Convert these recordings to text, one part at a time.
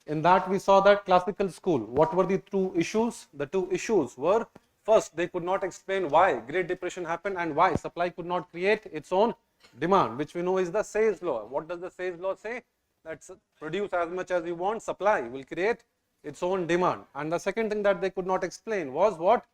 In that we saw that classical school, what were the two issues? The two issues were, first, they could not explain why Great Depression happened and why supply could not create its own demand, which we know is the Say's law. What does the Say's law say? That produce as much as you want, supply will create its own demand. And the second thing that they could not explain was what?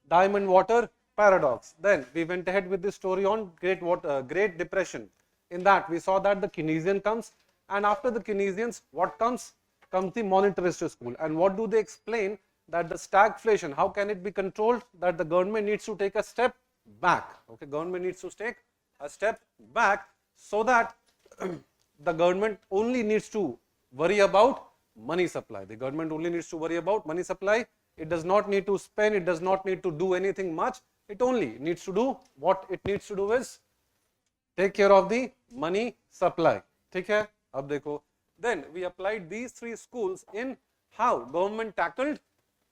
Diamond water paradox. Then we went ahead with the story on Great Depression. In that we saw that the Keynesian comes, and after the Keynesians, what comes? Comes the monetarist school. And what do they explain? That the stagflation, how can it be controlled? That the government needs to take a step back. Okay, government needs to take a step back so that the government only needs to worry about money supply. The government only needs to worry about money supply. It does not need to spend, it does not need to do anything much. It only needs to do, what it needs to do is take care of the money supply. ठीक है? अब देखो. Then we applied these three schools in how government tackled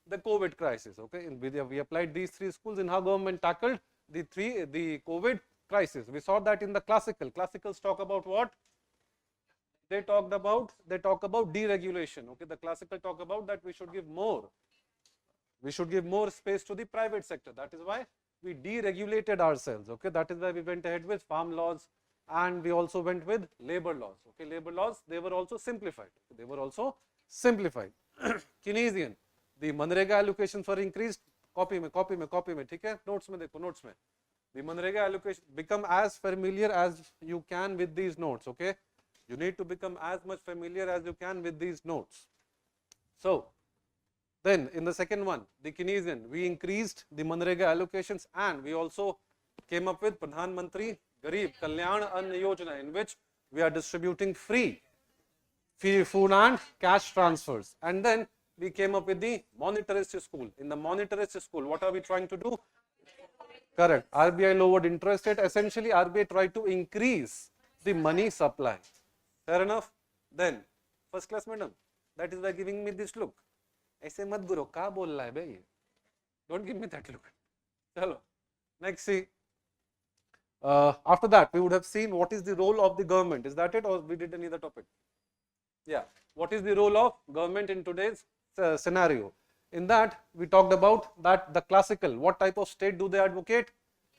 the COVID crisis. Okay, we applied these three schools in how government tackled the COVID crisis. We saw that in the classicals talk about what? They talk about deregulation. Okay, the classical talk about that we should give more space to the private sector. That is why we deregulated ourselves. Okay, that is why we went ahead with farm laws, and we also went with labor laws. Okay, labor laws, they were also simplified. Keynesian, the Manrega allocations were increased. Copy me, ठीक है? Notes में देखो, notes में. The Manrega allocation, become as familiar as you can with these notes. Okay, you need to become as much familiar as you can with these notes. So then in the second one, the Keynesian, we increased the Manrega allocations, and we also came up with Pradhan Mantri Garib Kalyan Ann Yojana, in which we are distributing free food and cash transfers. And then we came up with the monetarist school. In the monetarist school, what are we trying to do? Correct. RBI lowered interest rate. Essentially, RBI tried to increase the money supply. Fair enough? Then, first class madam, that is why giving me this look. ऐसे मत गुरो, क्या बोल रहा है बे ये? Don't give me that look. चलो, next see. After that, we would have seen what is the role of the government. Is that it, or we did any other topic? Yeah. What is the role of government in today's scenario? In that, we talked about that the classical, what type of state do they advocate?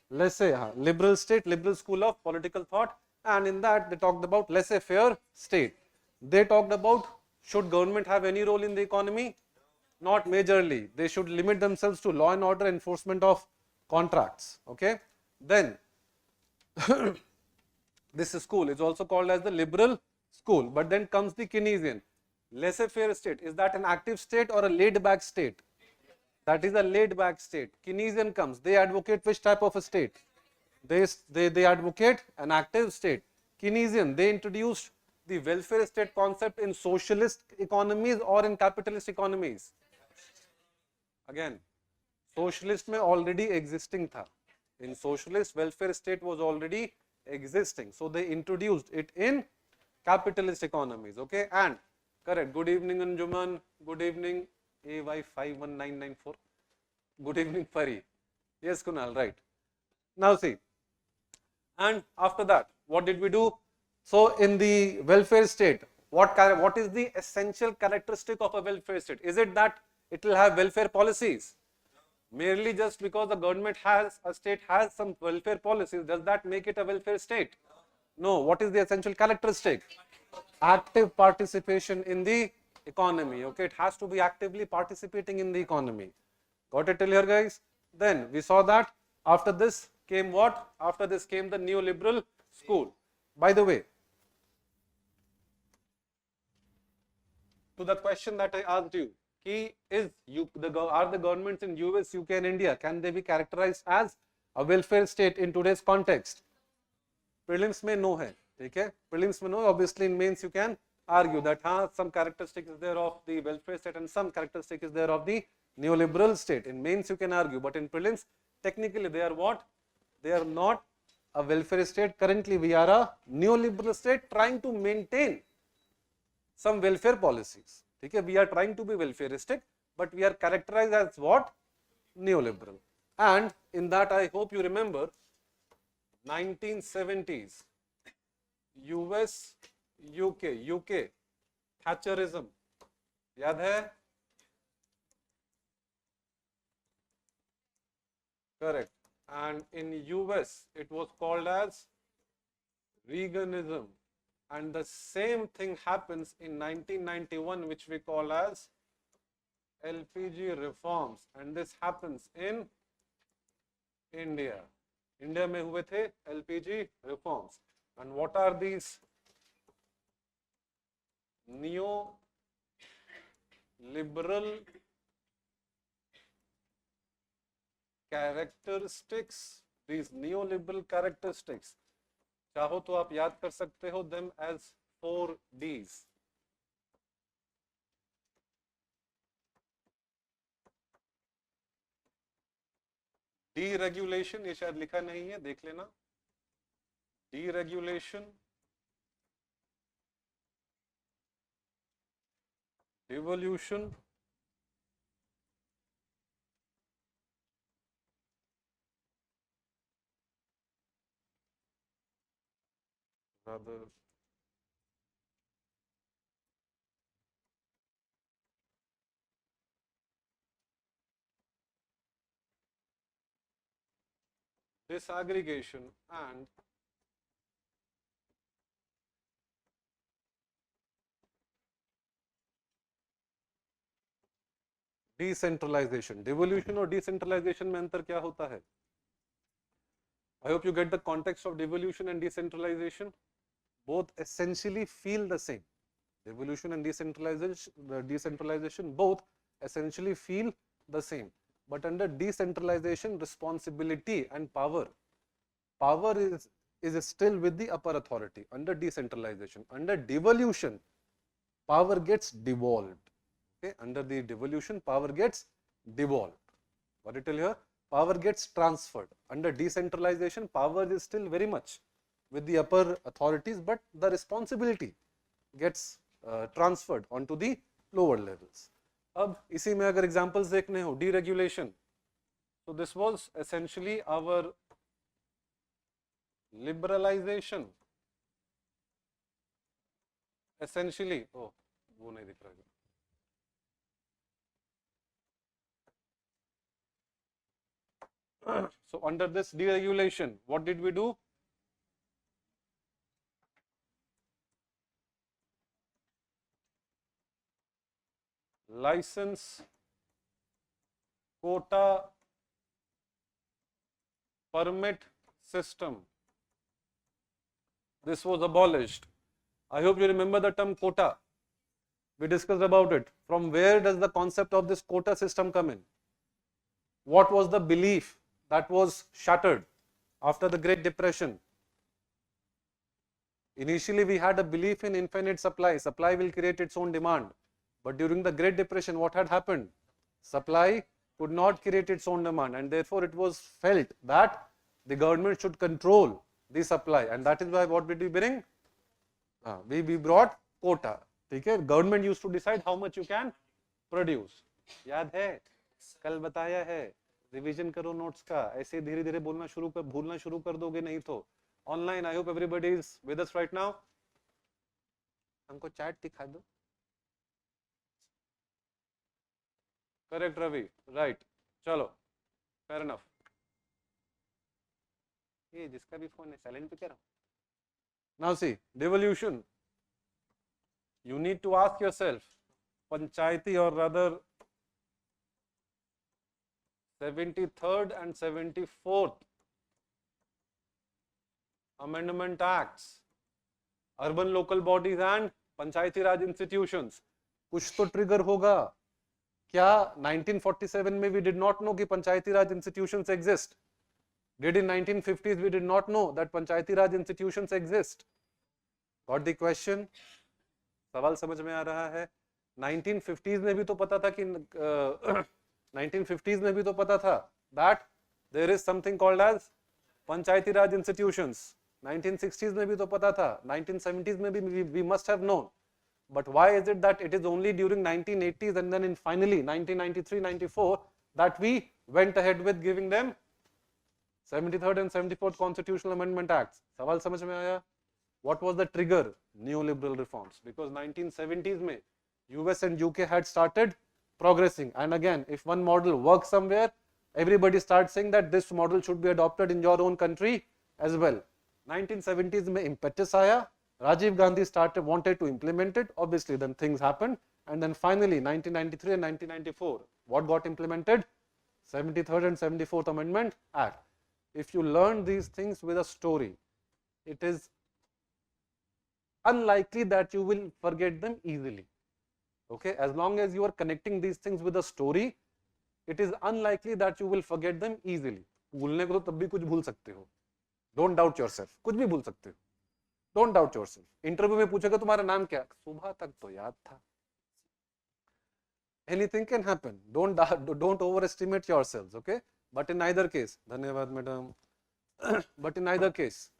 Laissez, liberal state, liberal school of political thought. And in that, they talked about laissez-faire state. They talked about, should government have any role in the economy? Not majorly. They should limit themselves to law and order enforcement of contracts. Okay. Then this school is also called as the liberal school. But then comes the Keynesian. Laissez-faire state. Is that an active state or a laid-back state? That is a laid-back state. Keynesian comes. They advocate which type of a state? They advocate an active state. Keynesian, they introduced the welfare state concept in socialist economies or in capitalist economies. Again, socialist में already existing था. In socialist, welfare state was already existing. So they introduced it in capitalist economies. Okay, and correct. Good evening, Anjuman. Good evening, AY51994. Good evening, Pari. Yes, Kunal, right. Now see, and after that, what did we do? So in the welfare state, what is the essential characteristic of a welfare state? Is it that it will have welfare policies? Merely just because the government has, a state has some welfare policies, does that make it a welfare state? No. What is the essential characteristic? Active participation in the economy. Okay, it has to be actively participating in the economy. Got it till here, guys? Then we saw that after this came what? After this came the neoliberal school. By the way, to the question that I asked you, are the governments in US, UK and India, can they be characterized as a welfare state in today's context? Prelims में no है, ठीक है? Prelims में no. Obviously in mains you can argue that some characteristic is there of the welfare state and some characteristic is there of the neoliberal state. In mains you can argue, but in prelims technically they are what? They are not a welfare state. Currently we are a neoliberal state trying to maintain some welfare policies. Okay, we are trying to be welfaristic, but we are characterized as what? Neoliberal. And in that, I hope you remember 1970s, US, UK, Thatcherism, याद है? Correct. And in US it was called as Reaganism, and the same thing happens in 1991, which we call as LPG reforms, and this happens in India. India में हुए थे LPG reforms. And what are these neo-liberal characteristics? These neoliberal characteristics, चाहो तो आप याद कर सकते हो them as 4 Ds. Deregulation, ये शायद लिखा नहीं है, देख लेना. Deregulation, devolution, rather disaggregation and decentralization. Devolution और decentralization में अंतर क्या होता है? I hope you get the context of devolution and decentralization. Both essentially feel the same. Devolution and decentralization both essentially feel the same. But under decentralization, responsibility and power is still with the upper authority. Under decentralization, under devolution, power gets devolved. Okay, under the devolution, power gets devolved. Got it till here? Power gets transferred. Under decentralization, power is still very much with the upper authorities, but the responsibility gets transferred onto the lower levels. अब इसी में अगर examples देखने हो, deregulation. So this was essentially our liberalization. Essentially, oh, वो नहीं दिख रहा है. So under this deregulation, what did we do? License, quota, permit system. This was abolished. I hope you remember the term quota. We discussed about it. From where does the concept of this quota system come in? What was the belief that was shattered after the Great Depression? Initially, we had a belief in infinite supply. Supply will create its own demand. But during the Great Depression, what had happened? Supply could not create its own demand, and therefore it was felt that the government should control the supply, and that is why what did we bring? We brought quota. Okay? Government used to decide how much you can produce. याद है? कल बताया है. Revision करो notes का. ऐसे धीरे धीरे भूलना शुरू कर दोगे नहीं तो. Online, I hope everybody is with us right now. हमको चैट दिखा दो. Correct, Ravi. Right. चलो. Fair enough. ये जिसका भी फोन है साइलेंट पे करो. Now see, devolution. You need to ask yourself, Panchayati or rather 73rd and 74th Amendment Acts, Urban Local Bodies and Panchayati Raj institutions, कुछ तो ट्रिगर होगा. क्या 1947 में we did not know कि पंचायती राज institutions exist? Did in 1950s we did not know that Panchayati Raj institutions exist? Got the question? सवाल समझ में आ रहा है? 1950s में भी तो पता था कि 1950s में भी तो पता था that there is something called as Panchayati Raj institutions. 1960s में भी तो पता था. 1970s में भी we must have known. But why is it that it is only during 1980s and then in finally 1993-94 that we went ahead with giving them 73rd and 74th Constitutional Amendment Acts? सवाल समझ में आया? What was the trigger? Neoliberal reforms. Because 1970s में US and UK had started progressing, and again if one model works somewhere, everybody starts saying that this model should be adopted in your own country as well. 1970s में impetus आया, Rajiv Gandhi wanted to implement it, obviously then things happened, and then finally 1993 and 1994 what got implemented? 73rd and 74th Amendment Act. If you learn these things with a story, it is unlikely that you will forget them easily. Okay, as long as you are connecting these things with a story, it is unlikely that you will forget them easily. भूलने को तो तब भी कुछ भूल सकते हो. Don't doubt yourself. कुछ भी भूल सकते हो. Don't doubt yourself. इंटरव्यू में पूछेगा तुम्हारा नाम क्या? सुबह तक तो याद था. Anything can happen. Don't overestimate yourselves. Okay. But in either case, धन्यवाद madam. But in either case,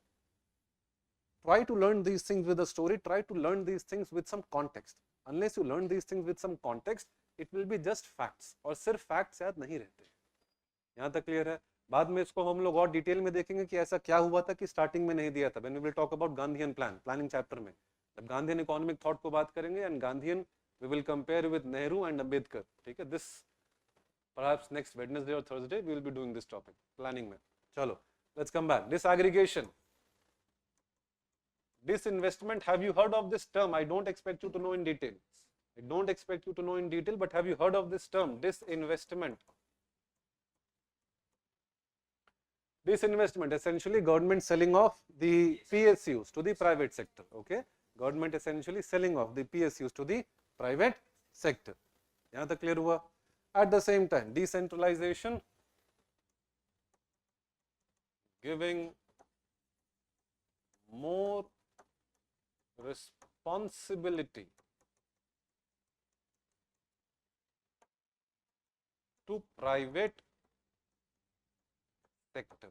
try to learn these things with a story. Try to learn these things with some context. Unless you learn these things with some context, it will be just facts. और सिर्फ facts याद नहीं रहते. यहाँ तक clear है. बाद में इसको हम लोग और डिटेल में देखेंगे कि ऐसा क्या हुआ था कि स्टार्टिंग में नहीं दिया था. When we will talk about Gandhian plan, planning chapter में जब गांधीयन इकोनॉमिक थॉट को बात करेंगे, and Gandhian we will compare with Nehru and Ambedkar. ठीक है. This perhaps next Wednesday or Thursday we will be doing this topic planning में. चलो, let's come back. Disaggregation, disinvestment. Have you heard of this term? I don't expect you to know in detail. I don't expect you to know in detail, but have you heard of this term, disinvestment? Disinvestment, essentially government selling off the PSUs to the private sector. Okay, government essentially selling off the PSUs to the private sector. यहाँ तक clear हुआ? At the same time, decentralization, giving more responsibility to private sector,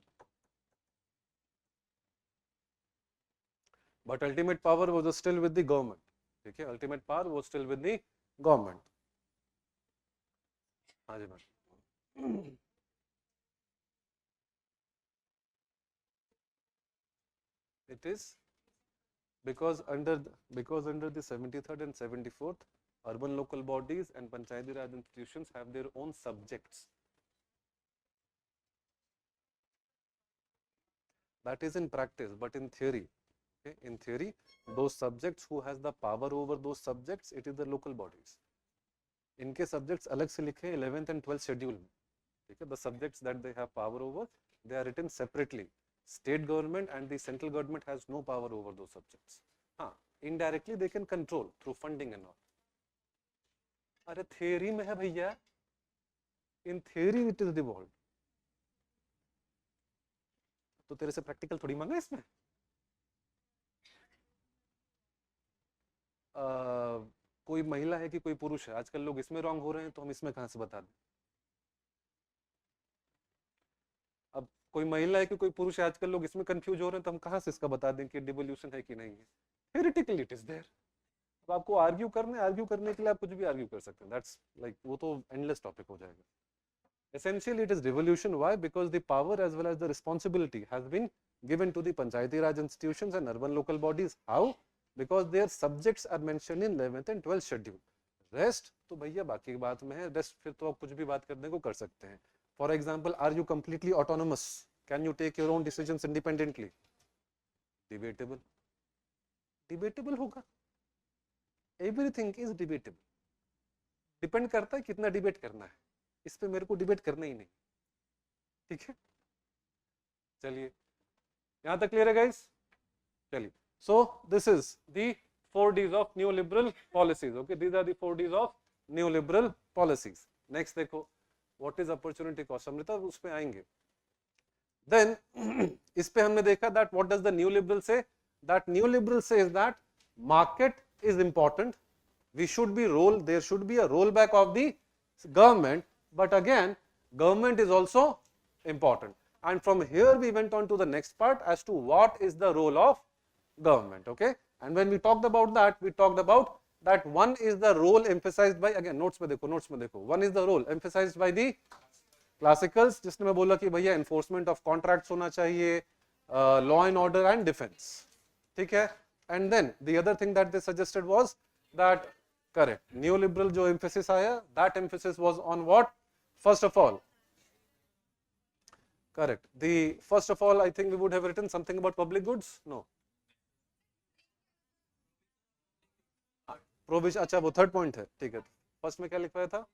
but ultimate power was still with the government. Okay, ultimate power was still with the government. हाँ जी ma'am. It is because under the 73rd and 74th, urban local bodies and Panchayati Raj institutions have their own subjects. That is in practice, but in theory, okay, in theory, those subjects who has the power over those subjects, it is the local bodies. इनके subjects अलग से लिखे 11th and 12th schedule में. ठीक है, the subjects that they have power over, they are written separately. State government and the central government has no power over those subjects. हाँ, indirectly they can control through funding and all. अरे theory में है भैया. In theory it is devolved. तो तेरे से practical थोड़ी मांगा इसमें. कोई महिला है कि कोई पुरुष है, आजकल लोग इसमें रॉन्ग हो रहे हैं, तो हम इसमें कहां से बता दें. अब कोई महिला है कि कोई पुरुष है, आजकल लोग इसमें कंफ्यूज हो रहे हैं, तो हम कहां से इसका बता दें कि डिवोल्यूशन है कि नहीं है. Theoretically it is there. अब आपको आर्ग्यू करने के लिए आप कुछ भी आर्ग्यू कर सकते हैं. दैट्स लाइक वो तो एंडलेस टॉपिक हो जाएगा. Essentially, it is devolution. Why? Because the power as well as the responsibility has been given to the Panchayati Raj institutions and urban local bodies. How? Because their subjects are mentioned in 11th and 12th schedule. Rest तो भैया बाकी बात में है. Rest फिर तो आप कुछ भी बात करने को कर सकते हैं. For example, are you completely autonomous? Can you take your own decisions independently? Debatable. Debatable होगा. Everything is debatable. Depend करता है कितना डिबेट करना है. इस पे मेरे को डिबेट करना ही नहीं. ठीक है, चलिए यहां तक क्लियर है गाइस. चलिए, so this is the 4 Ds of neo liberal policies. Okay, these are the 4 Ds of neo liberal policies. Next देखो, what is opportunity cost. Amrita उस पे आएंगे. देन इस पे हमने देखा that what does the neo liberal say. That neo liberal says that market is important. We should be role, there should be a role back of the government. But again, government is also important. And from here we went on to the next part as to what is the role of government. Okay, and when we talked about that, we talked about that one is the role emphasized by, again notes में देखो, one is the role emphasized by the classicals, जिसने मैं बोला कि भैया enforcement of contracts होना चाहिए, law and order and defense. ठीक है, and then the other thing that they suggested was that Correct. Neoliberal जो emphasis आया, that emphasis was on what? First of all, correct. The first of all, I think we would have written something about public goods. No. Provision. अच्छा वो third point है. ठीक है. First में क्या लिखवाया था?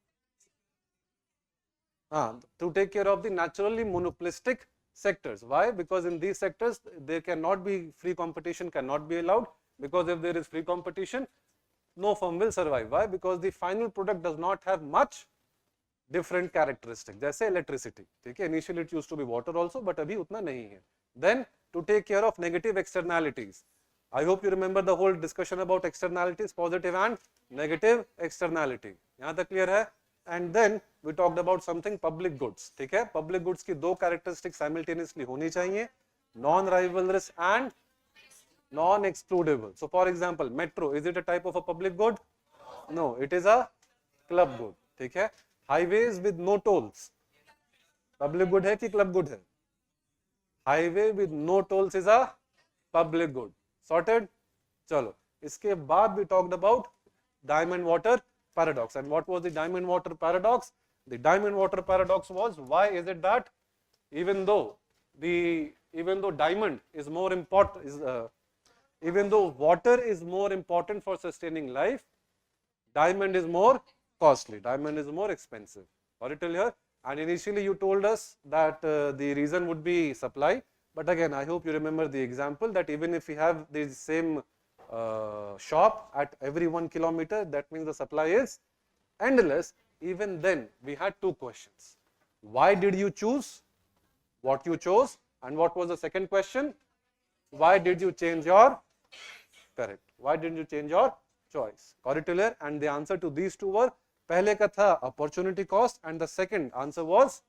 हाँ. To take care of the naturally monopolistic sectors. Why? Because in these sectors there cannot be free competition, cannot be allowed. Because if there is free competition, no firm will survive. Why? Because the final product does not have much different characteristics. जैसे electricity, ठीक है? Initially it used to be water also, but अभी उतना नहीं है. Then to take care of negative externalities. I hope you remember the whole discussion about externalities, positive and negative externality. यहाँ तक clear है? And then we talked about something public goods. ठीक है? Public goods की दो characteristics simultaneously होनी चाहिए, non-rivalrous and non-excludable. So for example, metro, is it a type of a public good? No, it is a club good. ठीक है? Highways with no tolls, public good है कि club good है? Highway with no tolls is a public good. Sorted? चलो. इसके बाद we talked about diamond water paradox. And what was the diamond water paradox? The diamond water paradox was, why is it that even though diamond is more important, even though water is more important for sustaining life, diamond is more costly, diamond is more expensive. Got it till here? And initially you told us that the reason would be supply, but again I hope you remember the example that even if we have the same shop at every 1 kilometer, that means the supply is endless. Even then we had two questions. Why did you choose what you chose? And what was the second question? Why did you change your, correct, why didn't you change your choice? Got it till here? And the answer to these two were, पहले का था opportunity cost and the second answer was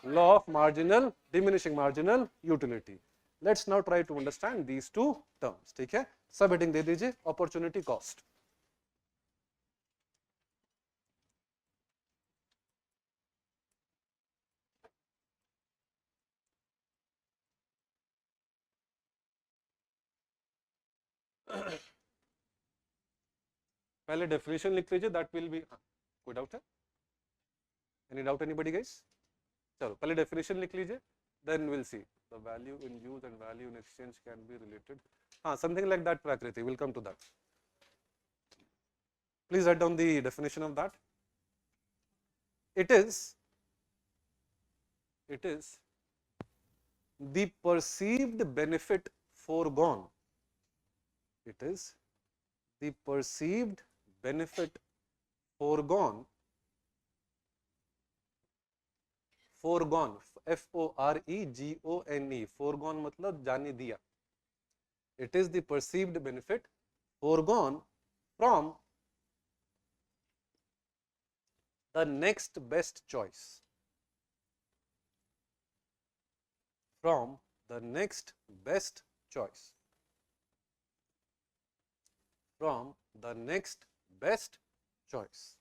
law of marginal, diminishing marginal utility. Let's now try to understand these two terms. ठीक है? सब heading दे दीजिए, opportunity cost. पहले definition लिख लीजिए, दैट विल बी, कोई डाउट है? Any doubt anybody guys? चलो पहले डेफिनेशन लिख लीजिए, then will see the value in use and value in exchange can be related. हाँ, something like that Prakriti, will come to that. Please write down the definition of that. It is the perceived benefit foregone. It is the perceived benefit foregone, foregone, foregone मतलब जाने दिया. It is the perceived benefit foregone from the next best choice, from the next best choice, from the next best choice.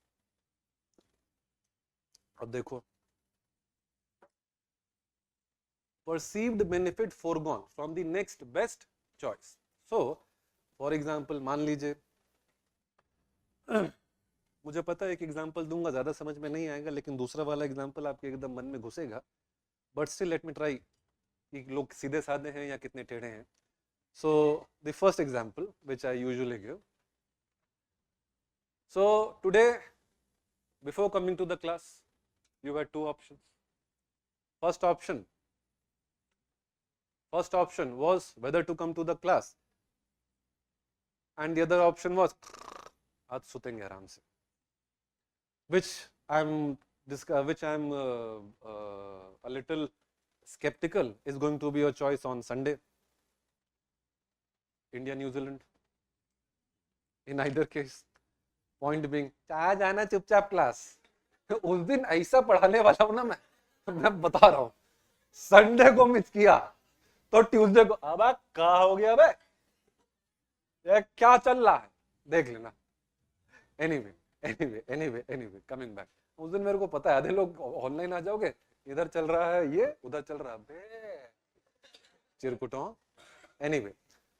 अब देखो, perceived benefit foregone from the next best choice. So for example, मान लीजिए, मुझे पता है एक example दूंगा, ज्यादा समझ में नहीं आएगा, लेकिन दूसरा वाला एग्जाम्पल आपके एकदम मन में घुसेगा. But still let me try कि लोग सीधे साधे हैं या कितने टेढ़े हैं. So the first example which I usually give. So today before coming to the class you had two options. First option was whether to come to the class, and the other option was आज सुतेंगे आराम से, which I'm a little skeptical is going to be your choice on Sunday. India, New Zealand. In either case, point being, चाह जाना चुपचाप class. उस दिन ऐसा पढ़ाने वाला हूं ना मैं बता रहा हूं. संडे को मिस किया तो ट्यूसडे को, अब कहा हो गया बे, ये क्या चल रहा है देख लेना. Anyway, coming back. उस दिन मेरे को पता है आधे लोग ऑनलाइन आ जाओगे, इधर चल रहा है ये, उधर चल रहा है चिरकुटों. Anyway,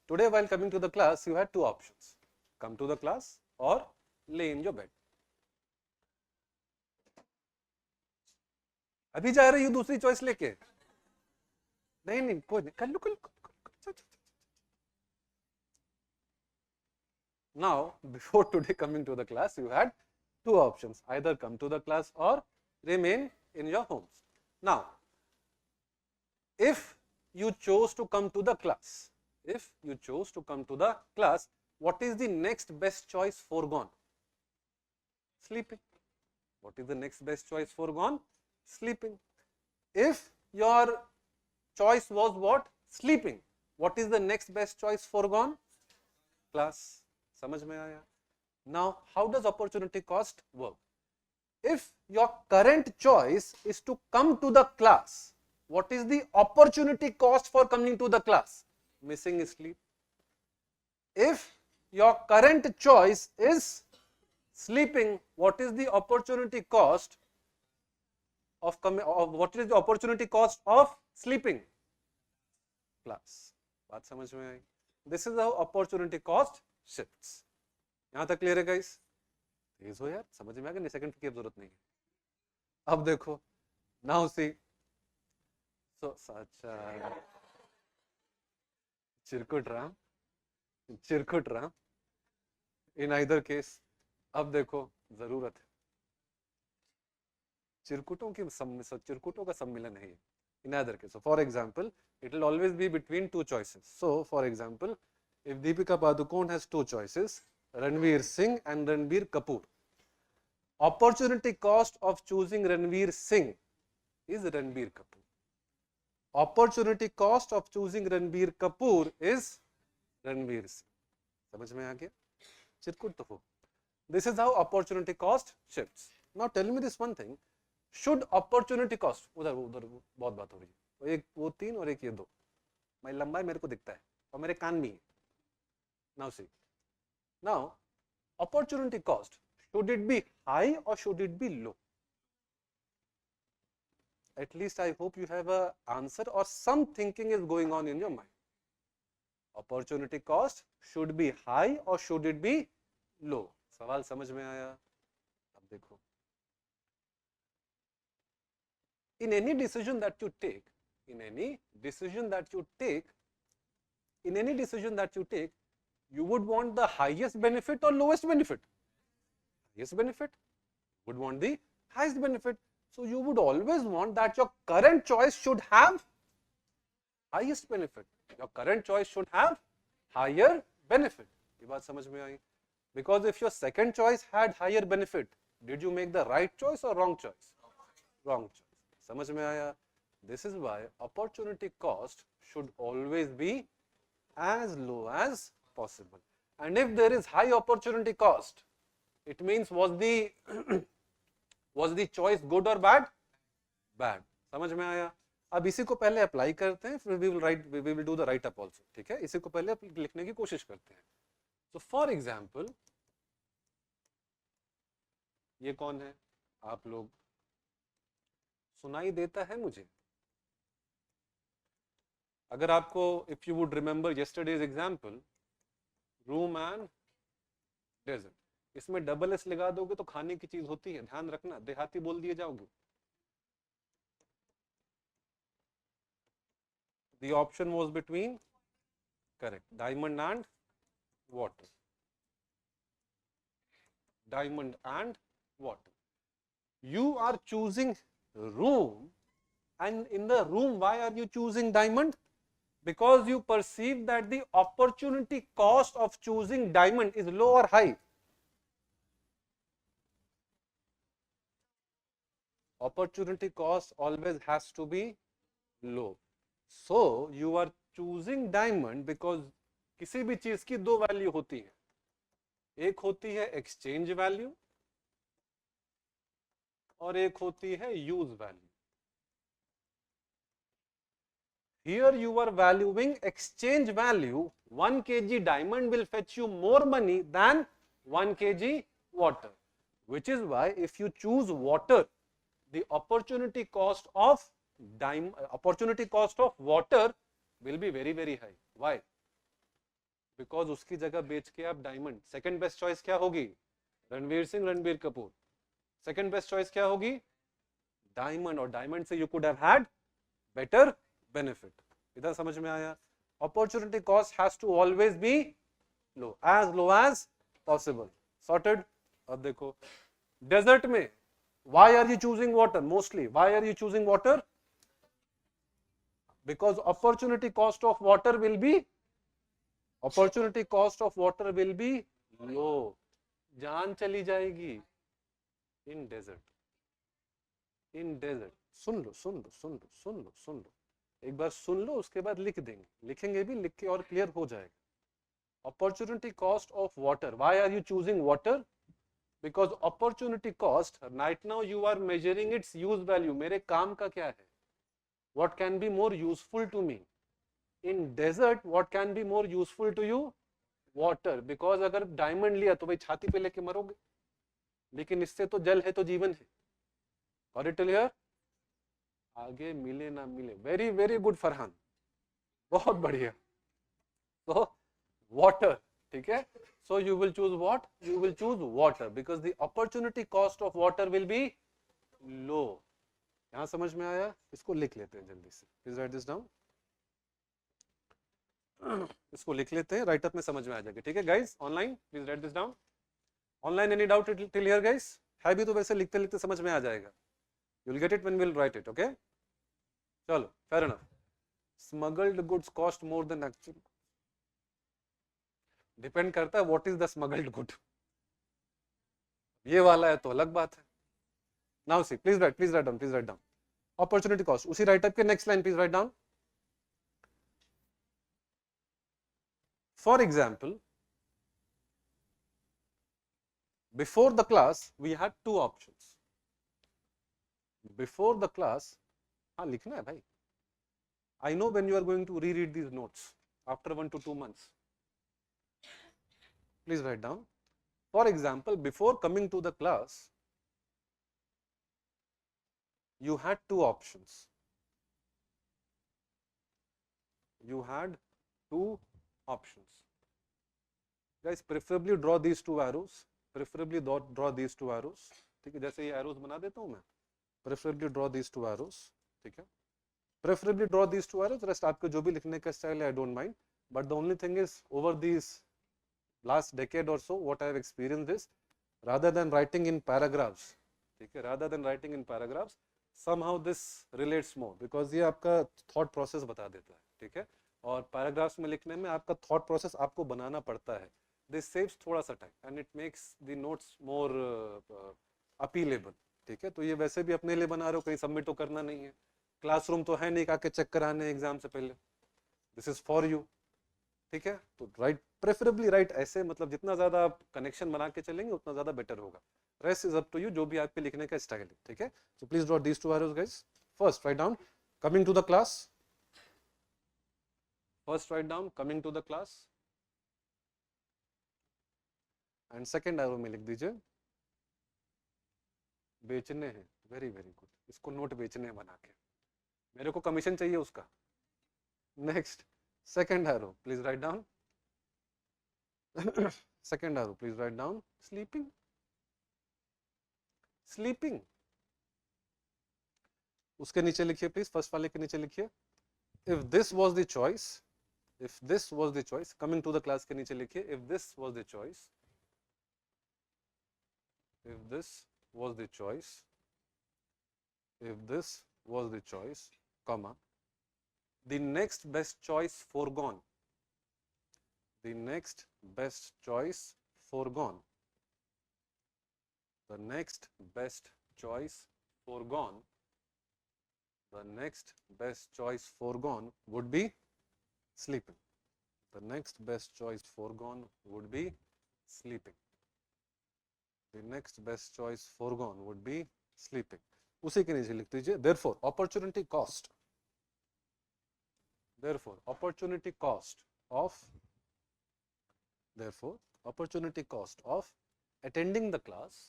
today while coming to the class, you had two options: come to the class or lay in your bed. अभी जा रही हूँ दूसरी चॉइस लेके? नहीं नहीं कोई नहीं, कर लो कर लो. Now, before today coming to the class, you had two options: either come to the class or remain in your homes. Now, if you chose to come to the class, what is the next best choice foregone? Sleeping. What is the next best choice foregone? Sleeping. If your choice was what? Sleeping. What is the next best choice foregone? Class. समझ में आया? Now, how does opportunity cost work? If your current choice is to come to the class, what is the opportunity cost for coming to the class? Missing sleep. If your current choice is sleeping, what is the opportunity cost of sleeping? Class. बात समझ में आई? This is how opportunity cost shifts. यहां तक clear है guys? तेज हो यार, समझ में आ गया? नहीं, सेकंड की जरूरत नहीं है. अब देखो, नाउ सी, सो अच्छा चिरकुट राम इन आइदर केस. अब देखो, जरूरत है चिरकुटों का सम्मिलन है in either case. So for example, it will always be between two choices. So for example, if Deepika Padukone has two choices, Ranveer Singh and Ranbir Kapoor, opportunity cost of choosing Ranveer Singh is Ranbir Kapoor. Opportunity cost of choosing Ranbir Kapoor is Ranveer Singh. समझ में आ गया? चिरकुट तो हो. This is how opportunity cost shifts. Now tell me this one thing. Should opportunity cost, उधर बहुत बात हो रही है, एक वो तीन और एक ये दो, मैं लंबाई मेरे को दिखता है और मेरे कान भी है. Now see, now opportunity cost, should it be high or should it be low? At least I hope you have a answer or some thinking is going on in your mind. Opportunity cost should be high or should it be low? सवाल समझ में आया? अब देखो, in any decision that you take, you would want the highest benefit or lowest benefit? Highest benefit. Would want the highest benefit. So you would always want that your current choice should have highest benefit. Your current choice should have higher benefit. ये बात समझ में आई? Because if your second choice had higher benefit, did you make the right choice or wrong choice? Wrong choice. समझ में आया? This is why opportunity cost should always be as low as possible. And if there is high opportunity cost, it means was the choice good or bad? Bad. समझ में आया? अब इसी को पहले अप्लाई करते हैं, फिर we will do the write up also. ठीक है? इसी को पहले लिखने की कोशिश करते हैं. So for example, ये कौन है? आप लोग सुनाई देता है मुझे? अगर आपको, if you would remember yesterday's example, room and desert, इसमें डबल एस लगा दोगे तो खाने की चीज होती है, ध्यान रखना, देहाती बोल दिए जाओगे. The option was between, correct, diamond and water. Diamond and water. You are choosing room, and in the room, why are you choosing diamond? Because you perceive that the opportunity cost of choosing diamond is low or high. Opportunity cost always has to be low. So you are choosing diamond because किसी भी चीज की दो value होती है, एक होती है एक्सचेंज वैल्यू और एक होती है use value. Here you are valuing exchange value. 1 kg diamond will fetch you more money than 1 kg water, which is why if you choose water, the opportunity cost of water will be very very high. Why? Because उसकी जगह बेच के आप diamond, second best choice क्या होगी? Ranveer Singh, Ranbir Kapoor. Second best choice क्या होगी? Diamond, और डायमंड से you could have had better benefit. इधर समझ में आया? Opportunity cost has to always be low as possible. Sorted? अब देखो डेजर्ट में why are you choosing water? Mostly why are you choosing water? Because opportunity cost of water will be low. जान चली जाएगी इन डेजर्ट। सुन लो सुन लो सुन लो सुन लो सुन लो, एक बार सुन लो, उसके बाद लिख देंगे, लिखेंगे भी, लिख के और क्लियर हो जाएगा। Opportunity cost of water, why are you choosing water? Because opportunity cost right now you are measuring its use value. मेरे काम का क्या है? What can be more useful to me? In desert what can be more useful to you? Water. Because अगर diamond लिया तो भाई छाती पे लेके मरोगे, लेकिन इससे तो जल है तो जीवन है। और इट हियर आगे मिले ना मिले। वेरी वेरी गुड फरहान, बहुत बढ़िया। तो वाटर, ठीक है। So you will choose what? You will choose water because the opportunity cost of water will be low. यहां समझ में आया? इसको लिख लेते हैं जल्दी से, प्लीज राइट दिस डाउन। इसको लिख लेते हैं, राइट अप में समझ में आ जाएगा, ठीक है guys? Online please right this down. Online any doubt till here guys? है भी तो वैसे लिखते लिखते समझ में आ जाएगा। You will get it when we will write it, okay? चलो, fair enough. Smuggled goods cost more than actual. Depend करता है what is the smuggled good. ये वाला है तो अलग बात है। Now see, please write down, please write down. Opportunity cost, उसी राइट अप के next line please write down. For example, before the class we had two options. Before the class, हाँ लिखना है भाई। I know when you are going to reread these notes after 1 to 2 months. Please write down. For example, before coming to the class, you had two options. You had two options. Guys, preferably draw these two arrows. Preferably draw these two arrows. ठीक है, जैसे ये arrows बना देता हूँ मैं। Preferably draw these two arrows. ठीक है। Preferably draw these two arrows. Rest आपको जो भी लिखने का स्टाइल है, I don't mind. But the only thing is, over these last decade or so, what I have experienced is, rather than writing in paragraphs, ठीक है, rather than writing in paragraphs, somehow this relates more because ये आपका thought process बता देता है, ठीक है। और paragraphs में लिखने में आपका thought process आपको बनाना पड़ता है। This saves थोड़ा सा time and it makes the notes more appealable, ठीक है। तो ये वैसे भी अपने लिए बना रहे हो, कहीं सबमिट तो करना नहीं है, क्लासरूम तो है नहीं आके चेक कराने एग्जाम से पहले। दिस इज फॉर यू, ठीक है। तो राइट, प्रेफरेबली राइट ऐसे, मतलब जितना ज्यादा आप कनेक्शन बना के चलेंगे उतना ज्यादा बेटर होगा। Rest is up to you, जो भी आपके लिखने का स्टाइल है, ठीक है। So please draw these two arrows guys. First write down coming to the class. First write down coming to the class and second arrow में लिख दीजिए बेचने हैं। वेरी वेरी गुड, इसको नोट बेचने हैं बना के, मेरे को कमीशन चाहिए उसका। Next, second arrow please write down. Second arrow please write down sleeping. Sleeping, उसके नीचे लिखिए प्लीज, फर्स्ट वाले के नीचे लिखिए if this was the choice, if this was the choice, coming to the class के नीचे लिखिए if this was the choice, if this was the choice, if this was the choice, comma, the next best choice foregone, the next best choice foregone, the next best choice foregone, the next best choice foregone would be sleeping. The next best choice foregone would be sleeping. The next best choice foregone would be sleeping. उसी के नीचे लिख दीजिए therefore opportunity cost, therefore opportunity cost of, therefore opportunity cost of attending the class,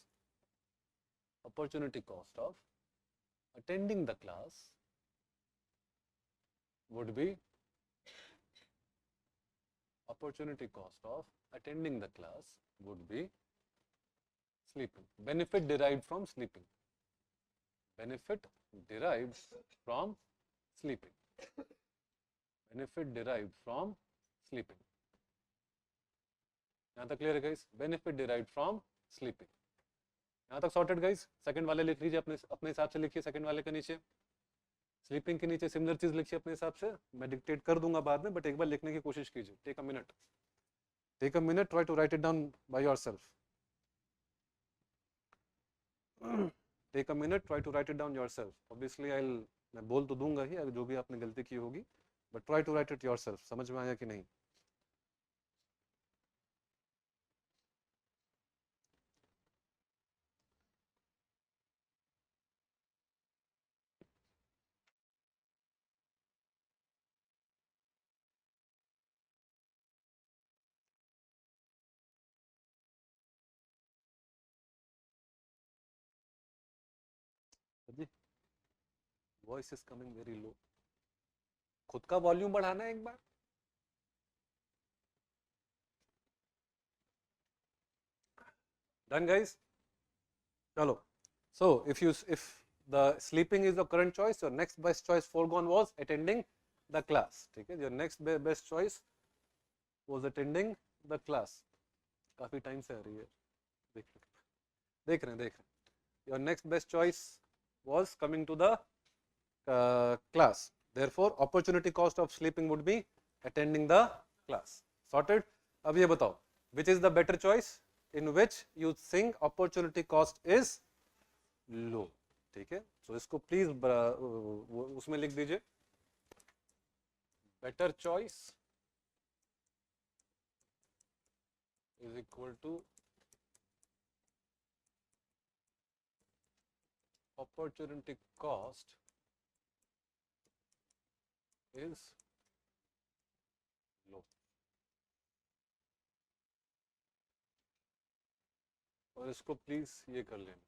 opportunity cost of attending the class would be, opportunity cost of attending the class would be sleeping. Benefit derived from sleeping. Benefit derived from sleeping. Benefit derived from sleeping. यहाँ तक clear है guys? Benefit derived from sleeping. यहाँ तक sorted guys? Second वाले लिख लीजिए, अपने अपने हिसाब से लिखिए. सेकंड वाले के नीचे स्लीपिंग के नीचे सिमिलर चीज लिखिए अपने हिसाब से. मैं डिक्टेट कर दूंगा बाद में, बट एक बार लिखने की कोशिश कीजिए. Take a minute. Take a minute. Try to write it down by yourself. Take a minute. Try to write it down yourself. Obviously मैं बोल तो दूंगा ही जो भी आपने गलती की होगी, but try to write it yourself. समझ में आया कि नहीं? जी, voice is coming very low. खुद का वॉल्यूम बढ़ाना है एक बार. Done guys? चलो. So if the sleeping is the current choice, your next best choice foregone was attending the class. ठीक है? Your next best choice was attending the class. काफी टाइम से आ रही है. देख रहे हैं. Your next best choice was coming to the class. Therefore, opportunity cost of sleeping would be attending the class. Sorted? अब ये बताओ, which is the better choice in which you think opportunity cost is low. ठीक है? So इसको please उसमें लिख दीजिए. Better choice is equal to opportunity cost is low. और इसको प्लीज ये कर लेना.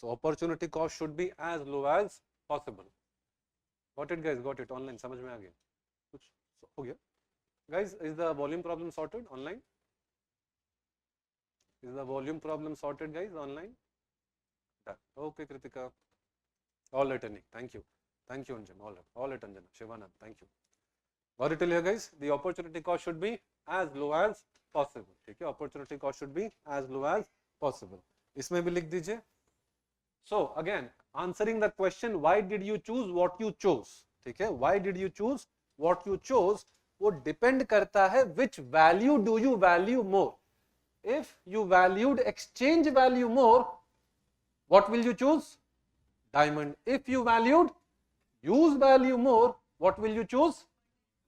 So opportunity cost should be as low as possible. Got it guys? Got it? Online समझ में आ गया? कुछ हो गया? Guys, is the volume problem sorted online? Is the volume problem sorted guys online? Done. Okay Kritika. All right Anik. Thank you. Thank you Anjan. All right. All right Anjana. Shivanand. Thank you. Got it till here guys? The opportunity cost should be as low as possible. ठीक है? Opportunity cost should be as low as possible. इसमें भी लिख दीजिए. So again, answering the question, why did you choose what you chose? ठीक है? Why did you choose what you chose? वो depend करता है which value do you value more. If you valued exchange value more, what will you choose? Diamond. If you valued use value more, what will you choose?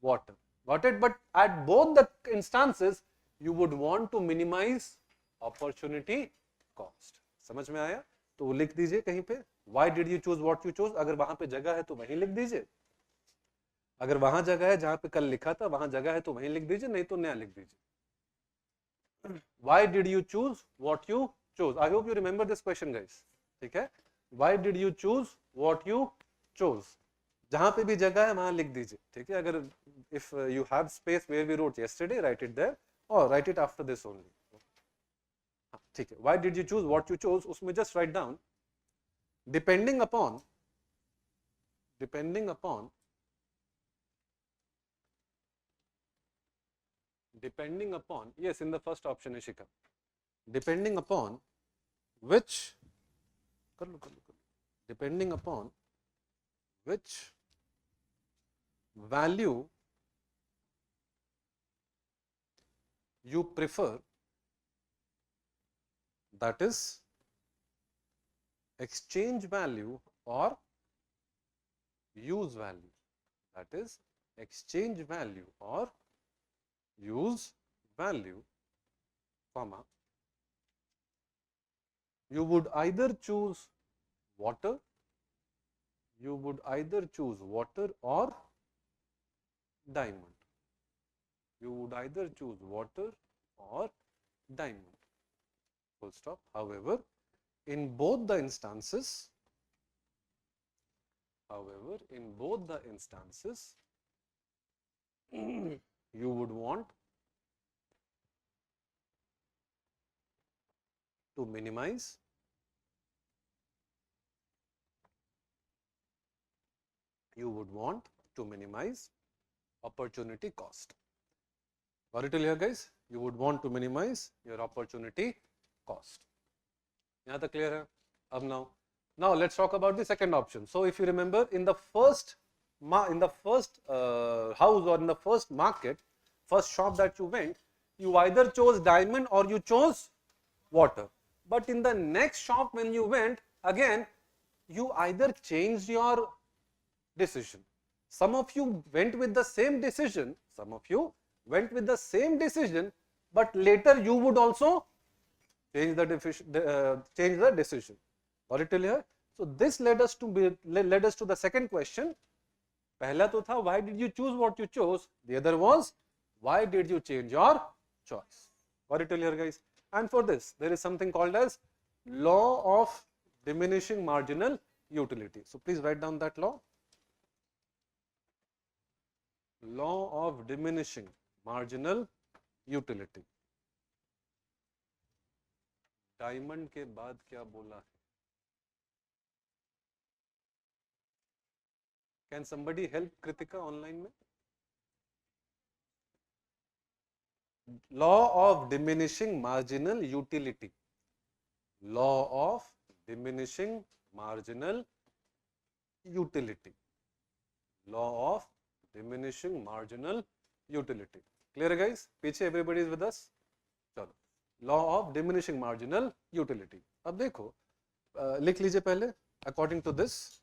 Water. Got it? But at both the instances, you would want to minimize opportunity cost. समझ में आया? तो लिख दीजिए कहीं पे. Why did you choose what you chose? अगर वहां पे जगह है तो वहीं लिख दीजिए. अगर वहां जगह है जहां पे कल लिखा था वहां जगह है तो वहीं लिख दीजिए, नहीं तो नया लिख दीजिए. Why did you choose what you chose? I hope you remember this question guys. ठीक है? Why did you choose what you chose? जहां पे भी जगह है वहां लिख दीजिए. ठीक है? अगर if you have space where we wrote yesterday, write it there or write it after this only. ठीक है? Why did you choose what you chose? उसमें just write down depending upon yes, in the first option Ishika, depending upon which depending upon which value you prefer, that is exchange value or use value. That is exchange value or use value, comma, you would either choose water, or diamond. You would either choose water or diamond. Full stop. However, in both the instances, you would want to minimize opportunity cost. Got it till here, guys? You would want to minimize your opportunity cost. यहाँ तक clear है? अब now let's talk about the second option. So if you remember, in the first house or in the first market, first shop that you went, you either chose diamond or you chose water. But in the next shop when you went, again, you either changed your decision. Some of you went with the same decision, but later you would also change the decision. Got it till here? So this led us to the second question. पहला तो था why did you choose what you chose? The other was why did you change your choice? Got it till here, guys? And for this there is something called as law of diminishing marginal utility. So please write down that law. Law of diminishing marginal utility. Diamond के बाद क्या बोला है? Can somebody help Kritika online में? Law of diminishing marginal utility. Law of diminishing marginal utility. Law of diminishing marginal utility. Clear, guys? पीछे everybody is with us? चलो. Law of diminishing marginal utility. अब देखो, लिख लीजिए पहले. According to this,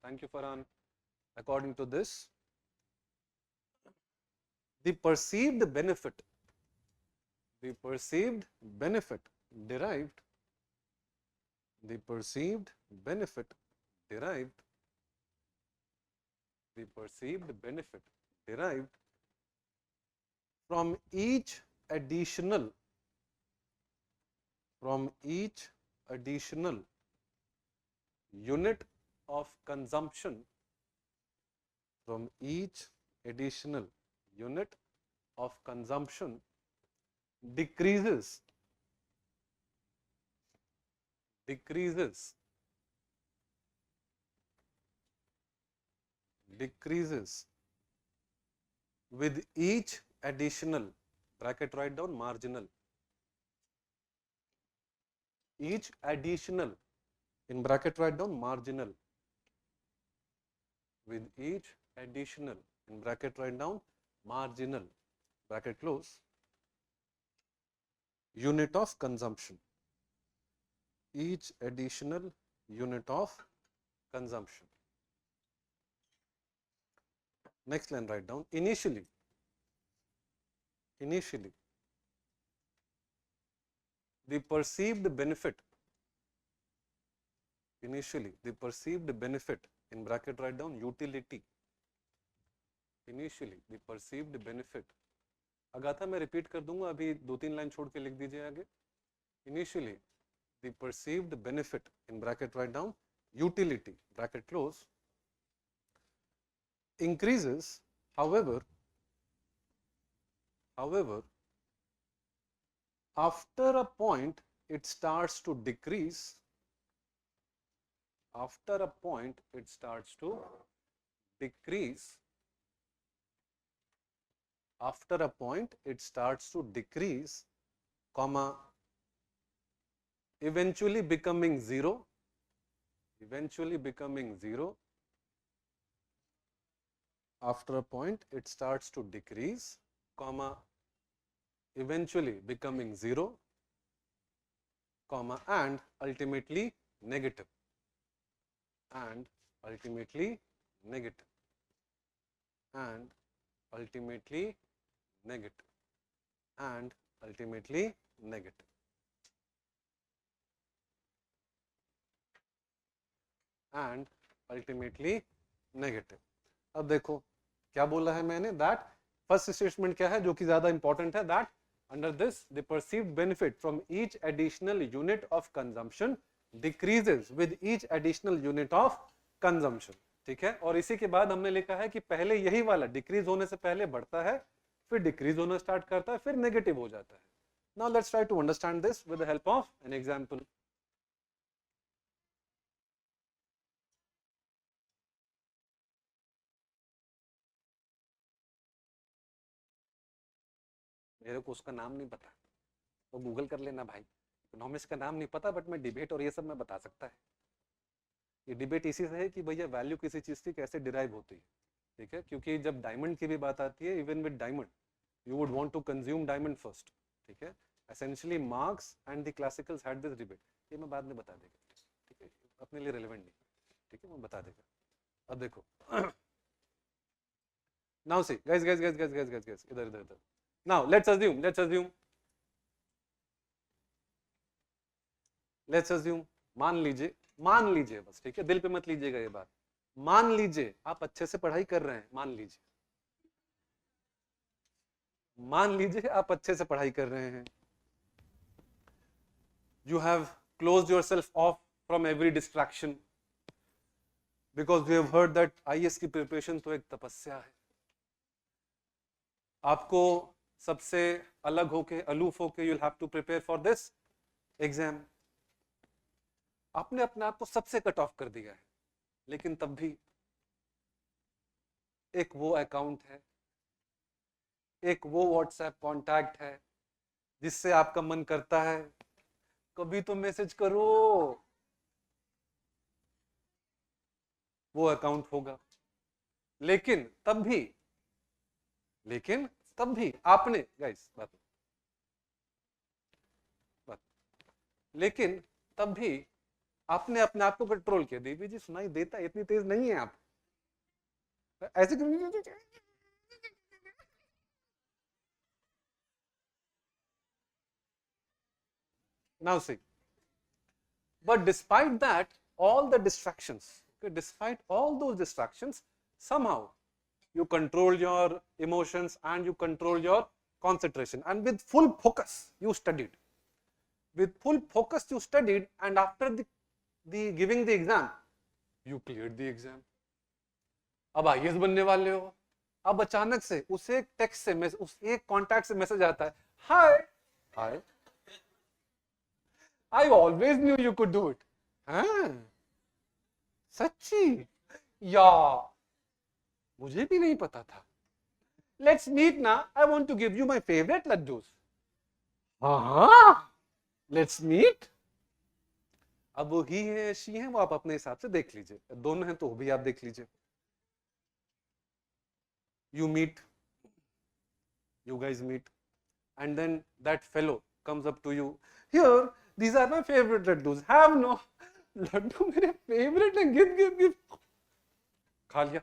thank you Farhan. According to this, the perceived benefit derived from each additional unit of consumption, decreases with each additional, bracket write down, marginal, each additional, in bracket write down, marginal, with each additional, in bracket write down, marginal, bracket close, unit of consumption, each additional unit of consumption. Next line write down, initially the perceived benefit, in bracket write down, utility, initially the perceived benefit. Agatha मैं repeat कर दूंगा, अभी 2-3 line छोड़ के लिख दीजिए आगे. Initially the perceived benefit, in bracket write down, utility, bracket close, increases, however after a point it starts to decrease, comma, eventually becoming zero, after a point it starts to decrease, comma, eventually becoming zero, comma, and ultimately negative, and ultimately negative, and ultimately negative, and ultimately negative. And ultimately negative. अब देखो क्या बोला है मैंने, that first statement क्या है जो कि ज्यादा important है, that under this the perceived benefit from each additional unit of consumption decreases with each additional unit of consumption. ठीक है। और इसी के बाद हमने लिखा है कि पहले यही वाला डिक्रीज होने से पहले बढ़ता है, फिर डिक्रीज होना स्टार्ट करता है, फिर नेगेटिव हो जाता है। Now let's try to understand this with the help of an example. मेरे को उसका नाम नहीं पता, तो गूगल कर लेना भाई। इकोनॉमिक्स का नाम नहीं पता, बट मैं डिबेट और ये सब मैं बता सकता है। ये डिबेट इसी से है कि भैया वैल्यू किसी चीज की कैसे डिराइव होती है, ठीक है। क्योंकि जब डायमंड की भी बात आती है, even with diamond you would want to consume diamond first, ठीक है। Essentially Marx and the classicals had this debate. ये मैं बाद में बता देगा, ठीक है, अपने लिए रिलेवेंट नहीं, ठीक है, मैं बता देगा। अब देखो now see guys guys guys guys guys guys guys, इधर इधर इधर। नाउ लेट्स अज्यूम मान लीजिए बस, ठीक है, दिल पे मत लीजिएगा ये बात। मान लीजिए आप अच्छे से पढ़ाई कर रहे हैं, मान लीजिए आप अच्छे से पढ़ाई कर रहे हैं। You have closed yourself off from every distraction because we have heard that IAS की प्रिपरेशन तो एक तपस्या है। आपको सबसे अलग होके, अलूफ होके you'll have to prepare for this exam। आपने अपने आप को सबसे कट ऑफ कर दिया है, लेकिन तब भी एक वो अकाउंट है, एक वो व्हाट्सएप कॉन्टैक्ट है जिससे आपका मन करता है कभी तो मैसेज करो। वो अकाउंट होगा, लेकिन तब भी आपने गाइस लेकिन तब भी आपने अपने आप को कंट्रोल किया। देवी जी सुनाई देता है, इतनी तेज नहीं है आप ऐसे। Now see, but despite that, all the distractions, okay, despite all those distractions, somehow you control your emotions and you control your concentration, and with full focus you studied. With full focus you studied, and after the giving the exam, you cleared the exam. अब IAS बनने वाले हो, अब अचानक से उस एक text से, उस एक कॉन्टैक्ट से मैसेज आता है, हाय I always knew you could do it. हाँ, सच्ची या मुझे भी नहीं पता था। Let's meet now. I want to give you my favorite laddus. हाँ, let's meet. अब वो ही है, शी है, वो आप अपने हिसाब से देख लीजिए। दोनों हैं तो भी आप देख लीजिए। You meet, you guys meet, and then that fellow comes up to you. Here, these are my favorite laddus. Have no Laddu मेरे फेवरेट है, गिव खा लिया।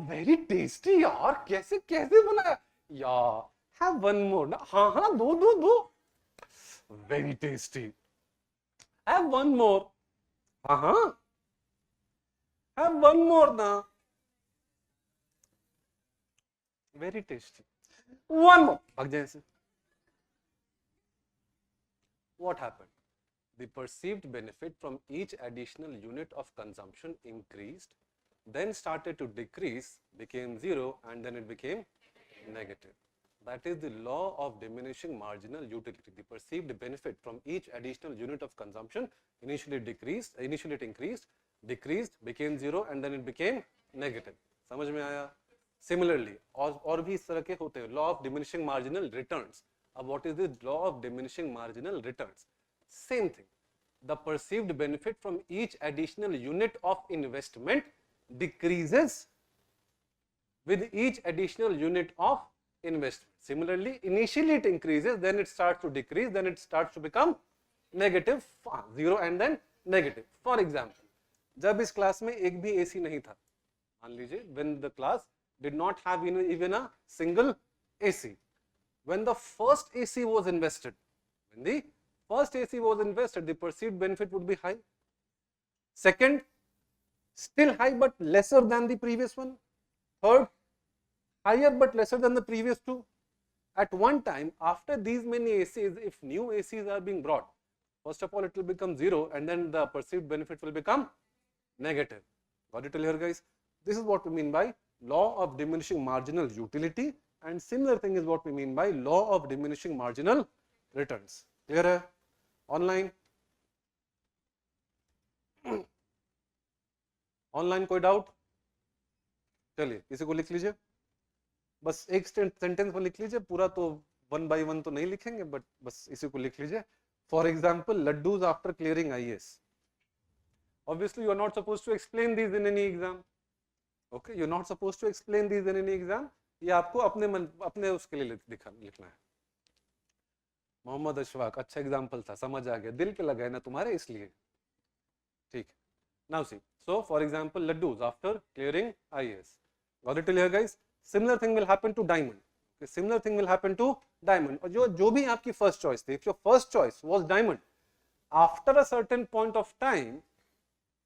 वेरी टेस्टी यार, कैसे बनाया यार। हैव वन मोर ना, हाँ दो very tasty. Have one more, हाँ हैव वन मोर ना, वेरी टेस्टी। वन मोर, भाग जाए से। What happened? The perceived benefit from each additional unit of consumption increased, then started to decrease, became zero, and then it became negative. That is the law of diminishing marginal utility. The perceived benefit from each additional unit of consumption initially it increased, decreased, became zero, and then it became negative. समझ में आया? Similarly, और भी इस तरह के होते हैं, law of diminishing marginal returns. What is the law of diminishing marginal returns? Same thing. The perceived benefit from each additional unit of investment decreases with each additional unit of investment. Similarly, initially it increases, then it starts to decrease, then it starts to become negative, zero and then negative. For example, जब इस class में एक भी AC नहीं था, मान लीजिए, when the class did not have even a single AC. When the first AC was invested, the perceived benefit would be high. Second, still high but lesser than the previous one. Third, higher but lesser than the previous two. At one time, after these many ACs, if new ACs are being brought, first of all it will become zero, and then the perceived benefit will become negative. Got it till here, guys? This is what we mean by law of diminishing marginal utility, and similar thing is what we mean by law of diminishing marginal returns. Clear है? Online? Online कोई doubt? चलिए किसी को लिख लीजिए, बस एक sentence में लिख लीजिए, पूरा तो 1 by 1 तो नहीं लिखेंगे, बट बस इसी को लिख लीजिए. For example, laddoos after clearing IAS. Obviously, you are not supposed to explain these in any exam. Okay, you are not supposed to explain these in any exam. ये आपको अपने उसके लिए लिखना है. मोहम्मद अशफाक, अच्छा एग्जाम्पल था, समझ आ गया, दिल पे लगा है ना तुम्हारे, इसलिए ठीक. Now see, so for example, laddus after clearing IAS. Got it clear, guys? Similar thing will happen to diamond. Okay, similar thing will happen to diamond. और जो भी आपकी first choice थी, if your first choice was diamond, after a certain point of time,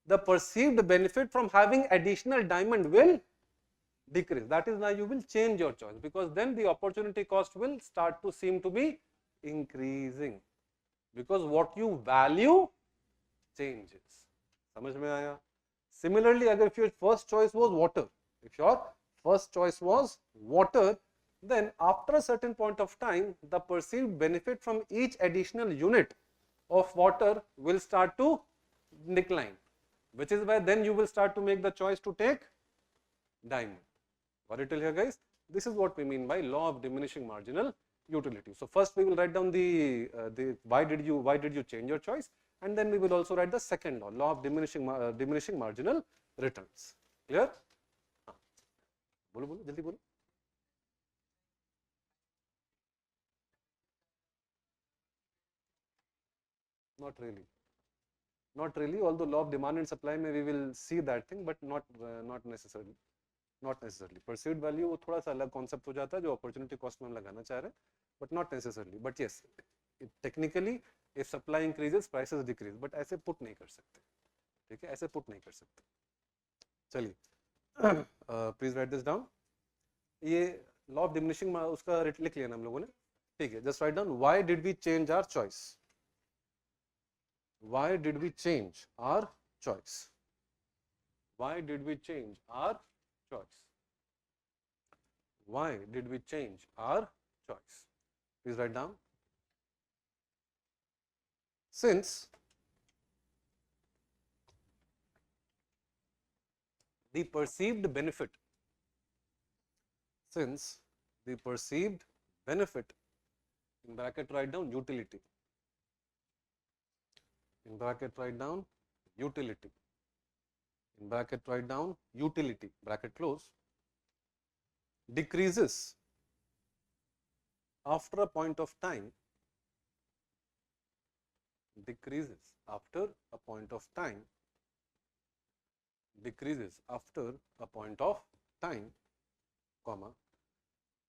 the perceived benefit from having additional diamond will decrease. That is why you will change your choice, because then the opportunity cost will start to seem to be increasing, because what you value changes. समझ में आया? Similarly, अगर if your first choice was water, if your first choice was water, then after a certain point of time, the perceived benefit from each additional unit of water will start to decline, which is why then you will start to make the choice to take diamond. Got it till here, guys? This is what we mean by law of diminishing marginal utility. So first we will write down the why did you change your choice, and then we will also write the second law of diminishing marginal returns. Clear? बोलो बोलो जल्दी बोलो. Not really. Not really. Although law of demand and supply में we will see that thing, but not necessarily. Not necessarily. Perceived value वो थोड़ा सा अलग concept हो जाता है जो opportunity cost में हम लगाना चाह रहे हैं, but not necessarily. But yes, technically if supply increases, prices decrease. But ऐसे put नहीं कर सकते. ठीक है? ऐसे put नहीं कर सकते. चलिए, please write this down. ये law of diminishing उसका लिख लिया ना हम लोगों ने. ठीक है? Just write down why did we change our choice. Why did we change our choice? Why did we change our choice? Why did we change our choice? Please write down. Since the perceived benefit, since the perceived benefit, in bracket write down utility. In bracket write down utility. In bracket write down utility, bracket close, decreases after a point of time, decreases after a point of time, decreases after a point of time, comma,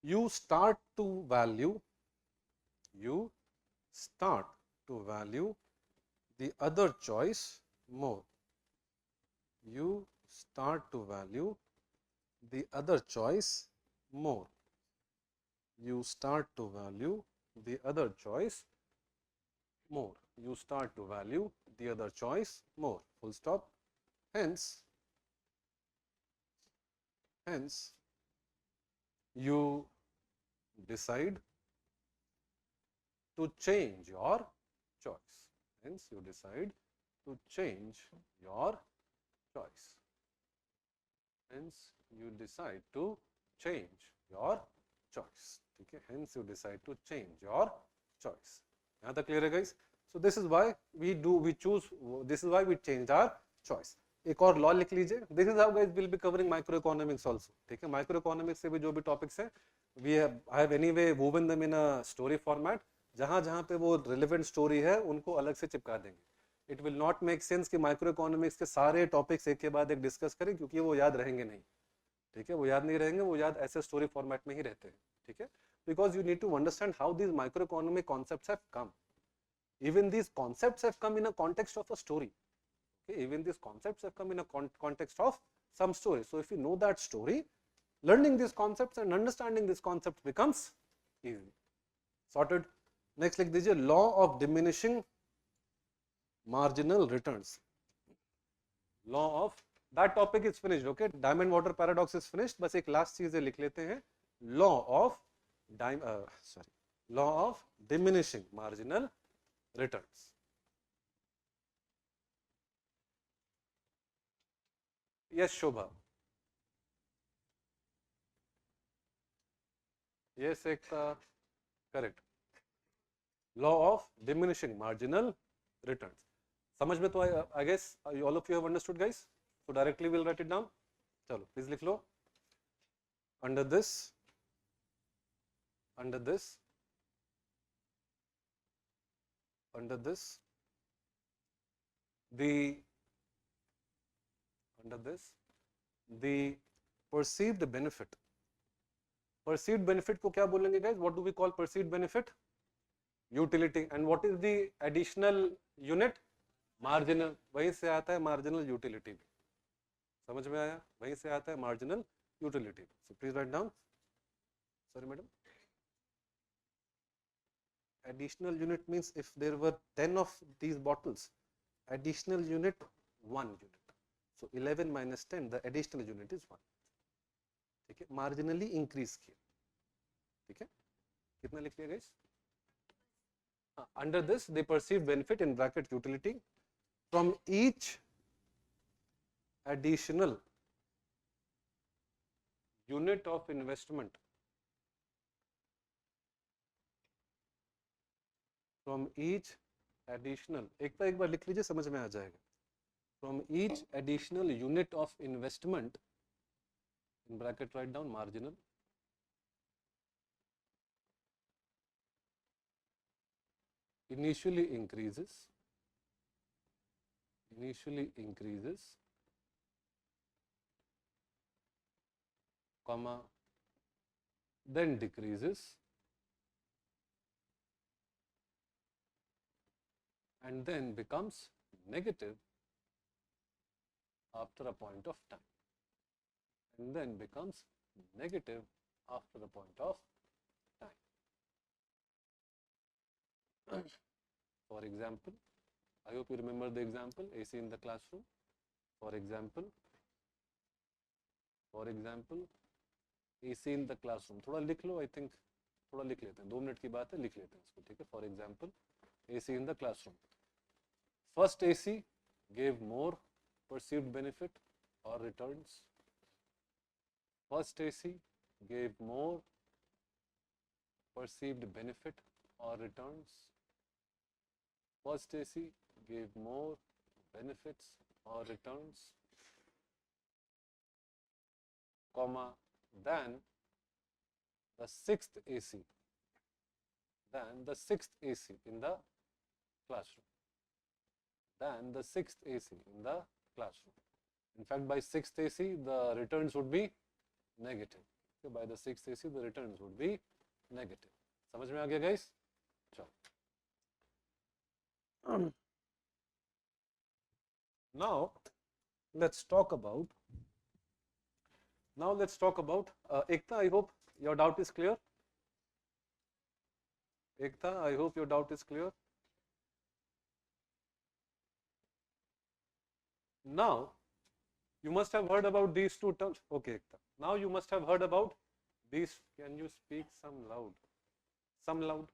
you start to value the other choice more. You start to value the other choice more. You start to value the other choice more. You start to value the other choice more. Full stop. Hence, you decide to change your choice. Hence, you decide to change your choice. Hence, you decide to change your choice. Okay. Hence, you decide to change your choice. यहाँ तक clear है guys? So this is why we choose. This is why we changed our choice. एक और law लिख लीजिए. This is how guys will be covering microeconomics also. ठीक है? Microeconomics से भी जो भी topics हैं, I have anyway woven them in a story format. जहाँ पे वो relevant story है उनको अलग से चिपका देंगे. It will not make sense कि माइक्रो इकोनॉमिक्स के सारे टॉपिक्स एक के बाद एक डिस्कस करें, क्योंकि वो याद रहेंगे नहीं. ठीक है? वो याद नहीं रहेंगे, वो याद ऐसे स्टोरी फॉर्मेट में ही रहते हैं. ठीक है? Because you need to understand how these micro economic concepts have come. Even these concepts have come in a context of a story. Okay? Even these concepts have come in a context of some story. So if you know that story, learning these concepts and understanding these concepts becomes easy. Sorted. Next लिख दीजिए law of diminishing marginal returns. Law of that topic is finished. Okay, diamond water paradox is finished. बस एक last चीज लिख लेते हैं, law of law of diminishing marginal returns. Yes Shobha, yes एक correct, law of diminishing marginal returns. समझ में तो I guess all of you have understood guys. So directly will write it down. चलो प्लीज लिख लो. Under this under this the perceived benefit. perceived benefit को क्या बोलेंगे guys? What do we call perceived benefit? Utility. And what is the additional unit? Marginal. वहीं से आता है marginal utility. समझ में आया? वहीं से आता है marginal utility. So please write down. Sorry madam. Additional unit means if there were 10 of these bottles, additional unit 1 unit. So 11 minus 10, the additional unit is 1. ठीक है, marginally increase किया. ठीक है, कितना लिख लिया guys? Under this, they perceive benefit in bracket utility from each additional unit of investment. From each additional, एक बार लिख लीजिए, समझ में आ जाएगा. From each additional unit of investment, in bracket write down marginal, initially increases, comma, then decreases, and then becomes negative after a point of time. And then becomes negative after a point of time. For example, I hope you remember the example, AC in the classroom. For example, AC in the classroom. थोड़ा लिख लो, I think थोड़ा लिख लेते हैं, 2 minute की बात है, लिख लेते हैं इसको. ठीक है, for example, AC in the classroom. First AC gave more perceived benefit or returns. First AC gave more perceived benefit or returns. First AC gave more benefits or returns, comma, than the sixth AC, in the classroom. In fact, by sixth AC, the returns would be negative. Okay, by the sixth AC, the returns would be negative. समझ में आ गया guys? चलो. Now let's talk about Ekta, I hope your doubt is clear. Ekta, I hope your doubt is clear. Now you must have heard about these two terms. Okay, Ekta. Now you must have heard about these. Can you speak some loud? Some loud.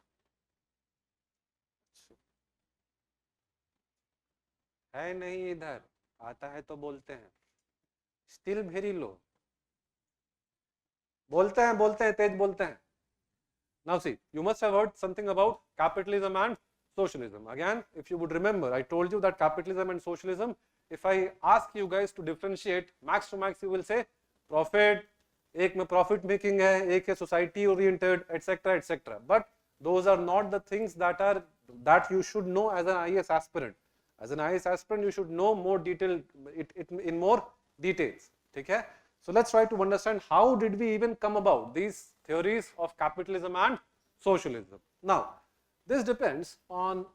है नहीं इधर, आता है तो बोलते हैं. Still very low. बोलते हैं, तेज बोलते हैं. Now see, you must have heard something about capitalism and socialism. Again, if you would remember, I told you that capitalism and socialism, if I ask you guys to differentiate max to max, you will say profit, एक में profit making है, एक है society oriented, etc. etc. But those are not the things that you should know as an IAS aspirant. As an IAS aspirant, you should know more detail, in more details. Okay? So let's try to understand how did we even come about these theories of capitalism and socialism. Now, this depends on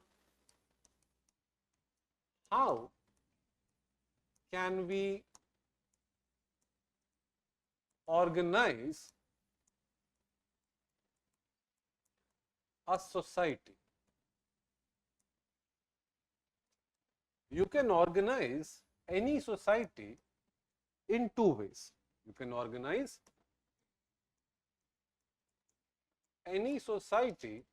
how can we organize a society. You can organize any society in two ways. You can organize any society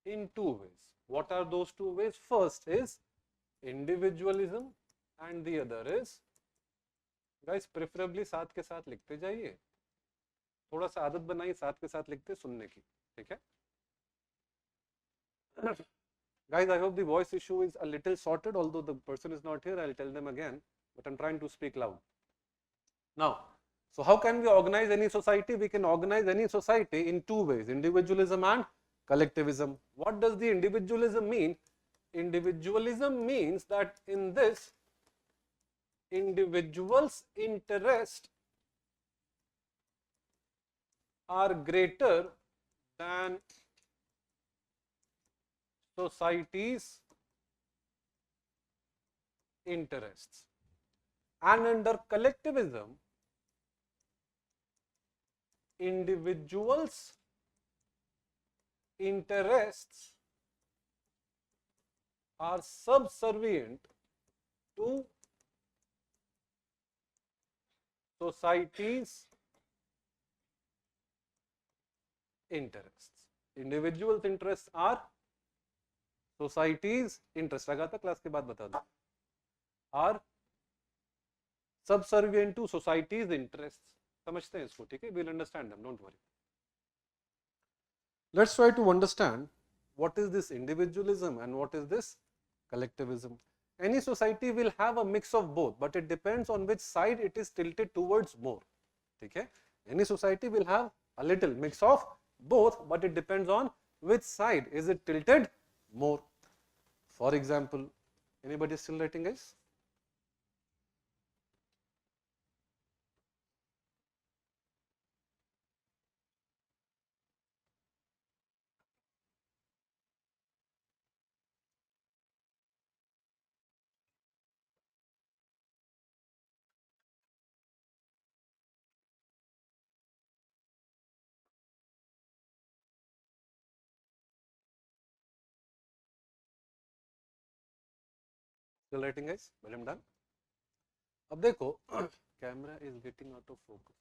in two ways. What are those two ways? First is individualism and the other is, guys, preferably साथ के साथ लिखते जाइए, थोड़ा सा आदत बनाइए साथ के साथ लिखते सुनने की, ठीक है? Guys, I hope the voice issue is a little sorted, although the person is not here. I'll tell them again, but I'm trying to speak loud. Now, so how can we organize any society? We can organize any society in two ways, individualism and collectivism. What does the individualism mean? Individualism means that in this, individuals' interests are greater than society's interests. And under collectivism, individuals' interests are subservient to society's interests. Individuals' interests are society's interests. लगा था class के बाद बता दो. Are subservient to society's interests. समझते हैं इसको, ठीक है? We'll understand them, don't worry. Let's try to understand what is this individualism and what is this collectivism. Any society will have a mix of both, but it depends on which side it is tilted towards more. Okay? Any society will have a little mix of both, but it depends on which side is it tilted more. For example, anybody still writing, guys? Still writing, guys? Well, I'm done. अब देखो, camera is getting out of focus.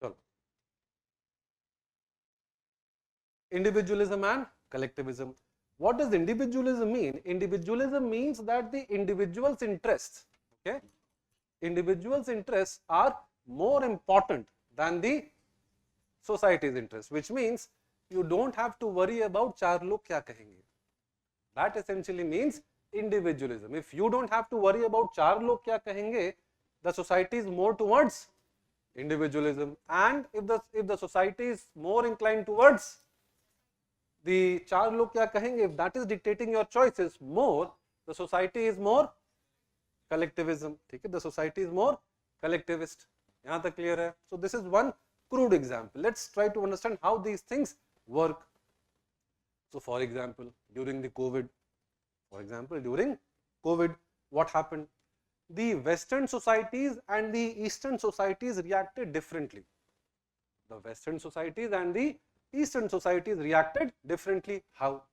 चलो, individualism and collectivism. What does individualism mean? Individualism means that the individual's interests, okay, individual's interests are more important than the society's interests, which means you don't have to worry about चार लोग क्या कहेंगे. That essentially means individualism. If you don't have to worry about चार लोग क्या कहेंगे, the society is more towards individualism. And if the society is more inclined towards the चार लोग क्या कहेंगे, if that is dictating your choices more, the society is more collectivism. ठीक है, the society is more collectivist. यहाँ तक clear है? So this is one crude example. Let's try to understand how these things work. So for example, during COVID, what happened? The Western societies and the Eastern societies reacted differently. The Western societies and the Eastern societies reacted differently. How?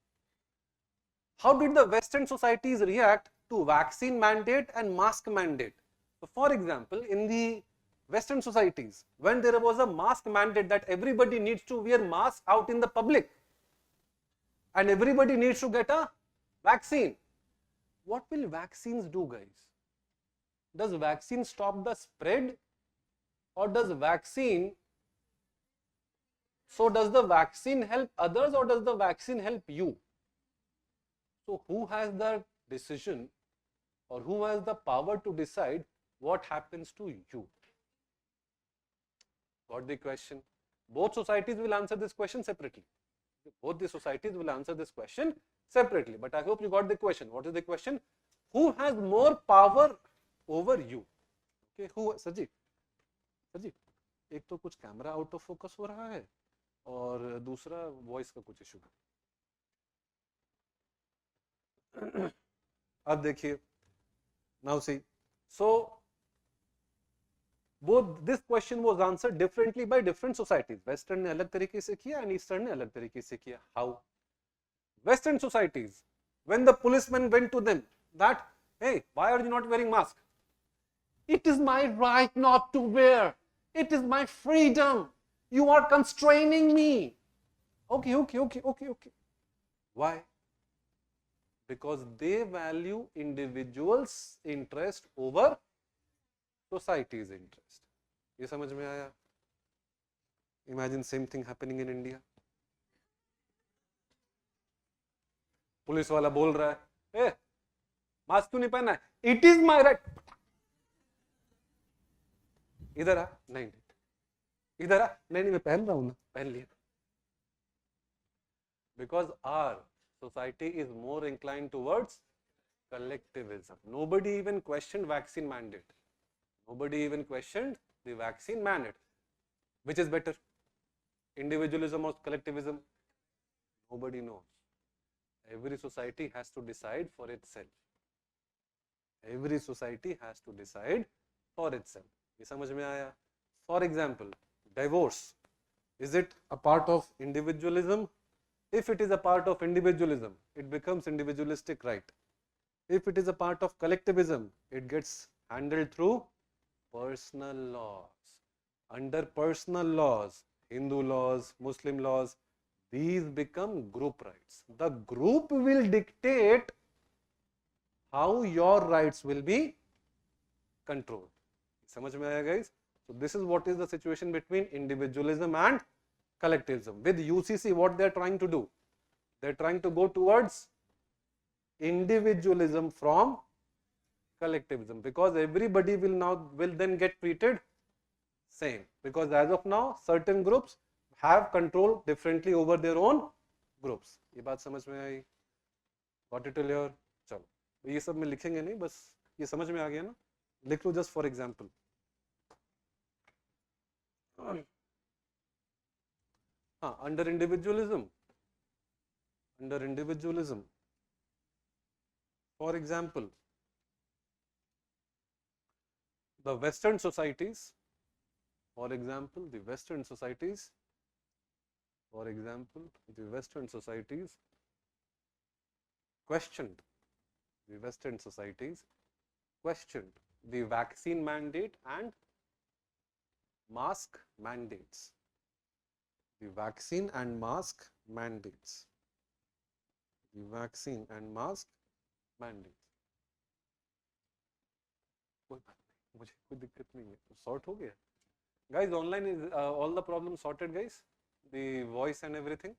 How did the Western societies react to vaccine mandate and mask mandate? So for example, in the Western societies, when there was a mask mandate that everybody needs to wear mask out in the public and everybody needs to get a vaccine, what will vaccines do, guys? Does vaccine stop the spread, or does the vaccine help others, or does the vaccine help you? So who has the decision, or who has the power to decide what happens to you? Got the question? Both societies will answer this question separately. Both the societies will answer this question separately, but I hope you got the question. What is the question? Who has more power over you? Okay, who? Sir ji, एक तो कुछ camera out of focus हो रहा है और दूसरा voice का कुछ इशू है. अब देखिए, now see, so both this question was answered differently by different societies. Western ने अलग तरीके से किया and Eastern ने अलग तरीके से किया. How? Western societies, when the policeman went to them that, hey, why are you not wearing mask? It is my right not to wear. It is my freedom. You are constraining me. Okay. Why? Because they value individuals' interest over society's interest. ये समझ में आया? Imagine same thing happening in India. Police वाला बोल रहा है, ए, mask क्यों नहीं पहना है? It is my right. इधर आ, नहीं, इधर आ, नहीं, मैं पहन रहा हूं ना, पहन लिया. Because our society is more inclined towards collectivism. Nobody even questioned vaccine mandate. Nobody even questioned the vaccine mandate. Which is better, individualism or collectivism? Nobody knows. Every society has to decide for itself. Every society has to decide for itself. ये समझ में आया? For example, divorce. Is it a part of individualism? If it is a part of individualism, it becomes individualistic right. If it is a part of collectivism, it gets handled through personal laws. Under personal laws, Hindu laws, Muslim laws, these become group rights. The group will dictate how your rights will be controlled. समझ में आया guys? So this is what is the situation between individualism and collectivism. With UCC, what they are trying to do? They are trying to go towards individualism from collectivism, because everybody will then get treated same, because as of now certain groups have control differently over their own groups. ये बात समझ में आई? Got it till here? चलो, ये सब में लिखेंगे नहीं, बस ये समझ में आ गया ना? लिख लो just for example. Under individualism, for example, the Western societies, questioned the vaccine mandate and mask mandates. The vaccine and mask mandates. कोई बात नहीं, मुझे कोई दिक्कत नहीं है, सॉर्ट हो गया. Guys, online is all the problems sorted, guys? The voice and everything?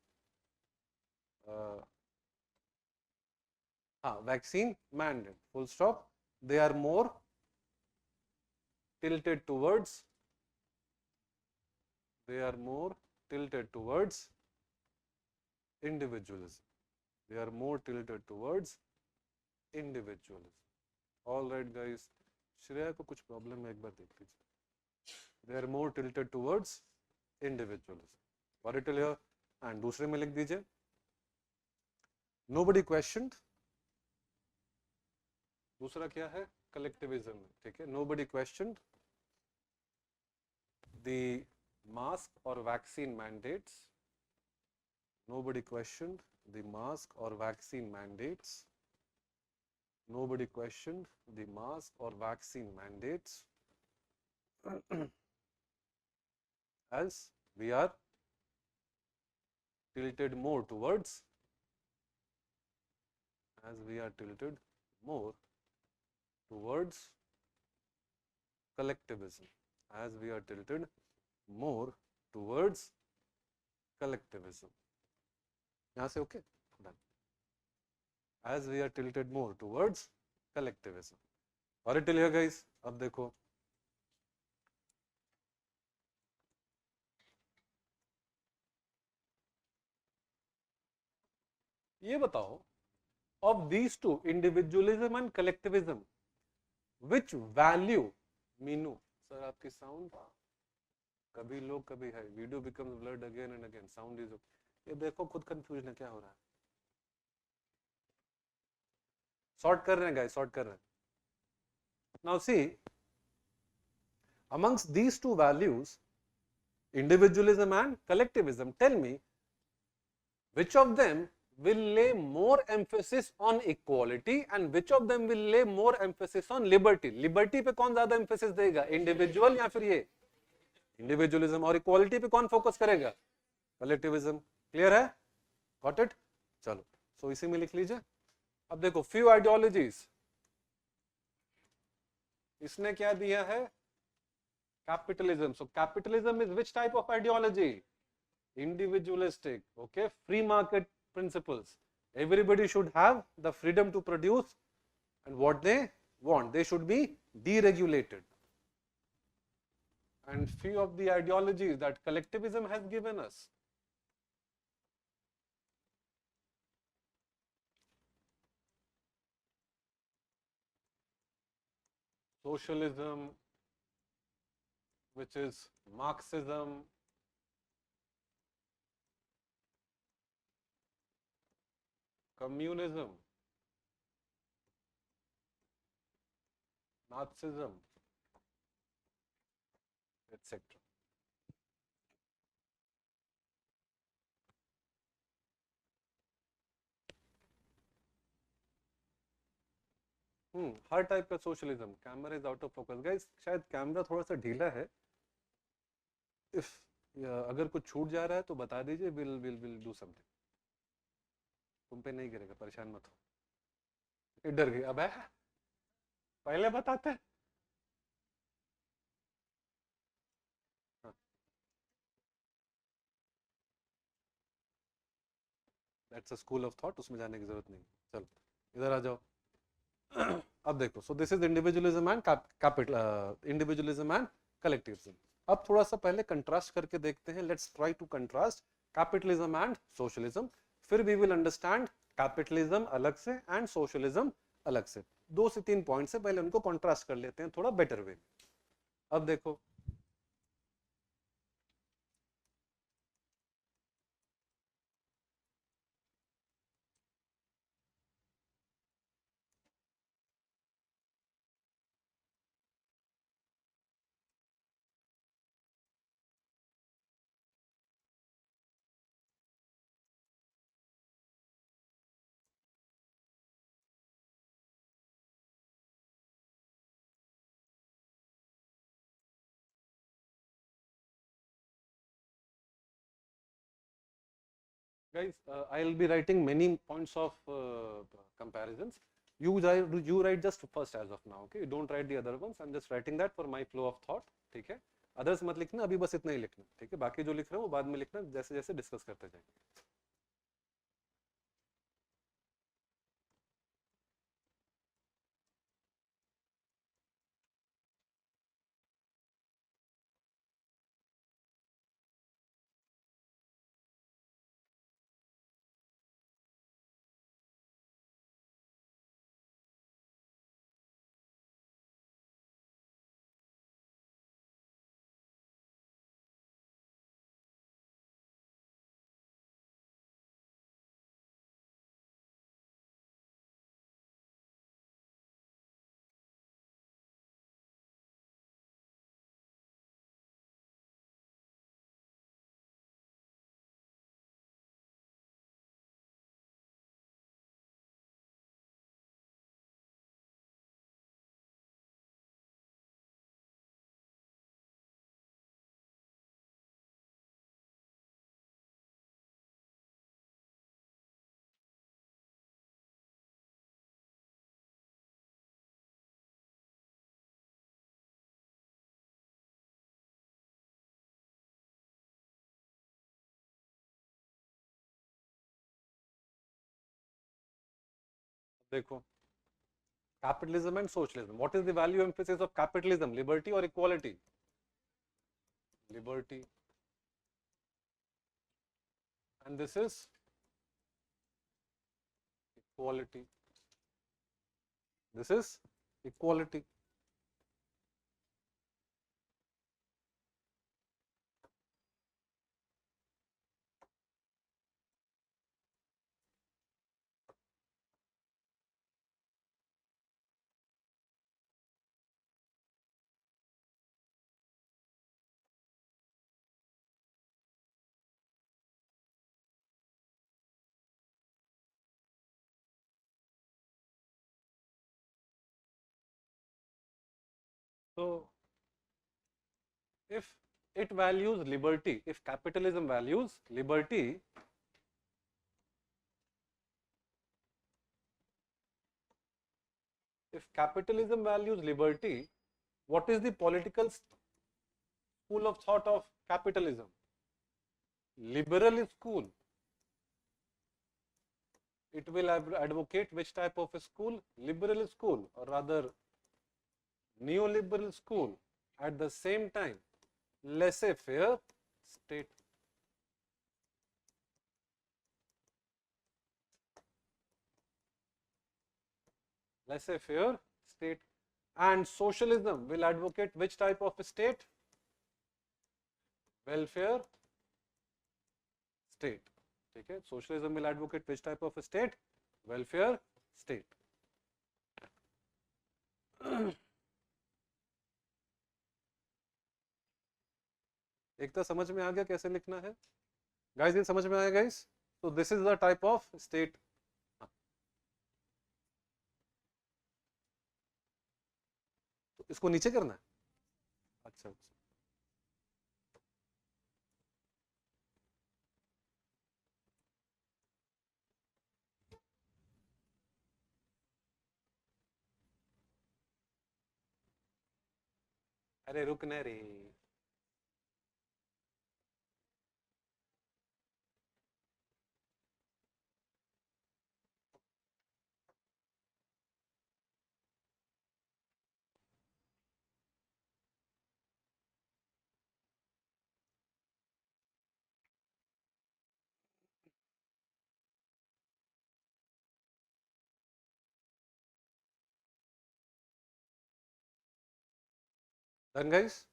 Vaccine mandate, full stop. They are more tilted towards individualism. All right, guys. Shreya को कुछ प्रॉब्लम है, एक बार देख लीजिए. They are more tilted towards individualism. Got it till here? And दूसरे में लिख दीजिए. Nobody questioned. दूसरा क्या है? Collectivism. ठीक है? Nobody questioned the mask or vaccine mandates. Nobody questioned the mask or vaccine mandates. Nobody questioned the mask or vaccine mandates. As we are tilted more towards collectivism. यहाँ से okay, done. As we are tilted more towards collectivism. Got it till here, guys? अब देखो, ये बताओ, of these two, individualism and collectivism, which value, Meenu sir आपकी sound कभी लो कभी है, video becomes blurred again and again, sound is okay. ये देखो खुद कंफ्यूजन है, क्या हो रहा है? सॉर्ट कर रहे हैं गाइस, सॉर्ट कर रहे हैं. Now see, amongst these two values, individualism and collectivism, tell me which of them will lay more emphasis on equality and which of them will lay more emphasis on liberty. Liberty पे कौन ज्यादा emphasis देगा, individual या फिर ये individualism, और equality पे कौन focus करेगा, collectivism. Clear है? Got it? चलो, so इसी में लिख लीजिए. अब देखो few ideologies, इसने क्या दिया है, capitalism. So capitalism is which type of ideology? Individualistic. Okay, free market principles. Everybody should have the freedom to produce and what they want. They should be deregulated. And few of the ideologies that collectivism has given us. Socialism, which is Marxism, communism, Nazism, etc. Her type का socialism. Camera is out of focus guys, शायद camera थोड़ा सा ढीला है. If अगर कुछ छूट जा रहा है तो बता दीजिए, विल डू समथिंग. तुम पे नहीं गिरेगा, परेशान मत हो. डर गई अब है, पहले बताते. That's a school of thought, उसमें जाने की जरूरत नहीं. चलो इधर आ जाओ. अब देखो, so this is individualism and individualism and collectivism. अब थोड़ा सा पहले कंट्रास्ट करके देखते हैं. Let's try to contrast capitalism and socialism. फिर वी विल अंडरस्टैंड कैपिटलिज्म अलग से एंड सोशलिज्म अलग से. 2 से 3 पॉइंट से पहले उनको कंट्रास्ट कर लेते हैं थोड़ा बेटर वे. अब देखो, guys, I'll be writing many points of comparisons. You write just first as of now. Okay, you don't write the other ones. I'm just writing that for my flow of thought. ठीक है, others मत लिखना, अभी बस इतना ही लिखना. ठीक है, बाकी जो लिख रहे हो वो बाद में लिखना, जैसे जैसे डिस्कस करते जाएंगे. देखो, capitalism and socialism. What is the value emphasis of capitalism? Liberty or equality? Liberty. And this is equality. This is equality. So if it values liberty, if capitalism values liberty, if capitalism values liberty, what is the political school of thought of capitalism? Liberal school. It will advocate which type of a school? Liberal school, or rather neoliberal school. At the same time, laissez-faire state. Laissez-faire state. And socialism will advocate which type of a state? Welfare state. Okay? Socialism will advocate which type of a state? Welfare state. एक तो समझ में आ गया कैसे लिखना है guys, ये समझ में आया गाइस? तो this is the type of state. तो इसको नीचे करना है. अच्छा अच्छा, अरे रुक न रे. Done guys?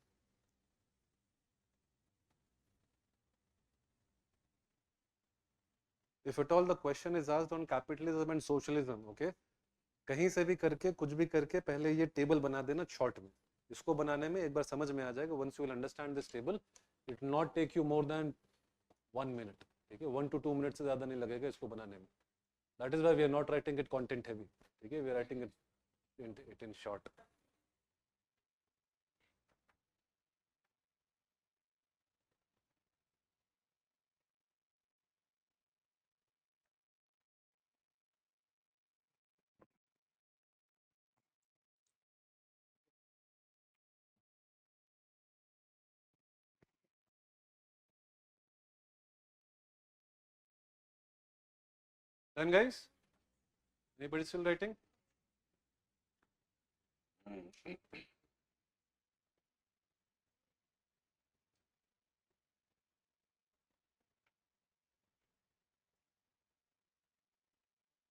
If at all the question is asked on capitalism and socialism, okay, कहीं से भी करके कुछ भी करके पहले ये टेबल बना देना शॉर्ट में. इसको बनाने में एक बार समझ में आ जाएगा. once you will understand this table, it will not take you more than 1 minute. ठीक है, 1 to 2 minutes से ज़्यादा नहीं लगेगा इसको बनाने में. That is why we are not writing it content heavy. ठीक है, we are writing it in short. Done guys? Anybody still writing?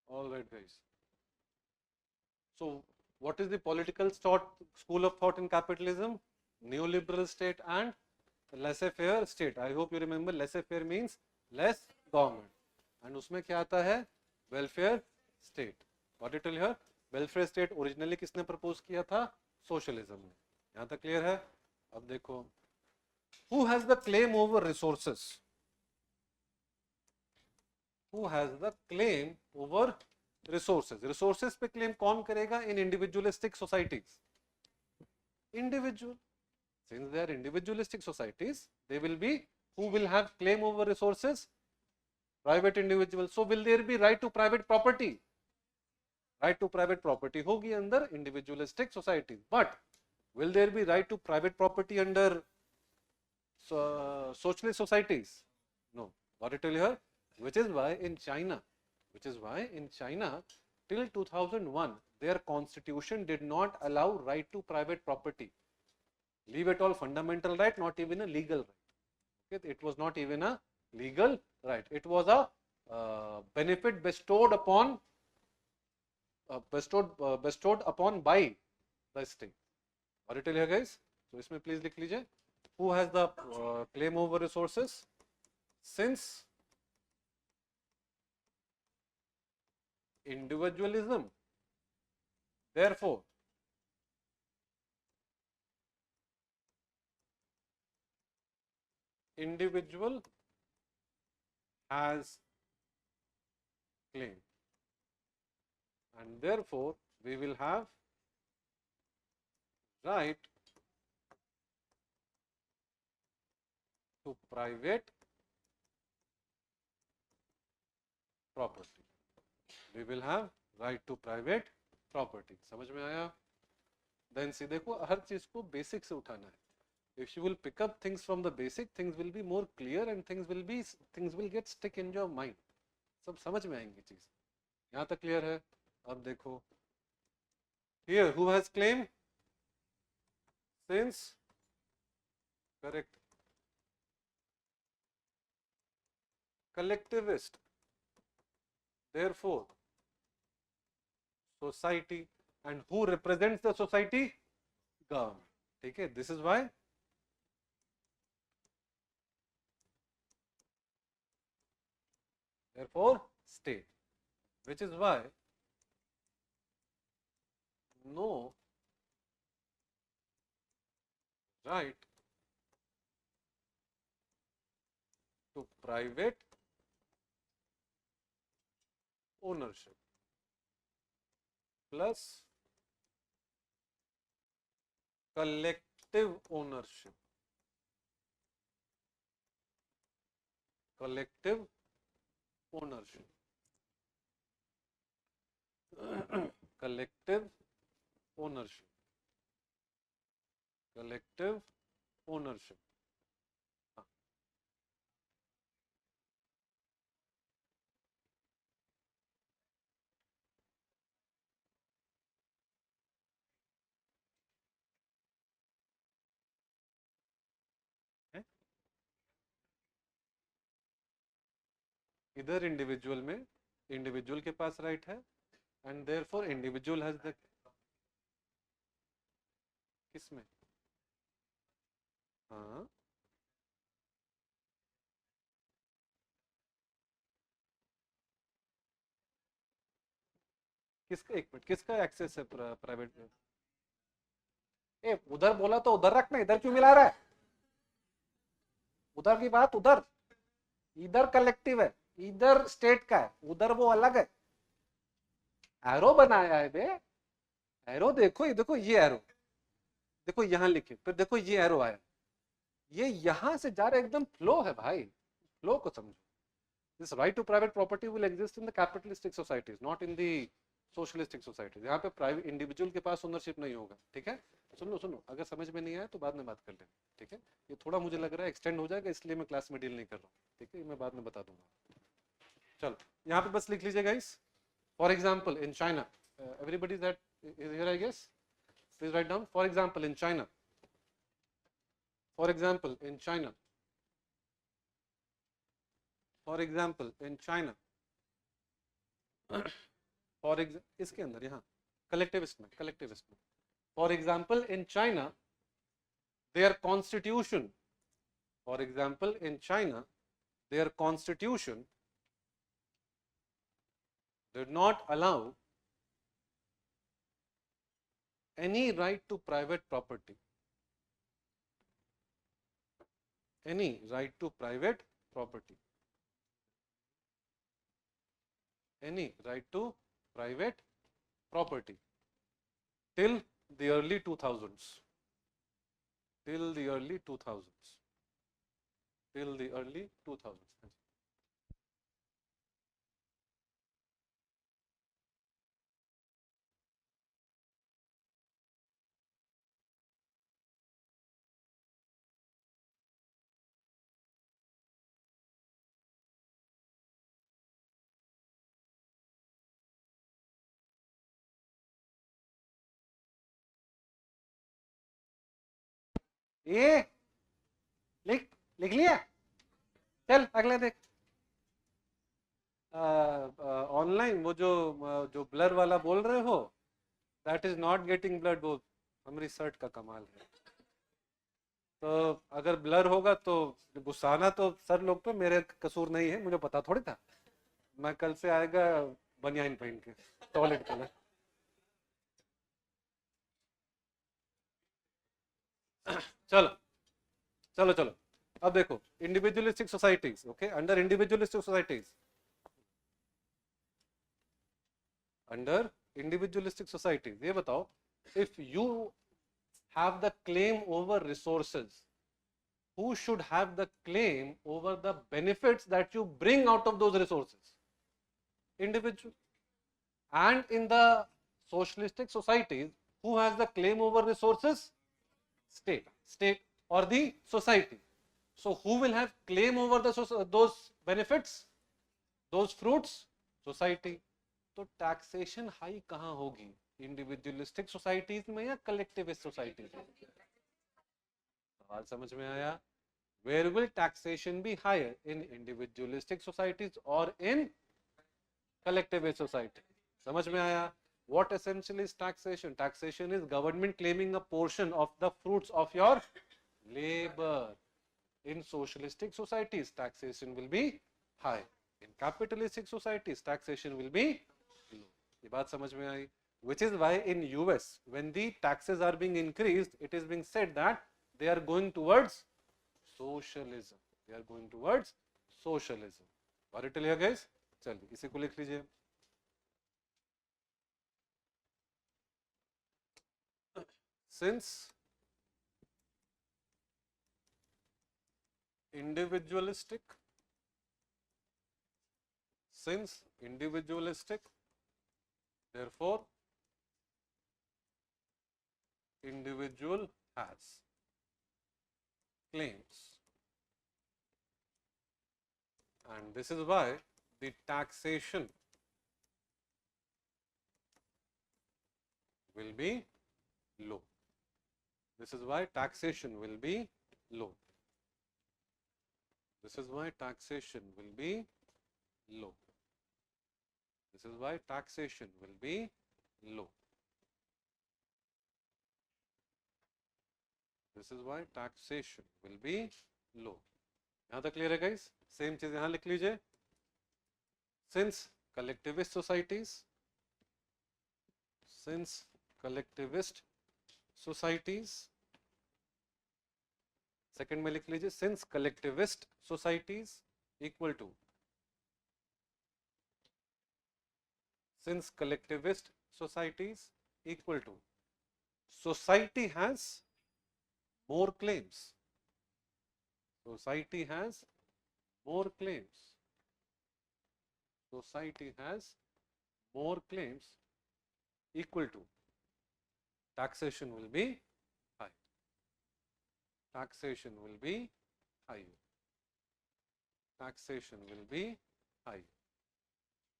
All right guys. So what is the political school of thought in capitalism? Neoliberal state and laissez-faire state. I hope you remember laissez-faire means less government. And उसमें क्या आता है? Welfare state. What it will here? Welfare state originally किसने propose किया था? Socialism ने. यहाँ तक clear है? अब देखो. Who has the claim over resources? Who has the claim over resources? Resources पे claim कौन करेगा in individualistic societies? Individual. Since they are individualistic societies, they will be, who will have claim over resources? Private individuals. So will there be right to private property? Right to private property होगी under individualistic societies. But will there be right to private property under socialist societies? No. What it will here? Which is why in China, till 2001, their constitution did not allow right to private property. Leave it all fundamental right, not even a legal right. Okay? It was not even a legal right. It was a benefit bestowed upon bestowed upon by the state. और it है guys, तो इसमें please लिख लीजिए, who has the claim over resources, since individualism, therefore individual has claim, and therefore we will have right to private property. We will have right to private property. समझ में आया? Then see, देखो हर चीज को basic से उठाना है. If you will pick up things from the basic, things will be more clear and things will get stick in your mind. सब समझ में आएंगी चीज. यहाँ तक क्लियर है? अब देखो, here who has claim, since, correct, collectivist, therefore society, and who represents the society? Government. ठीक है, this is why therefore state, which is why no right to private ownership plus collective ownership, collective ownership, collective ownership, collective ownership. इधर individual में individual के पास right है, and therefore individual has the, किसमें? हाँ, किसका, एक मिनट, किसका access है प्राइवेट में? ए, उधर बोला तो उधर रखना, इधर क्यों मिला रहा है? उधर की बात उधर, इधर कलेक्टिव है, इधर स्टेट का है, उधर वो अलग है. एरो बनाया है बे, एरो देखो, ये देखो, ये एरो देखो, यहां लिखे, फिर देखो ये एरो आया, ये यहां से जा रहा है, एकदम फ्लो है भाई, फ्लो को समझो. This right to private property will exist in the capitalistic societies, not in the socialistic societies. यहाँ पे प्राइवेट इंडिविजुअल के पास ओनरशिप नहीं होगा. ठीक है, सुन लो सुन लो, अगर समझ में नहीं आया तो बाद में बात कर लेना. ठीक है, ये थोड़ा मुझे लग रहा है एक्सटेंड हो जाएगा, इसलिए मैं क्लास में डील नहीं कर रहा हूँ. ठीक है, मैं बाद में बता दूंगा. चलो, यहाँ पे बस लिख लीजिए guys. For example in China, everybody that is here I guess, please write down. For example in China, for example in China, for example in China, for इसके अंदर यहाँ collectivist में, for example in China, their constitution, for example in China, their constitution did not allow any right to private property, any right to private property, any right to private property till the early 2000s, till the early 2000s, till the early 2000s. ये लिख लिख लिया, चल अगला देख. Online वो जो blur वाला बोल रहे हो, that is not getting blood, वो हमारी शर्ट का कमाल है। तो अगर ब्लर होगा तो गुस्साना तो सर लोग पे, मेरे कसूर नहीं है, मुझे पता थोड़ी था। मैं कल से आएगा बनियान पहन के, टॉयलेट कलर। चलो चलो चलो, अब देखो individualistic societies, okay, under individualistic societies, under individualistic societies, ये बताओ, if you have the claim over resources, who should have the claim over the benefits that you bring out of those resources? Individual. And in the socialistic societies, who has the claim over resources? State or the society. So who will have claim over those benefits, those fruits? Society. तो taxation high कहाँ होगी, individualistic societies में या collectivist societies में? सवाल समझ में आया? Where will taxation be higher, in individualistic societies or in collectivist society? समझ में आया? What essentially is taxation? Taxation is government claiming a portion of the fruits of your labor. In socialistic societies, taxation will be high. In capitalistic societies, taxation will be low. ये बात समझ में आई? Which is why in US, when the taxes are being increased, it is being said that they are going towards socialism. They are going towards socialism. Got it clear, guys? चलिए इसी को लिख लीजिए. Since individualistic, therefore individual has claims, and this is why the taxation will be low. This is why taxation will be low. This is why taxation will be low. This is why taxation will be low. This is why taxation will be low. यहाँ तक clear है guys? Same चीज यहाँ लिख लीजिए. Since collectivist societies, second में लिख लीजिए, since collectivist societies equal to, since collectivist societies equal to, society has more claims. Society has more claims. Society has more claims equal to, taxation will be high. Taxation will be higher. Taxation will be higher.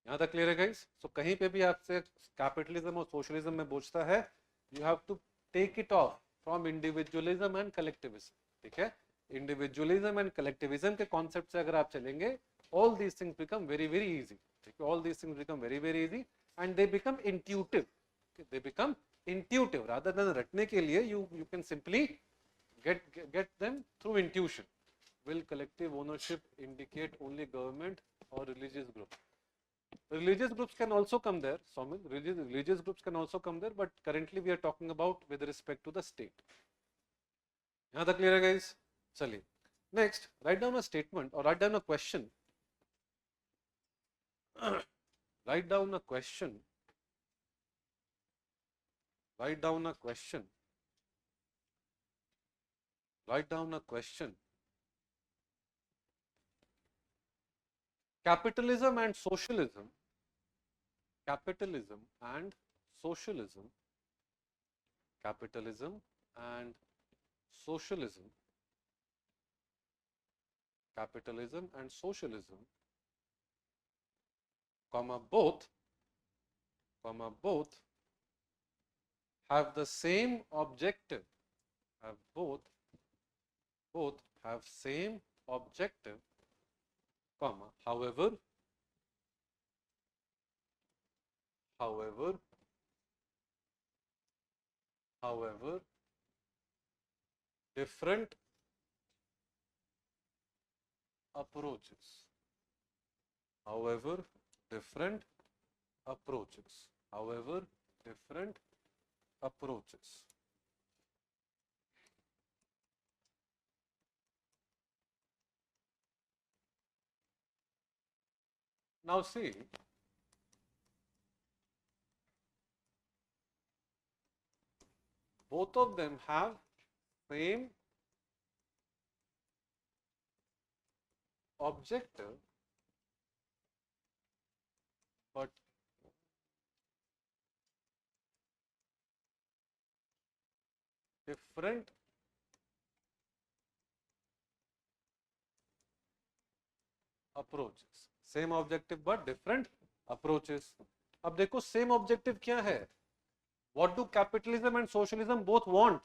यहाँ तक clear है guys? सो कहीं पे भी आपसे capitalism और socialism में पूछता है, you have to take it off from individualism and collectivism. ठीक है? इंडिविजुअलिज्म एंड कलेक्टिविज्म के कॉन्सेप्ट से अगर आप चलेंगे, all these things become very very easy. Okay? All these things become very very easy and they become intuitive. Okay? They become intuitive rather than रटने के लिए. You can simply get them through intuition. Will collective ownership indicate only government or religious group? Religious groups can also come there. Somil, religious groups can also come there, but currently we are talking about with respect to the state. यहाँ तक clear है guys? चलिए. Next, write down a statement or write down a question. Write down a question. Write down a question. Write down a question. Capitalism and socialism. Capitalism and socialism. Capitalism and socialism. Capitalism and socialism, both have the same objective. Both have same objective, however however, different approaches, however, different approaches, however, different approaches. Now see, both of them have same objective, but different approaches. Same objective but different approaches. अब देखो same objective क्या है? What do capitalism and socialism both want?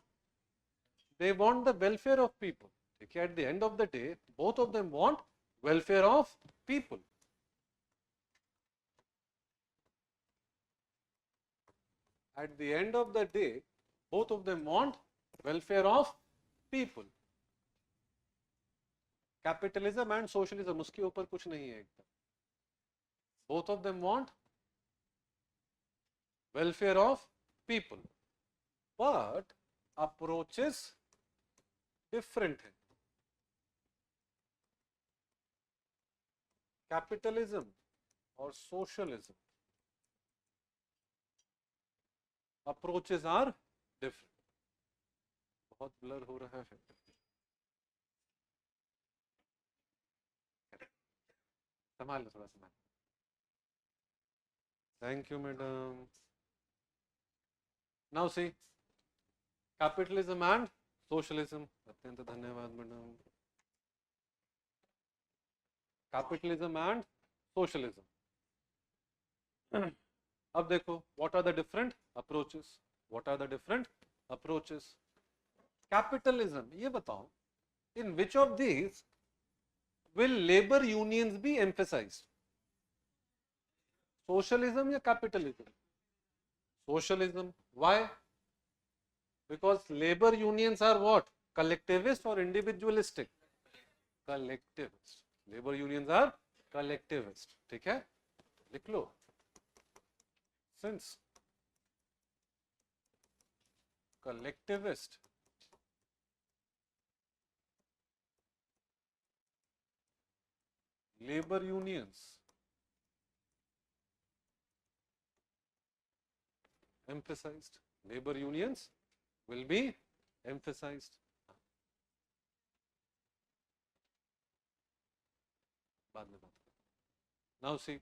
They want the welfare of people. Okay, at the end of the day, both of them want welfare of people. At the end of the day, both of them want welfare of people. Capitalism and socialism, उसके ऊपर कुछ नहीं है एकदम. Both of them want welfare of people, but approaches different है. Capitalism और socialism approaches are different. बहुत blur हो रहा है. संभाल लो थोड़ा संभाल. Thank you, madam. Now see, capitalism and socialism. अत्यंत धन्यवाद मैडम. Capitalism and socialism. अब देखो, what are the different approaches? What are the different approaches? Capitalism, ये बताओ, in which of these will labor unions be emphasized? Socialism या capitalism? Socialism. Why? Because labor unions are what? Collectivist or individualistic? Collectivist. Labor unions are collectivist. ठीक है? लिख लो. Since collectivist labor unions emphasized, labor unions will be emphasized. बाद में बात. Now see,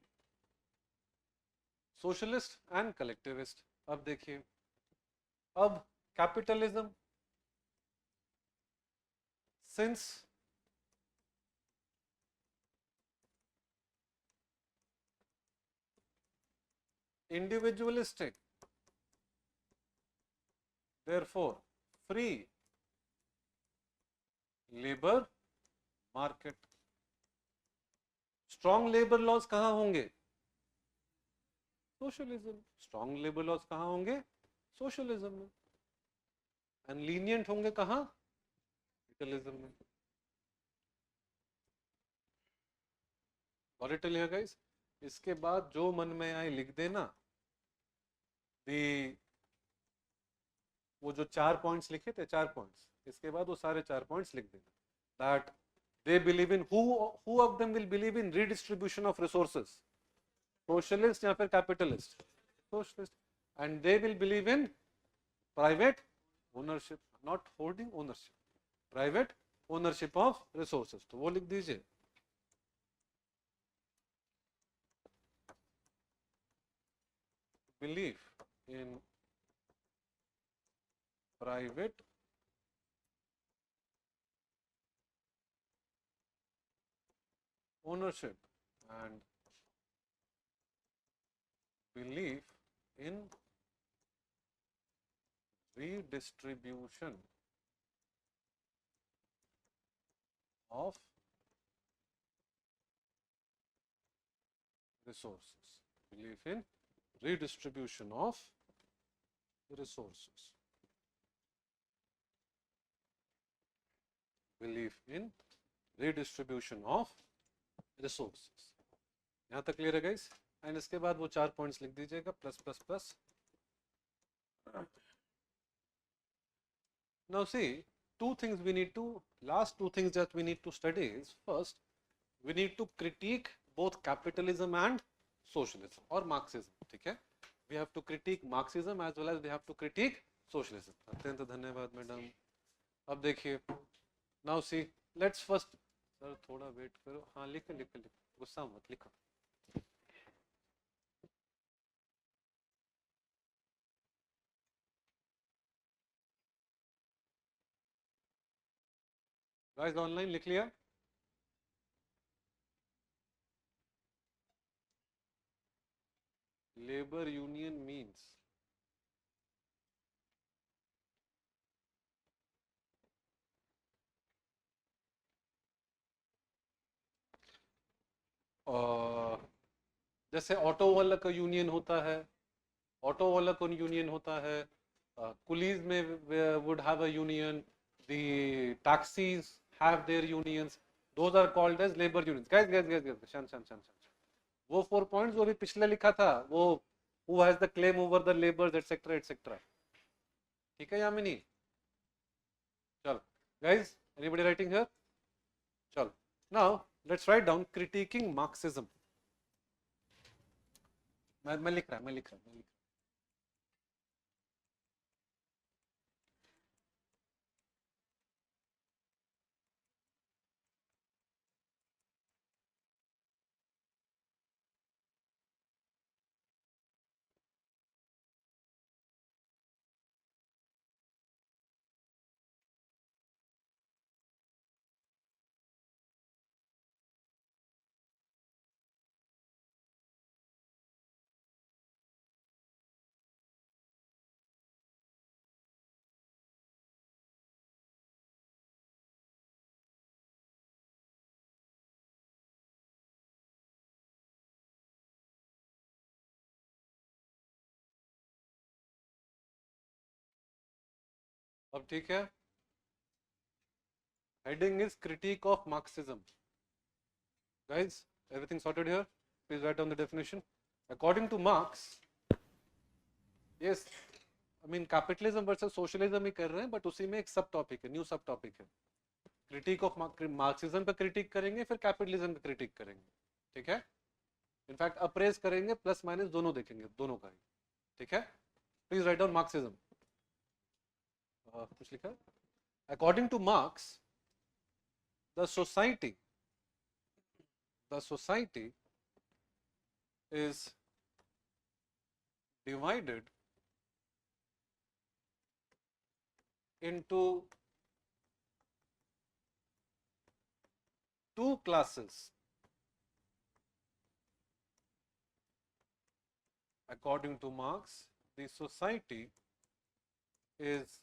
socialist and collectivist. अब देखिए, अब capitalism, since individualistic, therefore free labor market. Strong labour laws कहां होंगे? सोशलिज्म. स्ट्रॉन्ग लेबर लॉज कहां होंगे? सोशलिज्म में. एंड लीनियंट होंगे कहां? कैपिटलिज्म में. Got it till here guys? इसके बाद जो मन में आए लिख देना. वो जो 4 पॉइंट्स लिखे थे, 4 पॉइंट्स, इसके बाद वो सारे 4 पॉइंट्स लिख देना. That they believe in, who of them will believe in redistribution of resources? Socialist या फिर capitalist? Socialist. And they will believe in private ownership, not holding ownership, private ownership of resources. तो वो लिख दीजिए. Belief in private ownership and belief in redistribution of resources. Belief in redistribution of resources. Belief in redistribution of resources. यहाँ तक clear है guys? And इसके बाद वो 4 पॉइंट्स लिख दीजिएगा plus plus plus. Now see, last two things that we need to study is, first, we need to critique both capitalism and socialism or Marxism. ठीक है? We have to critique Marxism as well as we have to critique socialism. अत्यंत धन्यवाद madam. अब देखिए, now see, let's first, sir थोड़ा wait करो. हाँ लिखो लिखो लिखो, गुस्सा मत, लिखो. गाइस ऑनलाइन लिख लिया? Labor union means जैसे ऑटो वाला का यूनियन होता है, ऑटो वाला का यूनियन होता है, कुलीज में would have a union, the taxis have their unions, those are called as labor unions. guys शान वो 4 points वो भी पिछले लिखा था, वो who has the claim over the laborers etc etc. ठीक है यामिनी? चलो guys, anybody writing here? चलो, now let's write down critiquing Marxism. मैं लिख रहा. अब ठीक है, heading is critique of Marxism. Guys, everything sorted here? Please write down the definition. According to Marx, yes, I mean capitalism versus socialism ही कर रहे हैं, but उसी में एक सब टॉपिक है, न्यू सब टॉपिक है. क्रिटिक ऑफ मार्क्सिज्म पे क्रिटिक करेंगे, फिर कैपिटलिज्म पे क्रिटिक करेंगे. ठीक है? इनफैक्ट अप्रेज करेंगे, प्लस माइनस दोनों देखेंगे, दोनों का ही. ठीक है? Please write down Marxism. कुछ लिखा? According to Marx, the society is divided into two classes. According to Marx, the society is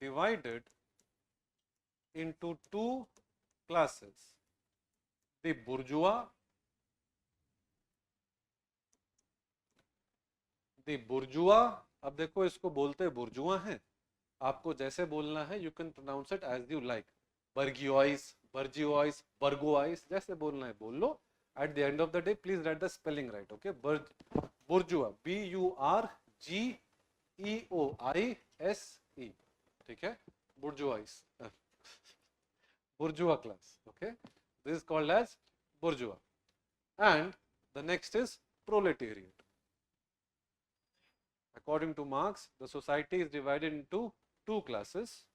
divided into two classes, the bourgeois अब देखो इसको बोलते हैं bourgeois हैं, आपको जैसे बोलना है you can pronounce it as you like, bourgeois, जैसे बोलना है बोल लो. At the end of the day, please write the spelling right, okay? Bourgeois, BURGEOISE. ठीक है? bourgeois class, okay? This is called as bourgeois. And the next is proletariat. According to Marx, the society is divided into two classes,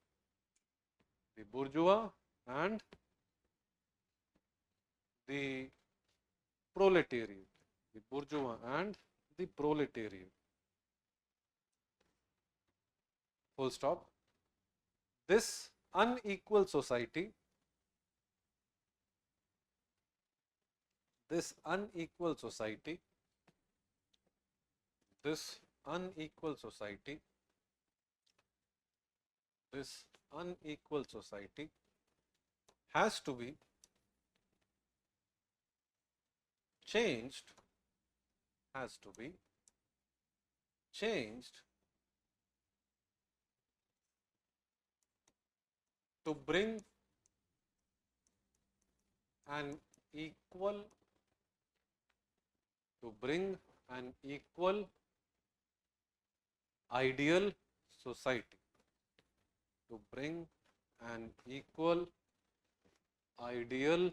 the bourgeois and the proletariat. The bourgeois and the proletariat. Full stop. This unequal society this unequal society has to be changed changed to bring an equal ideal society, to bring an equal ideal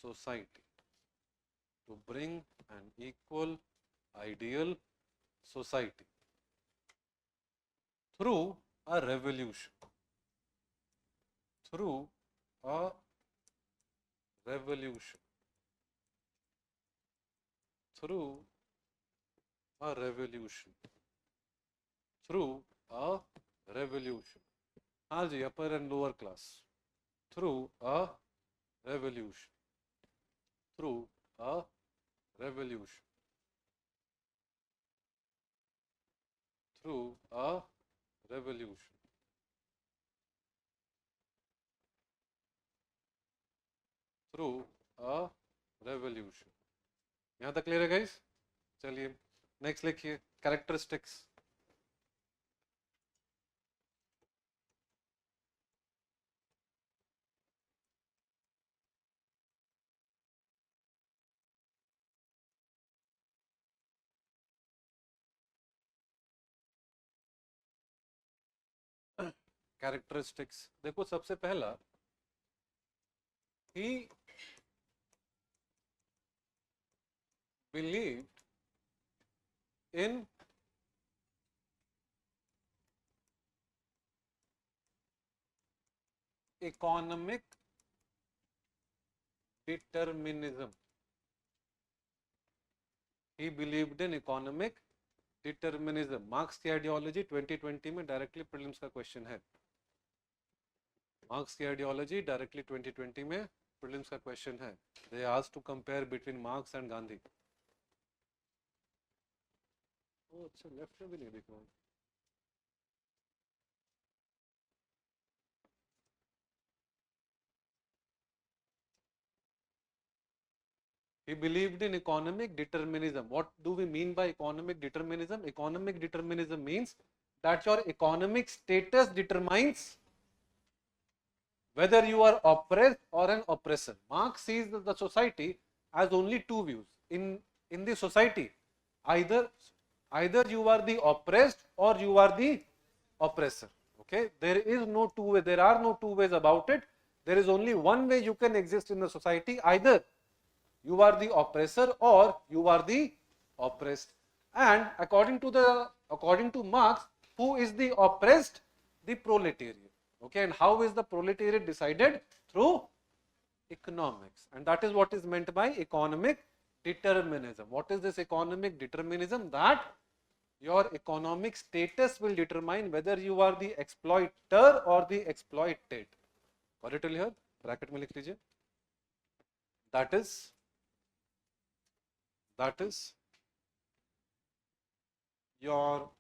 society, to bring an equal ideal society through a revolution, through a revolution, through a revolution, through a revolution. हाँ जी, upper and lower class, through a revolution, through a revolution, through a revolution, through a revolution. यहाँ तक clear है guys? चलिए next लिखिए characteristics. Characteristics देखो, सबसे पहला he believed in economic determinism. He believed in economic determinism. Marx की ideology 2020 में डायरेक्टली प्रीलिम्स का क्वेश्चन है. मार्क्स की आइडियोलॉजी डायरेक्टली 2020 में प्रीलिम्स का क्वेश्चन है. They asked to compare between Marx and Gandhi. ओ अच्छा, लेफ्ट में भी नहीं दिख रहा. He believed in economic determinism. What do we mean by economic determinism? Economic determinism means that your economic status determines whether you are oppressed or an oppressor. Marx sees the society as only two views. In the society, either you are the oppressed or you are the oppressor. Okay, there is no two way. There are no two ways about it. There is only one way you can exist in the society. Either you are the oppressor or you are the oppressed. And according to Marx, who is the oppressed? The proletariat. Okay, and how is the proletariat decided? Through economics. And that is what is meant by economic determinism. What is this economic determinism? That your economic status will determine whether you are the exploiter or the exploited. Got it till here? Bracket में लिख लीजिए. That is your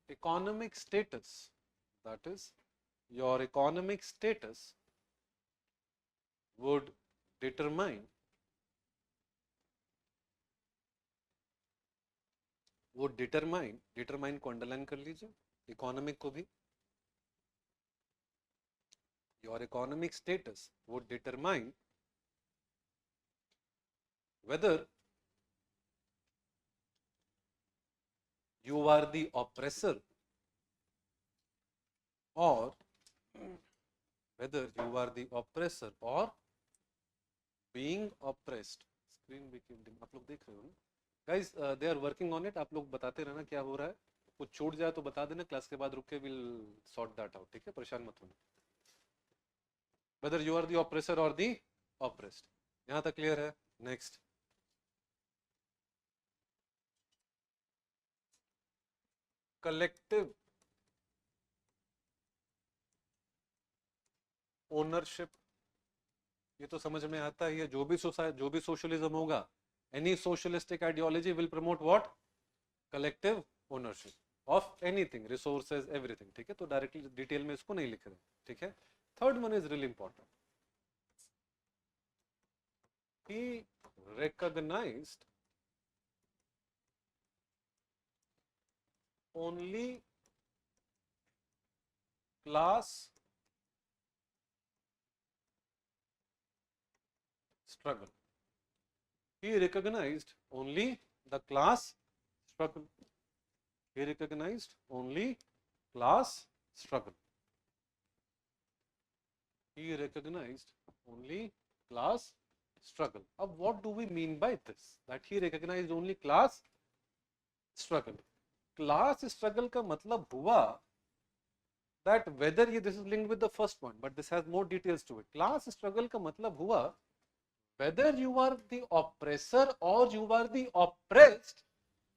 economic status. That is your economic status would determine को underline कर लीजिए, economic को भी. Your economic status would determine whether you are the oppressor or being oppressed. Screen भी आप लोग देख रहे हो ना guys? They are working on it. आप लोग बताते रहना क्या हो रहा है. कुछ छूट जाए तो बता देना, क्लास के बाद रुक के विल सॉर्ट दैट आउट. ठीक है, परेशान मत होना. whether you are the oppressor or the oppressed. यहाँ तक क्लियर है? Next, collective ownership. ये तो समझ में आता ही है. जो भी सोशलिज्म होगा, any socialistic ideology will promote what? Collective ownership of anything, resources, everything. ठीक है, तो डायरेक्टली डिटेल में इसको नहीं लिख रहे. ठीक है. Third one is really important. He recognized only class struggle. He recognized only the class struggle. He recognized only class struggle. He recognized only class struggle. अब what do we mean by this? That he recognized only class struggle. Class struggle का मतलब हुआ that whether this is linked with the first one, but this has more details to it. Class struggle का मतलब हुआ whether you are the oppressor or you are the oppressed,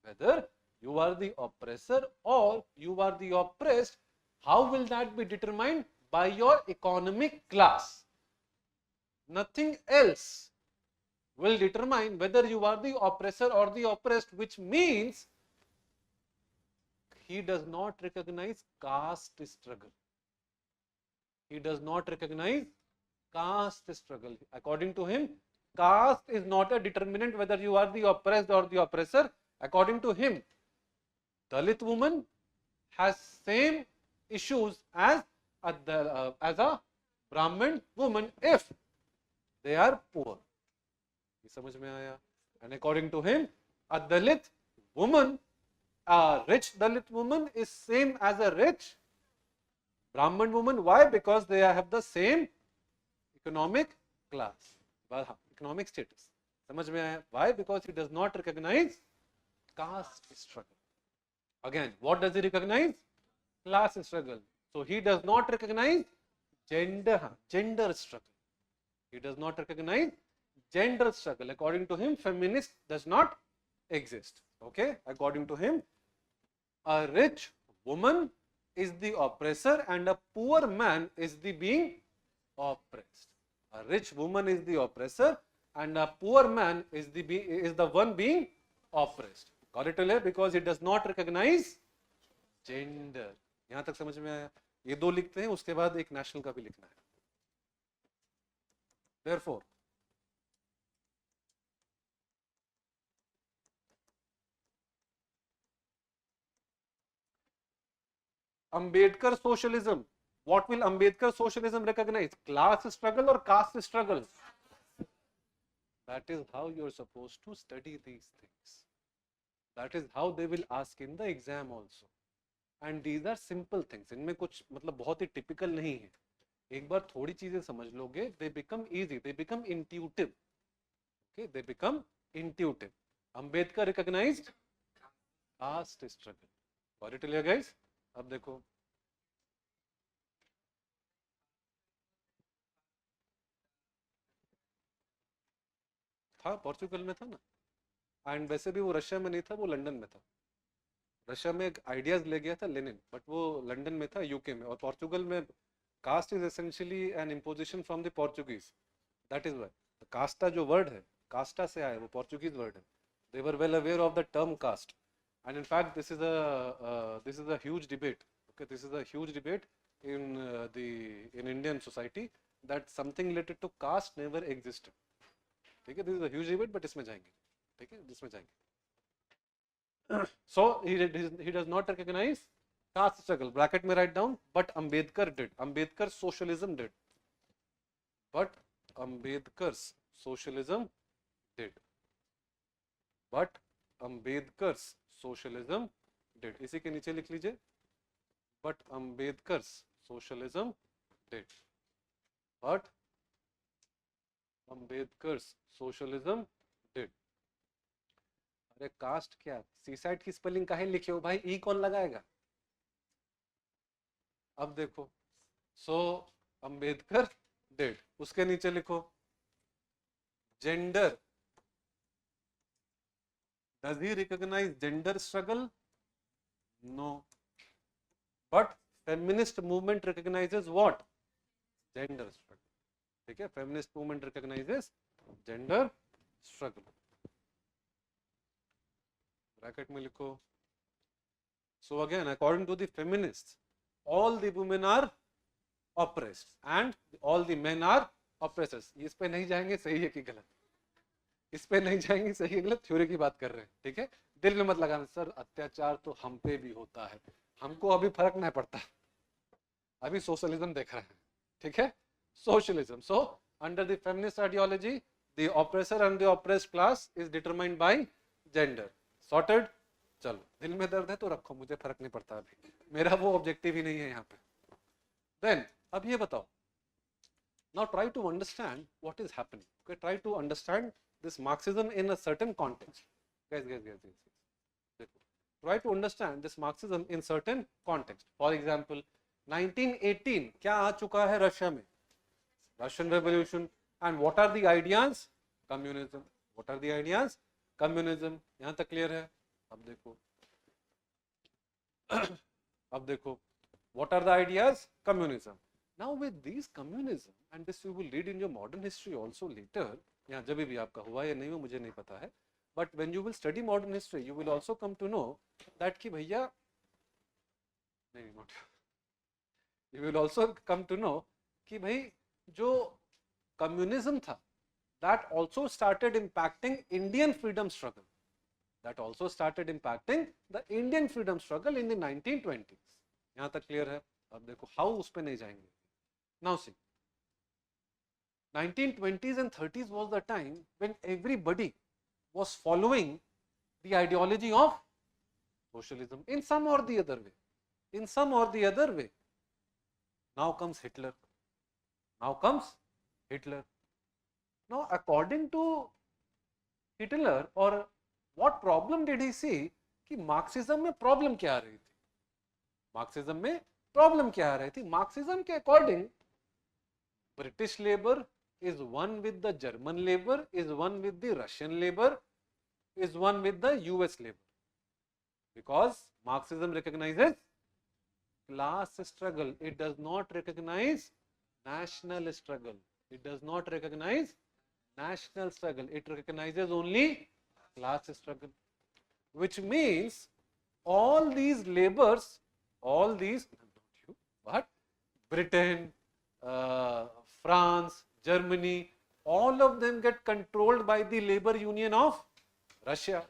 whether you are the oppressor or you are the oppressed, how will that be determined? By your economic class. Nothing else will determine whether you are the oppressor or the oppressed, which means he does not recognize caste struggle. He does not recognize caste struggle. According to him, caste is not a determinant whether you are the oppressed or the oppressor. According to him, Dalit woman has same issues as a Brahmin woman if they are poor. ये समझ में आया? And according to him, a Dalit woman, a rich Dalit woman is same as a rich Brahmin woman. Why? Because they have the same economic class, economic status. समझ में आया? Why? Because he does not recognize caste struggle. Again, what does he recognize? Class struggle. So he does not recognize gender struggle. He does not recognize gender struggle. According to him, feminist does not exist. Okay? According to him, a rich woman is the oppressor and a poor man is the being oppressed. A rich woman is the oppressor and a poor man is the one being oppressed. Got it clear? Because it does not recognize gender. यहाँ तक समझ में आया? ये दो लिखते हैं, उसके बाद एक नेशनल का भी लिखना है. Therefore, Ambedkar socialism. What will Ambedkar socialism recognize? Class struggle or caste struggle? That is how you are supposed to study these things. That is how they will ask in the exam also. And these are simple things. इनमें कुछ मतलब बहुत ही typical नहीं है. एक बार थोड़ी चीजें समझ लोगे, they become easy, they become intuitive. Okay, they become intuitive. Ambedkar recognized caste struggle. Got it clear, guys? अब देखो. था पोर्चुगल में था ना, एंड वैसे भी वो रशिया में नहीं था, वो लंदन में था. रशिया में आइडियाज ले गया था लेनिन, बट वो लंदन में था, यूके में. और पोर्चुगल में caste is essentially an imposition from the Portuguese. That is why casta जो वर्ड है, कास्टा से आया, वो पोर्चुगीज वर्ड है. They were well aware of the term caste, and in fact this is a huge debate. Okay, this is a huge debate in Indian society that something related to caste never existed. ठीक है, this is a huge debate, but इसमें जाएंगे. ठीक है, जिसमें जाएंगे. So he does not recognize caste struggle. Bracket में write down. But Ambedkar did. Ambedkar socialism did. But Ambedkar's socialism did. But Ambedkar's socialism did. इसी के नीचे लिख लीजिए. But Ambedkar's socialism did. But Ambedkar's socialism did. अरे cast क्या, seaside की spelling काहे लिखे हो भाई? ई कौन लगाएगा? अब देखो, सो अंबेडकर डिड. उसके नीचे लिखो gender. Does he recognise gender struggle? No. But feminist movement recognises what? Gender struggle. ठीक है, feminist movement recognises gender struggle. Bracket में लिखो. So again, according to the feminists, all the women are oppressed and all the men are oppressors. इस पे नहीं जाएंगे, सही है कि गलत? इस पे नहीं जाएंगे, सही है गलत? थ्योरी की बात कर रहे हैं. ठीक है, दिल में मत लगाना सर अत्याचार तो हम पे भी होता है, हमको अभी फर्क नहीं पड़ता, अभी सोशलिज्म देख रहे हैं, ठीक है, socialism. So under the feminist ideology the oppressor and the oppressed class is determined by gender. Sorted. चलो दिल में दर्द है तो रखो, मुझे फर्क नहीं पड़ता, अभी मेरा वो ऑब्जेक्टिव ही नहीं है यहाँ पे. देन अब ये बताओ, now try to understand what is happening. Okay, try to understand this Marxism in a certain context. Guys. Try to understand this Marxism in certain context. For example, 1918 क्या आ चुका है रशिया में? Russian Revolution. And what are the ideas? Communism. What are the ideas? Communism. यहाँ तक clear है? अब देखो. What are the ideas? Communism. Now with these communism, and this you will read in your modern history also later, यहाँ जब भी आपका हुआ या नहीं हुआ मुझे नहीं पता है, but when you will study modern history, you will also come to know that कि भैया नहीं not, you will also come to know कि भाई जो communism था, that also started impacting Indian freedom struggle. That also started impacting the Indian freedom struggle in the 1920s. यहाँ तक clear है? अब देखो how उस पे नहीं जाएंगे. Now see, 1920s and 30s was the time when everybody was following the ideology of socialism in some or the other way. In some or the other way. Now comes Hitler. Now comes Hitler. Now according to Hitler, or what problem did he see कि Marxism में problem क्या आ रही थी? Marxism में problem क्या आ रही थी? Marxism के according British labor is one with the German labor, is one with the Russian labor, is one with the US labor. Because Marxism recognizes class struggle. It does not recognize national struggle. It does not recognize national struggle. It recognizes only class struggle. Which means all these labors, all these, not you, but Britain, France, Germany, all of them get controlled by the labor union of Russia.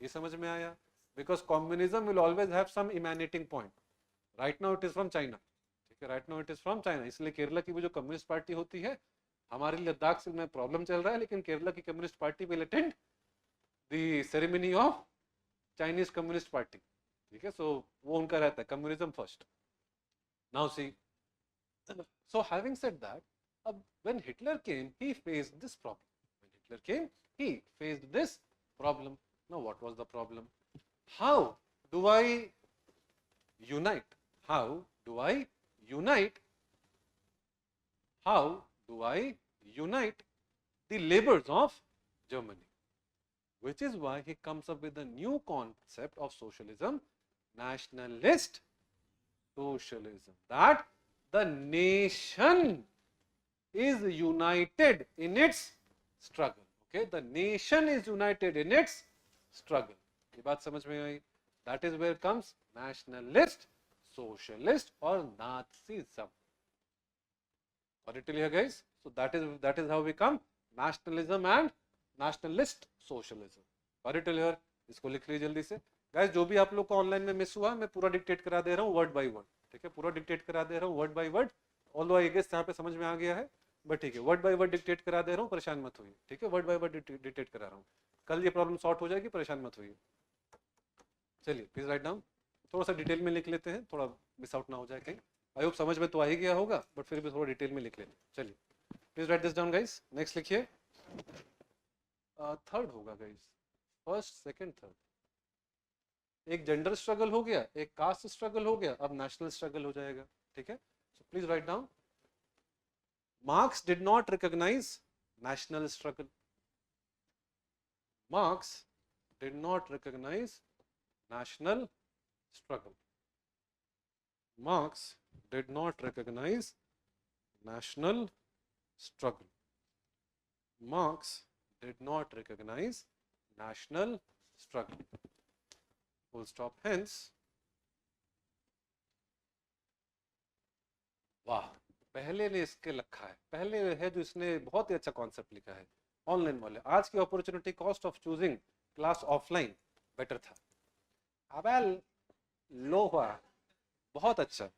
ये समझ में आया? Because communism will always have some emanating point. Right now it is from China. ठीक है, right now it is from China. इसलिए केरला की वो जो कम्युनिस्ट पार्टी होती है, हमारे लद्दाख से में प्रॉब्लम चल रहा है, लेकिन केरला की communist party will attend the ceremony of Chinese Communist Party. ठीक है, so वो उनका रहता है communism first. Now see, so having said that, when Hitler came, he faced this problem. When Hitler came, he faced this problem. Now what was the problem? How do I unite? How do I unite? How do I unite the labors of Germany? Which is why he comes up with a new concept of socialism, nationalist socialism, that the nation is united in its struggle. Okay, the nation is united in its struggle. ये बात समझ में आई? That is where comes nationalist, socialist or Nazism. Got it clear, guys? So that is how we come nationalism and nationalist socialism. Got it clear? इसको लिख लीजिए जल्दी से. Guys, जो भी आप लोग को ऑनलाइन में मिस हुआ, मैं पूरा डिक्टेट करा दे रहा हूँ वर्ड बाय वर्ड. ठीक है, पूरा डिक्टेट करा दे रहा हूँ word by word. Although I guess यहाँ पे समझ में आ गया है, बट ठीक है, वर्ड बाय वर्ड डिक्टेट करा दे रहा हूँ, परेशान मत होइए. ठीक है, वर्ड बाय वर्ड डिक्टेट करा रहा हूँ. कल ये प्रॉब्लम सॉर्ट हो जाएगी, परेशान मत होइए. चलिए प्लीज राइट डाउन. थोड़ा सा डिटेल में लिख लेते हैं, थोड़ा मिस आउट ना हो जाए कहीं. आई होप समझ में तो आ ही गया होगा, बट फिर भी थोड़ा डिटेल में लिख लेते. चलिए please right this down guys. Next लिखिए. थर्ड होगा गाइस, फर्स्ट सेकंड थर्ड. एक जेंडर स्ट्रगल हो गया, एक कास्ट स्ट्रगल हो गया, अब नेशनल स्ट्रगल हो जाएगा. ठीक है, so please write down. Marx did not recognize national struggle. Marx did not recognize national struggle. Marx did not recognize national struggle. Marx did not recognize national struggle. Full stop. Hence, वाह, पहले ने इसके लिखा है, पहले है जो इसने बहुत ही अच्छा कॉन्सेप्ट लिखा है. ऑनलाइन वाले आज की opportunity cost of choosing class offline better था। अब लो हुआ, बहुत अच्छा,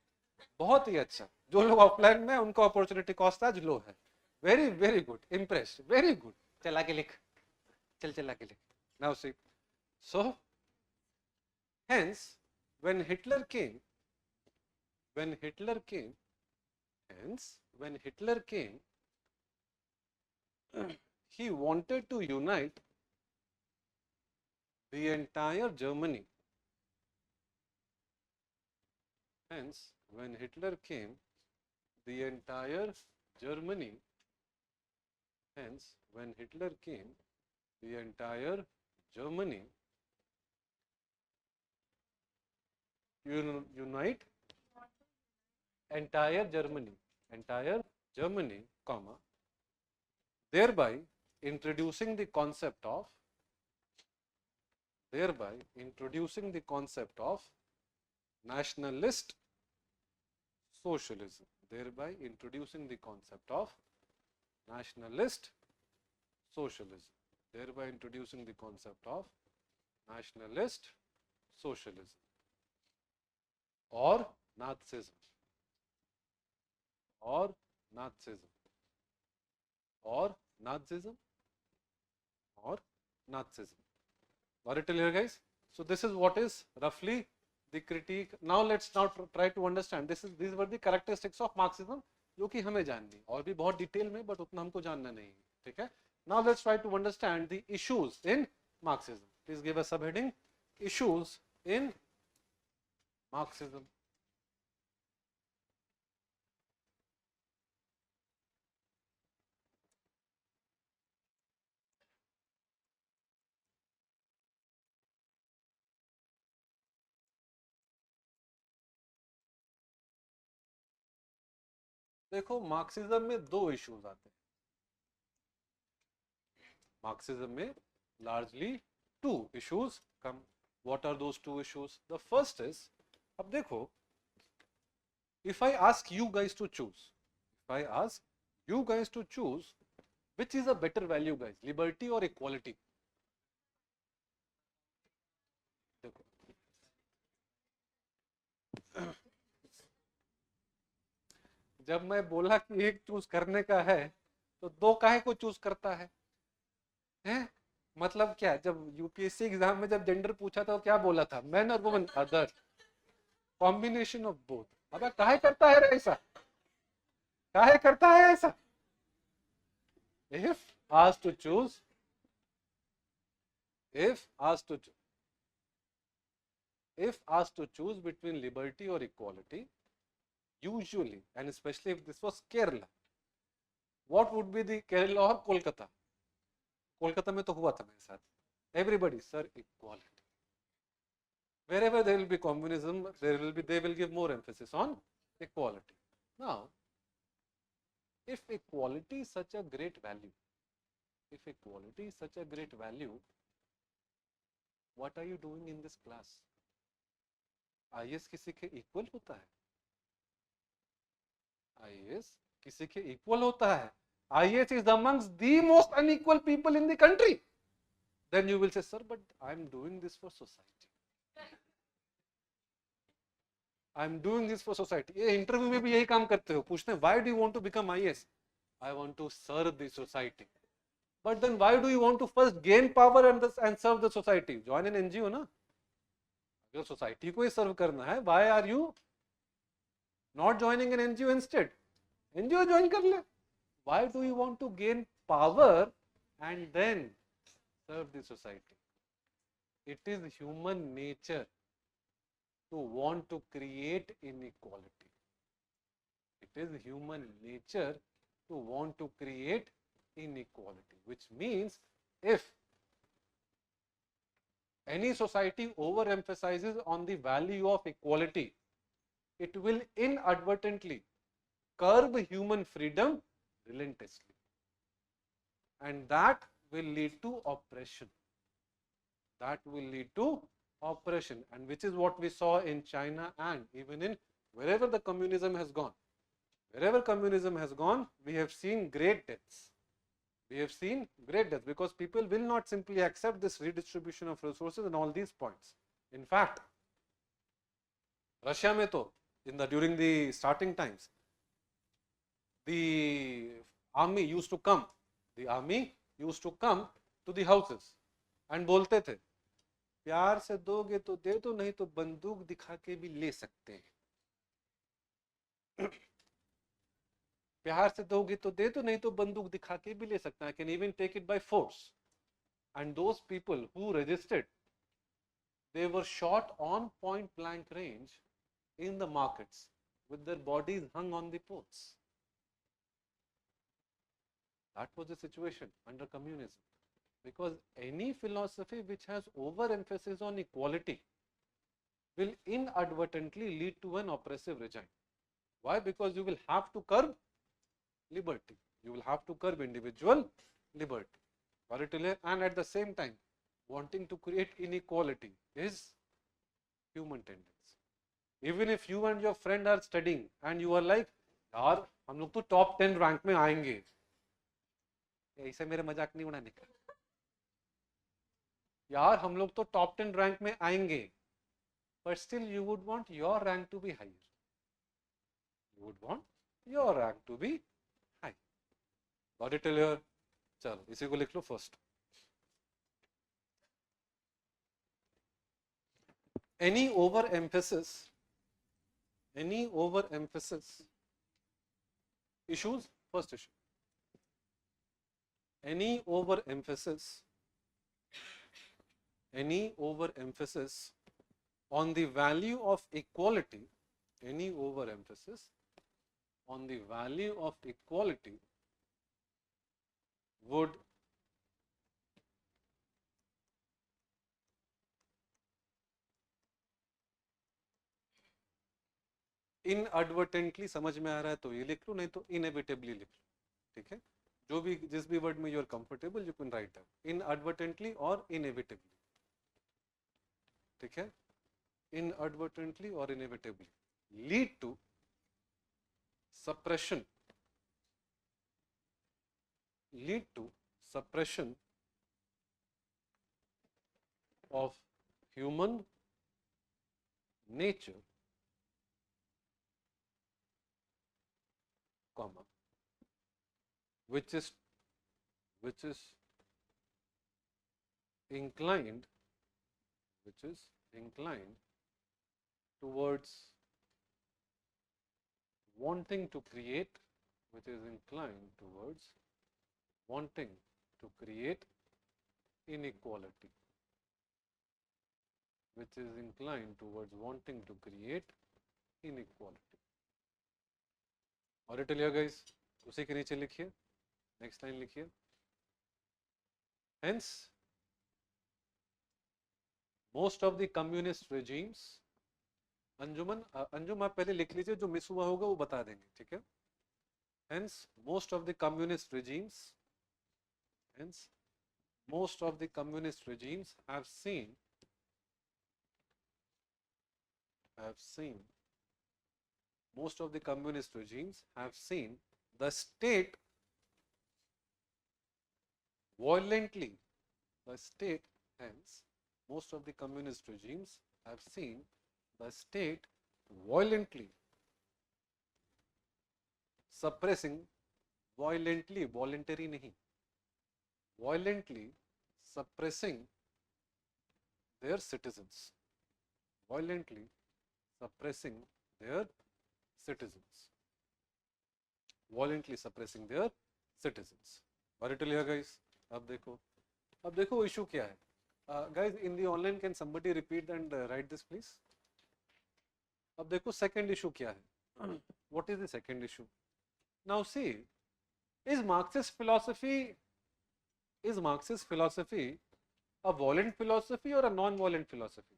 बहुत ही अच्छा। जो लोग ऑफलाइन में, उनको अपॉर्चुनिटी कॉस्ट आज लो है। Very very good, impress, very good. चला के लिख, चला के लिख। Now see, so hence when Hitler came, when Hitler came, hence when Hitler came, he wanted to unite the entire Germany. Hence, when Hitler came, the entire Germany, hence, when Hitler came, the entire Germany unite entire Germany, comma, thereby introducing the concept of nationalist socialism, thereby introducing the concept of nationalist socialism, thereby introducing the concept of nationalist socialism or Nazism, or Nazism, or Nazism, or Nazism. Got it till here, guys? So this is what is roughly the critique. Now let's try to understand. These were the characteristics of Marxism, जो कि हमें जाननी और भी बहुत detail में, but उतना हमको जानना नहीं है, ठीक है? Now let's try to understand the issues in Marxism. Please give a subheading: issues in Marxism. देखो, मार्क्सिज्म में दो इश्यूज आते हैं। मार्क्सिज्म में largely two issues come. What are those two issues? The first is, अब देखो, if I ask you guys to choose, which is a better value, guys, liberty or equality? देखो, जब मैं बोला कि एक चूज करने का है, तो दो काहे को चूज करता है? हैं? मतलब क्या, जब यूपीएससी एग्जाम में जब जेंडर पूछा था तो क्या बोला था? मैन और woman, other, combination of both. अब काहे करता है ऐसा? काहे करता है ऐसा? if asked to choose between liberty or equality, usually, and especially if this was Kerala, what would be the Kerala or Kolkata? Kolkata में तो हुआ था मेरे साथ. Everybody, sir, equality. Wherever there will be communism, they will give more emphasis on equality. Now, if equality is such a great value, what are you doing in this class? IAS किसी के equal होता है? IAS किसी के equal होता है? IAS is amongst the most unequal people in the country. Then you will say, sir, but I am doing this for society. I am doing this for society. ये interview में भी यही काम करते हो, पूछते हैं, why do you want to become IAS? I want to serve the society. But then why do you want to first gain power and serve the society? Join an NGO ना. अगर सोसाइटी को ही सर्व करना है, why are you not joining an NGO instead? NGO join कर ले. Why do you want to gain power and then serve the society? It is human nature to want to create inequality. It is human nature to want to create inequality, which means if any society overemphasizes on the value of equality, it will inadvertently curb human freedom relentlessly, and that will lead to oppression. And which is what we saw in China and even in wherever the communism has gone. Wherever communism has gone, we have seen great deaths. We have seen great death because people will not simply accept this redistribution of resources and all these points. In fact, Russia mein to during the starting times, the army used to come to the houses and बोलते थे प्यार से दोगे तो दे दो नहीं तो बंदूक दिखा के भी ले सकते हैं प्यार से दोगे तो दे दो नहीं तो बंदूक दिखा के भी ले सकते हैं I can even take it by force. And those people who resisted, they were shot on point blank range in the markets with their bodies hung on the poles. That was the situation under communism. Because any philosophy which has overemphasis on equality will inadvertently lead to an oppressive regime. Why? Because you will have to curb liberty. You will have to curb individual liberty. And at the same time, wanting to create inequality is human tendency. Even if you and your friend are studying and you are like, यार हम लोग तो top 10 rank में आएंगे, ऐसे मेरे मजाक नहीं उड़ाने का यार हम लोग तो top 10 rank में आएंगे, but still you would want your rank to be higher. You would want your rank to be high. Got it till here? चलो इसी को लिख लो first. Any overemphasis issues, first issue. Any overemphasis on the value of equality, would inadvertently, समझ में आ रहा है तो ये लिख लो, नहीं तो inevitably लिख लो, ठीक है, जो भी जिस भी वर्ड में you are comfortable you can write down, inadvertently or inevitably, ठीक है, inadvertently or inevitably lead to suppression of human nature, comma, which is inclined towards wanting to create inequality, और it लिया guys, उसी के नीचे लिखिए, next line लिखिए, hence most of the communist regimes, Anjum आप पहले लिख लीजिए, जो मिस हुआ होगा वो बता देंगे, ठीक है, hence most of the communist regimes have seen the state violently, hence most of the communist regimes have seen the state violently suppressing, violently, voluntary नहीं, violently suppressing their citizens, Got it लिया guys? अब देखो issue क्या है, guys in the online can somebody repeat and write this please? अब देखो second issue क्या है? What is the second issue? Now see, is Marxist philosophy a violent philosophy or a non-violent philosophy?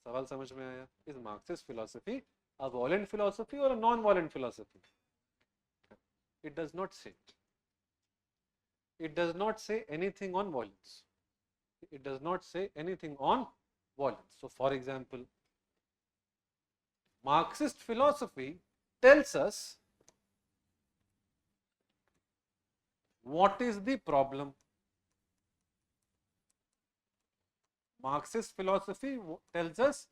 सवाल समझ में आया? Is Marxist philosophy a violent philosophy or a non-violent philosophy? It does not say. It does not say anything on violence. So for example, Marxist philosophy tells us What is the problem? Marxist philosophy tells us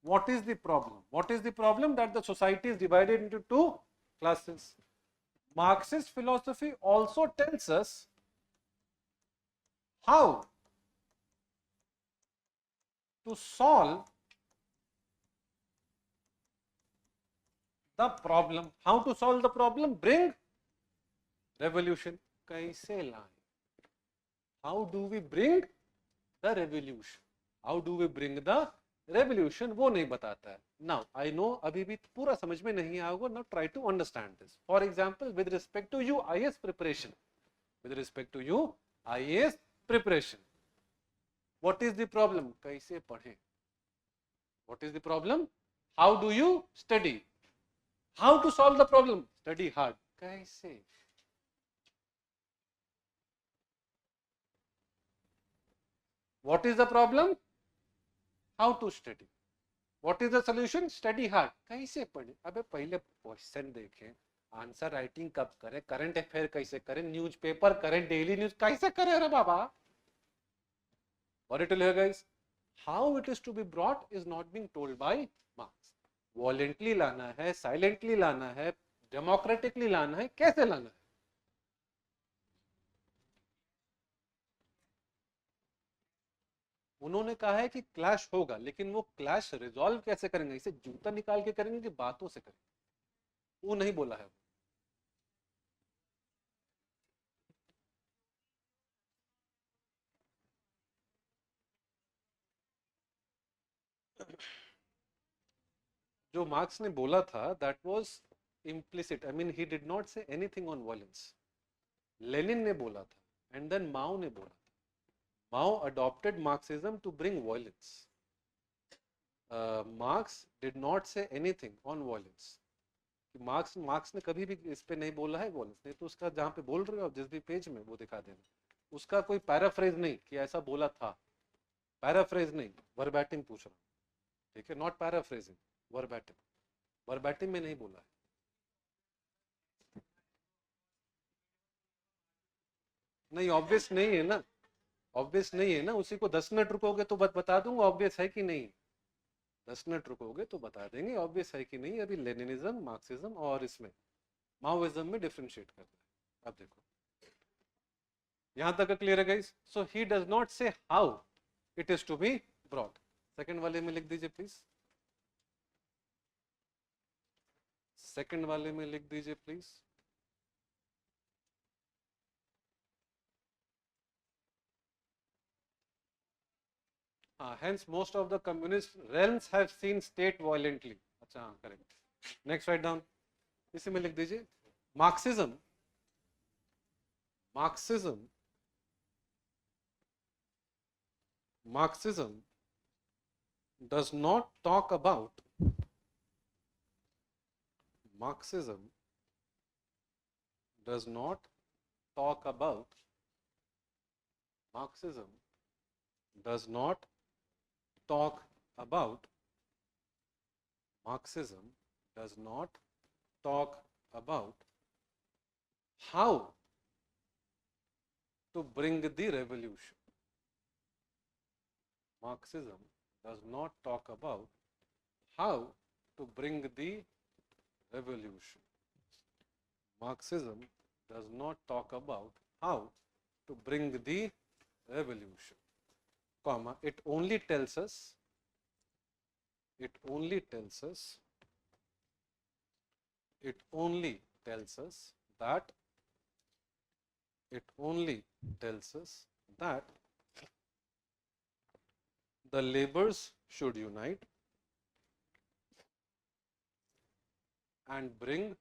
what is the problem. What is the problem? That the society is divided into two classes. Marxist philosophy also tells us how to solve the problem. How to solve the problem? Bring revolution. कैसे लाएं? How do we bring the revolution? How do we bring the revolution? वो नहीं बताता है. Now I know अभी भी पूरा समझ में नहीं आया होगा. Now try to understand this. For example, with respect to you IAS preparation, with respect to you IAS preparation, what is the problem? कैसे पढ़ें? What is the problem? How do you study? How to solve the problem? Study hard. कैसे? What is the problem? How to study. What is the solution? Study hard. कैसे पढ़े? अबे पहले question देखें, answer writing कब करें, current affair कैसे करें, न्यूज़पेपर करें, डेली न्यूज कैसे करें? अरे बाबा, what it will hear guys? How it is to be brought is not being told by Marx. Violently लाना है, silently लाना है, democratically लाना है, कैसे लाना है? उन्होंने कहा है कि क्लैश होगा, लेकिन वो क्लैश रिजॉल्व कैसे करेंगे? इसे जूता निकाल के करेंगे कि बातों से करेंगे? वो नहीं बोला है. जो मार्क्स ने बोला था that was implicit. I mean he did not say anything on violence. Lenin ने बोला था एंड देन माओ ने बोला था. Mao adopted Marxism to bring violence. Marx did not say anything on violence. Marks ने कभी भी इस पे नहीं बोला है violence. नहीं तो उसका जहाँ पे बोल रहे हो जिस भी पेज में वो दिखा देना. उसका कोई पैराफ्रेज नहीं कि ऐसा बोला था. पैराफ्रेज नहीं, वर्बैटिम पूछ रहा हूँ. ठीक है, नॉट पैराफ्रेजिंग, वर्बैटिम. वर्बैटिम में नहीं बोला है. नहीं, ऑब्वियस नहीं है ना. ऑब्वियस नहीं है ना. उसी को 10 मिनट रुकोगे तो बता दूंगा ऑब्वियस है कि नहीं. 10 मिनट रुकोगे तो बता देंगे ऑब्वियस है कि नहीं. अभी लेनिनिज्म, मार्क्सिज्म और इसमें माओइज्म में डिफरेंशिएट करना है. अब देखो यहां तक क्लियर है guys. So he does not say how it is to be brought. Second वाले में लिख दीजिए प्लीज. सेकंड वाले में लिख दीजिए please. Hence most of the communist realms have seen state violently. अच्छा, हाँ, correct. Next write down. इसी में लिख दीजिए. Marxism does not talk about Marxism does not talk about Marxism does not talk about Marxism does not talk about how to bring the revolution. Marxism does not talk about how to bring the revolution. Marxism does not talk about how to bring the revolution, comma, it only tells us that the laborers should unite and bring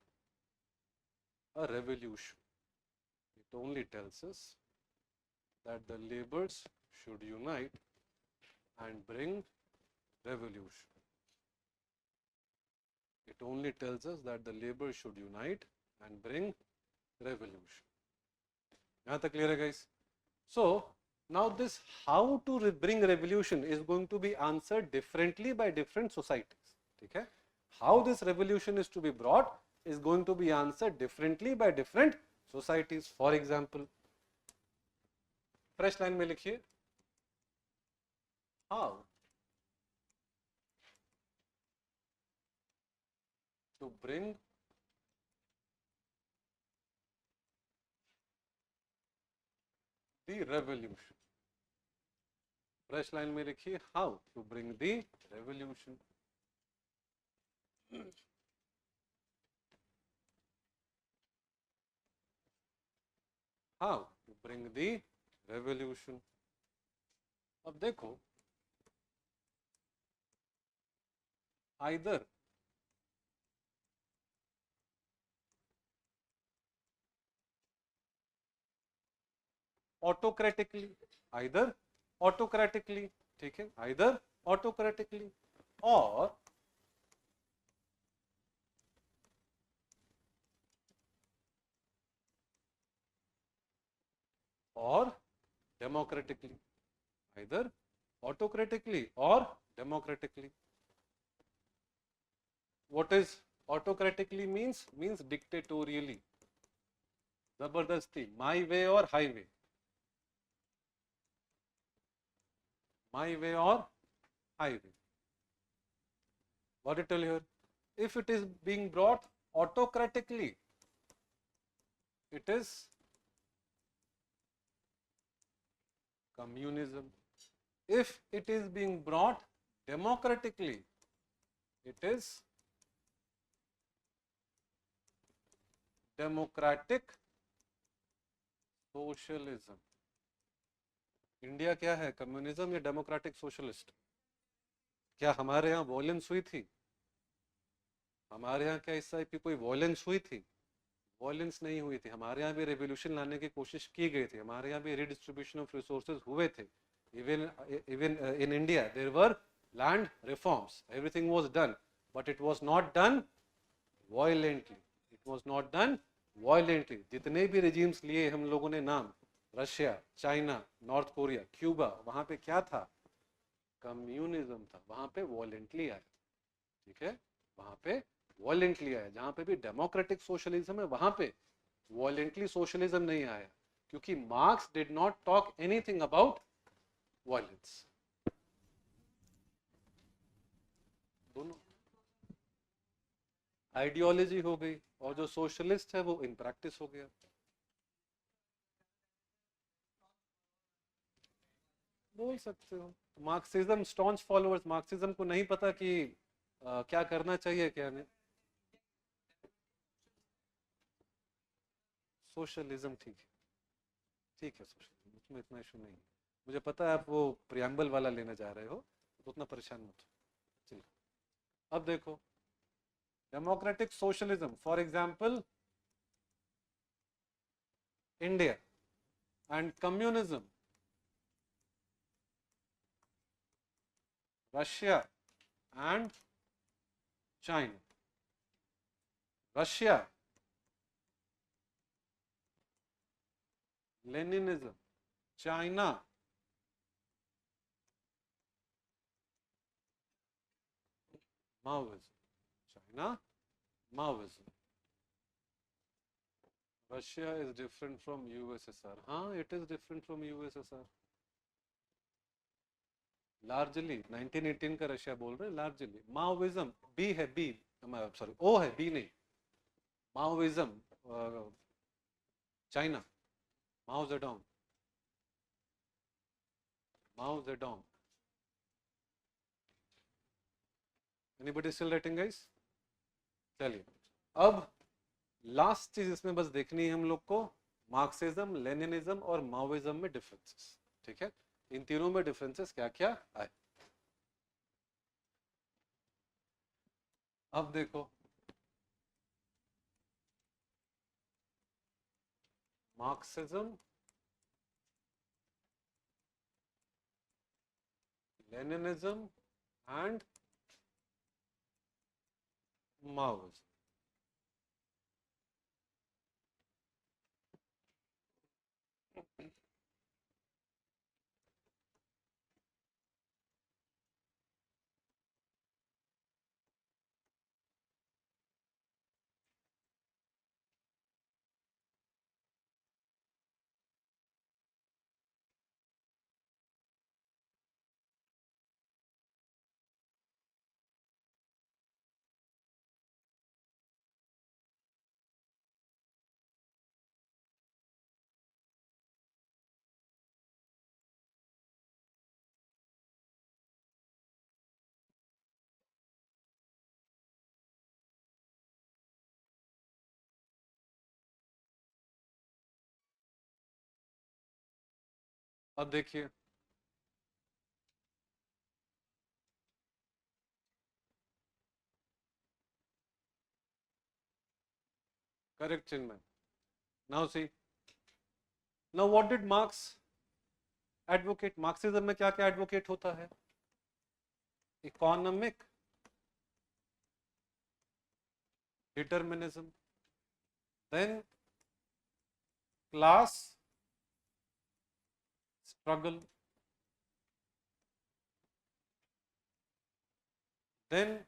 a revolution. It only tells us that the laborers should unite and bring revolution. It only tells us that the labor should unite and bring revolution. यहाँ तक clear है guys? So now this how to bring revolution is going to be answered differently by different societies. ठीक है? How this revolution is to be brought is going to be answered differently by different societies. For example fresh line में लिखिए, how to bring the revolution. Fresh line में लिखिए, how to bring the revolution. How to bring the revolution. अब देखो, either ऑटोक्रेटिकली, either ऑटोक्रेटिकली, ठीक है, either ऑटोक्रेटिकली और democratically, either ऑटोक्रेटिकली और डेमोक्रेटिकली. व्हाट इज ऑटोक्रेटिकली मीन्स डिक्टेटोरियली, जबरदस्ती, माई वे और हाईवे, माई वे और highway. What it tell here? If it is being brought autocratically, it is communism. If it is being brought democratically, it is democratic socialism. India क्या है, communism या democratic socialist? क्या हमारे यहाँ violence हुई थी? हमारे यहाँ क्या इस टाइप की कोई वॉयलेंस हुई थी? वॉयलेंस नहीं हुई थी. हमारे यहाँ भी रेवोल्यूशन लाने की कोशिश की गई थी, हमारे यहाँ भी रिडिस्ट्रीब्यूशन ऑफ रिसोर्सेज हुए थे. Even in India there were land reforms, everything was done, but it was not done violently. It was not done violently. जितने भी रिजीम्स लिए हम लोगों ने नाम, Russia, China, North Korea, Cuba, वहां पे क्या था? कम्युनिज्म था. वहां पे वॉयलेंटली आया, ठीक है, वहां पे वॉयलेंटली आया. जहां पे भी डेमोक्रेटिक सोशलिज्म है वहां पे वॉयलेंटली सोशलिज्म नहीं आया, क्योंकि marks did not talk anything about violence. दोनों आइडियोलॉजी हो गई, और जो सोशलिस्ट है वो इन प्रैक्टिस हो गया. बोल सकते हो. मार्क्सिज्म स्टॉन्च फॉलोअर्स, मार्क्सिज्म को नहीं पता कि क्या करना चाहिए क्या नहीं. सोशलिज्म ठीक है, ठीक है, सोशलिज्म उसमें इतना इशू नहीं है. मुझे पता है आप वो प्रियम्बल वाला लेने जा रहे हो, तो उतना परेशान मत हो. चलिए अब देखो, democratic socialism, for example India, and communism Russia and China. Russia, Leninism. China, Maoism. China, Maoism. Russia is different from USSR. हाँ, it is different from USSR. Largely 1918 का रशिया बोल रहे हैं, लार्जली. माओइज्म, बी है, B sorry ओ है, B नहीं. Maoism China, माओ Zedong, माओ Zedong. Anybody still writing guys? चलिए अब लास्ट चीज इसमें बस देखनी है हम लोग को, मार्क्सिज्म, लेनिनिज्म और माओइज्म में डिफरेंसेस. ठीक है, इन तीनों में डिफरेंसेस क्या क्या आए. अब देखो, मार्क्सिज्म, लेनिनिज्म एंड माओइज्म. अब देखिए, correct Chinmay. Now see, now what did Marx advocate? Marxism में क्या क्या एडवोकेट होता है? Economic determinism, then class struggle, then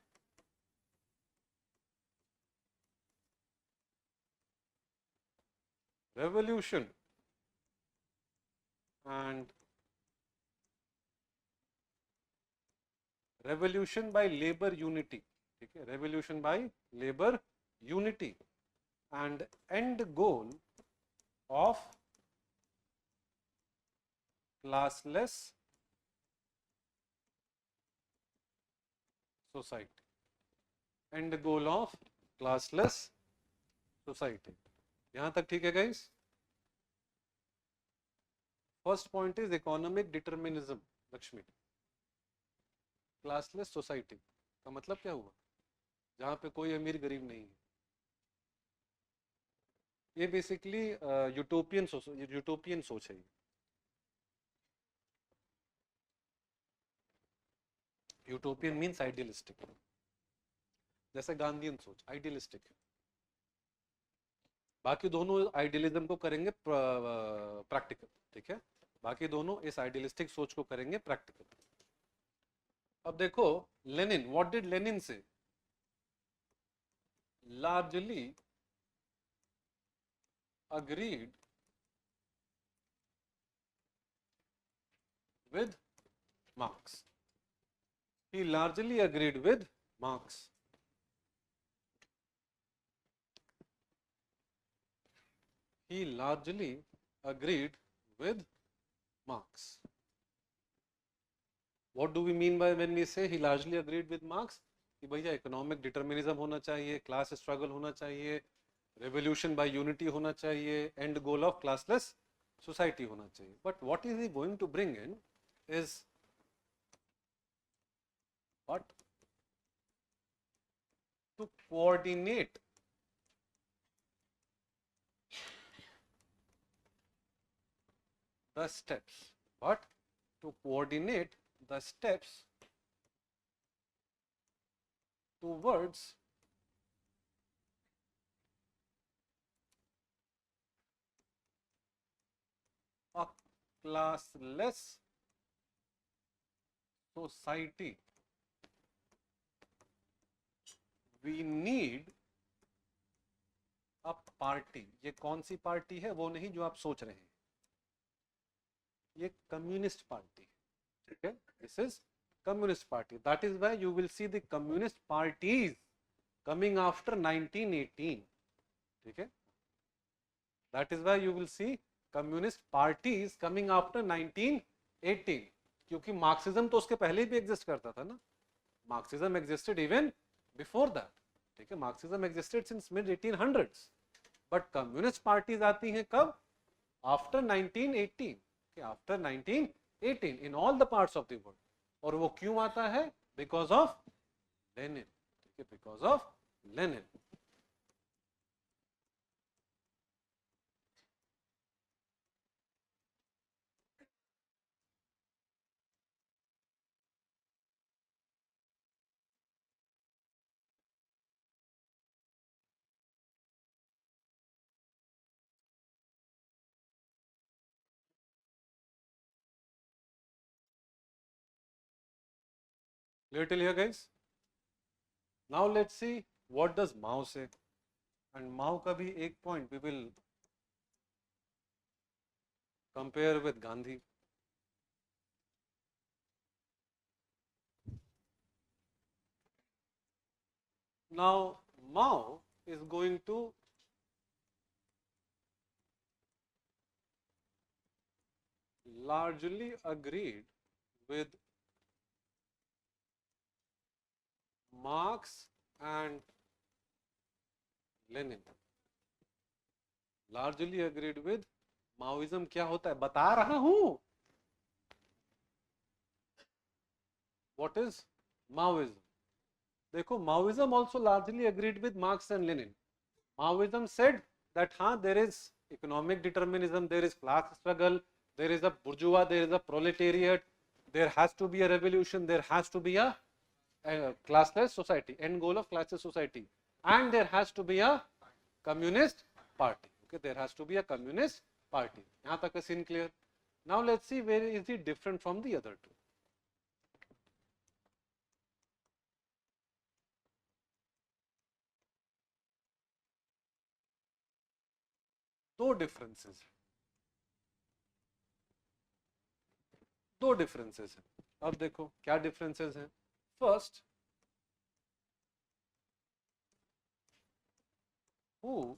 revolution and revolution by labor unity. ठीक है, revolution by labor unity and end goal of classless society. End goal of classless society. यहां तक ठीक है guys? First point is economic determinism. Lakshmi, classless society का मतलब क्या हुआ? जहां पे कोई अमीर गरीब नहीं है. ये बेसिकली यूटोपियन सोच है. Utopian means idealistic. जैसे गांधीयन सोच आइडियलिस्टिक है. बाकी दोनों आइडियलिज्म को करेंगे प्रैक्टिकल. ठीक है, बाकी दोनों इस आइडियलिस्टिक सोच को करेंगे प्रैक्टिकल. अब देखो लेनिन, व्हाट डिड लेनिन से? Largely agreed with Marx. He largely agreed with Marx. He largely agreed with Marx. What do we mean by when we say he largely agreed with Marx? कि भैया economic determinism होना चाहिए, class struggle होना चाहिए, revolution bye unity होना चाहिए, and goal of classless society होना चाहिए. But what is he going to bring in is what? To coordinate the steps. What? To coordinate the steps towards a classless society. We need a party. ये कौन सी party है? वो नहीं जो आप सोच रहे हैं. ये कम्युनिस्ट पार्टी है. ठीक है, this is communist party. That is why you will see the communist parties coming after 1918. ठीक है, that is why you will see communist parties coming after 1918. क्योंकि मार्क्सिज्म तो उसके पहले भी एग्जिस्ट करता था ना. Marxism existed even before that. ठीक है, Marxism existed since mid 1800s. But communist parties आती हैं कब? After 1918. After 1918 in all the parts of the world. और वो क्यों आता है? Because of Lenin. ठीक है, because of Lenin. Clear till here, guys? Now let's see what does Mao say. And Mao का भी एक point we will compare with Gandhi. Now Mao is going to largely agreed with Marx and Lenin. Largely agreed with Maoism. क्या होता है बता रहा हूं. What is Maoism? देखो, Maoism also largely agreed with Marx and Lenin. Maoism said that there is economic determinism, there is class struggle, there is a bourgeois, there is a proletariat, there has to be a revolution, there has to be a classless society, end goal of classless society, and there has to be a communist party. Okay, there has to be a communist party. यहाँ तक का scene clear. Now let's see where is it different from the other two. दो differences हैं. अब देखो क्या differences हैं. First, who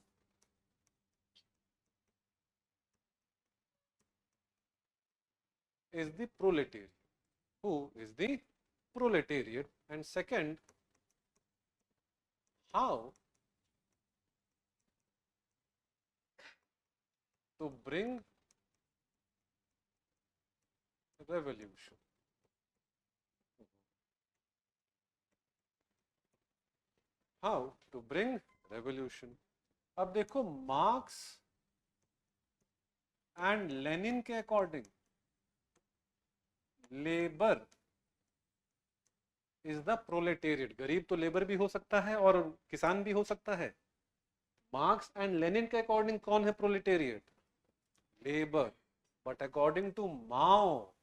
is the proletariat? Who is the proletariat? And second, how to bring revolution. How to bring revolution. अब देखो, marks and Lenin के according labour is the proletariat. गरीब तो लेबर भी हो सकता है और किसान भी हो सकता है. मार्क्स एंड लेनिन के अकॉर्डिंग कौन है proletariat? Labour. But according to Mao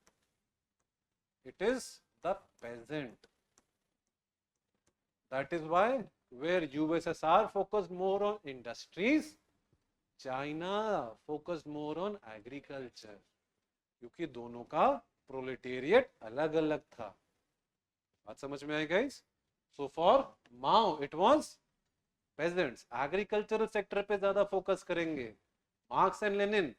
it is the peasant. That is why where USSR focused more on industries, China focused more on agriculture, क्योंकि दोनों का प्रोलेटेरिएट अलग अलग था. बात समझ में आई guys? So for Mao it was peasants. Agricultural sector पे ज्यादा फोकस करेंगे. Marx and Lenin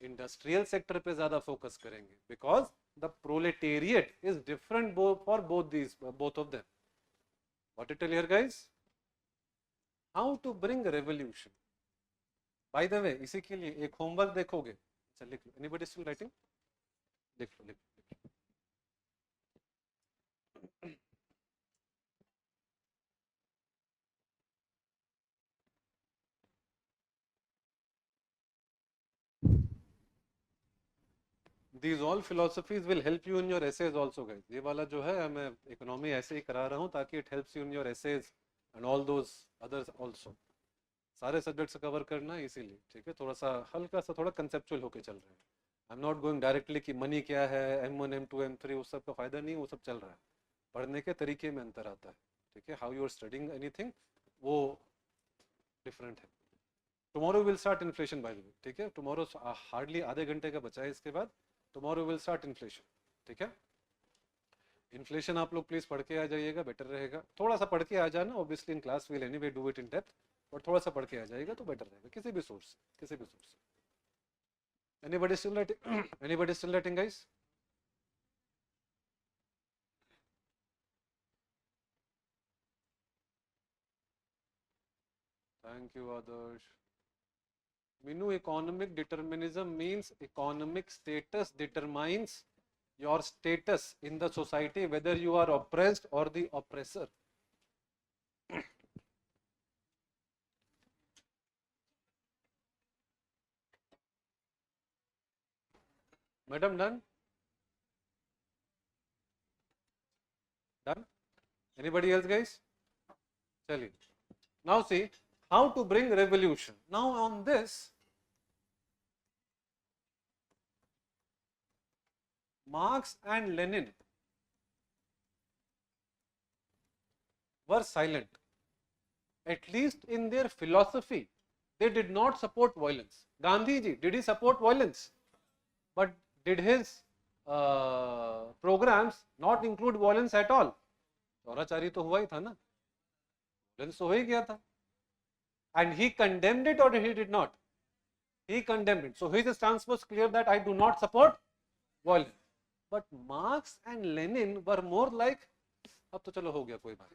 industrial sector पे ज्यादा फोकस करेंगे, because the proletariat is different for both of them. What it tell here guys? How to bring revolution. By the way, इसी के लिए एक होमवर्क देखोगे. चल लिख लो. Anybody still writing? लिख लो. These all philosophies will help you in your essays also guys. ये वाला जो है मैं इकोनॉमी ऐसे ही करा रहा हूँ ताकि it helps you in your essays and all those others also. सारे सब्जेक्ट्स कवर करना है इसीलिए, ठीक है. थोड़ा सा हल्का सा थोड़ा कंसेप्चुअल होके चल रहे हैं. I am not going directly कि मनी क्या है, M1 M2 M3 उस सब का फायदा नहीं, वो सब चल रहा है. पढ़ने के तरीके में अंतर आता है, ठीक है. How you are studying anything वो डिफरेंट है. Tomorrow will start inflation by the way, ठीक है. टुमारो हार्डली आधे घंटे का बचा है. इसके बाद टुमारो विल स्टार्ट इन्फ्लेशन, ठीक है. इन्फ्लेशन आप लोग प्लीज पढ़ के आ जाइएगा, बेटर रहेगा. थोड़ा सा पढ़ के आ जाना. Obviously in class will anyway do it in depth, और थोड़ा सा पढ़ के आ जाएगा तो बेटर रहेगा किसी भी सोर्स से. Anybody still writing? Anybody still writing guys? Thank you Adarsh. Minu, economic determinism means economic status determines your status in the society, whether you are oppressed or the oppressor. Madam, done? Done? Anybody else guys? Chaliye. Now see how to bring revolution. Now on this, Marx and Lenin were silent. At least in their philosophy, they did not support violence. Gandhi ji, did he support violence? But did his programs not include violence at all? चौराचारी तो हुआ ही था ना, violence तो हो ही गया था. And he condemned it or he did not? He condemned it. So his stance was clear that I do not support violence. But Marx and Lenin were more like, अब तो चलो हो गया कोई बात.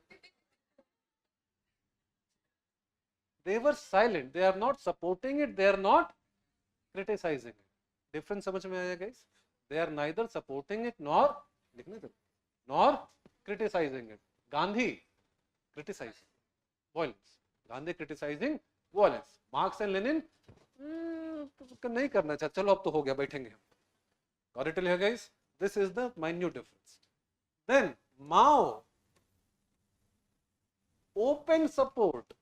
They were silent. They are not supporting it. They are not criticizing it. Difference समझ में आया guys? They are neither supporting it nor लिखने दो. nor criticizing it. Gandhi criticizing violence. Gandhi criticizing violence. Marx and Lenin नहीं करना चाहते. चलो अब तो हो गया, बैठेंगे हम. Got it here, guys? This is the minute difference. Then Mao open support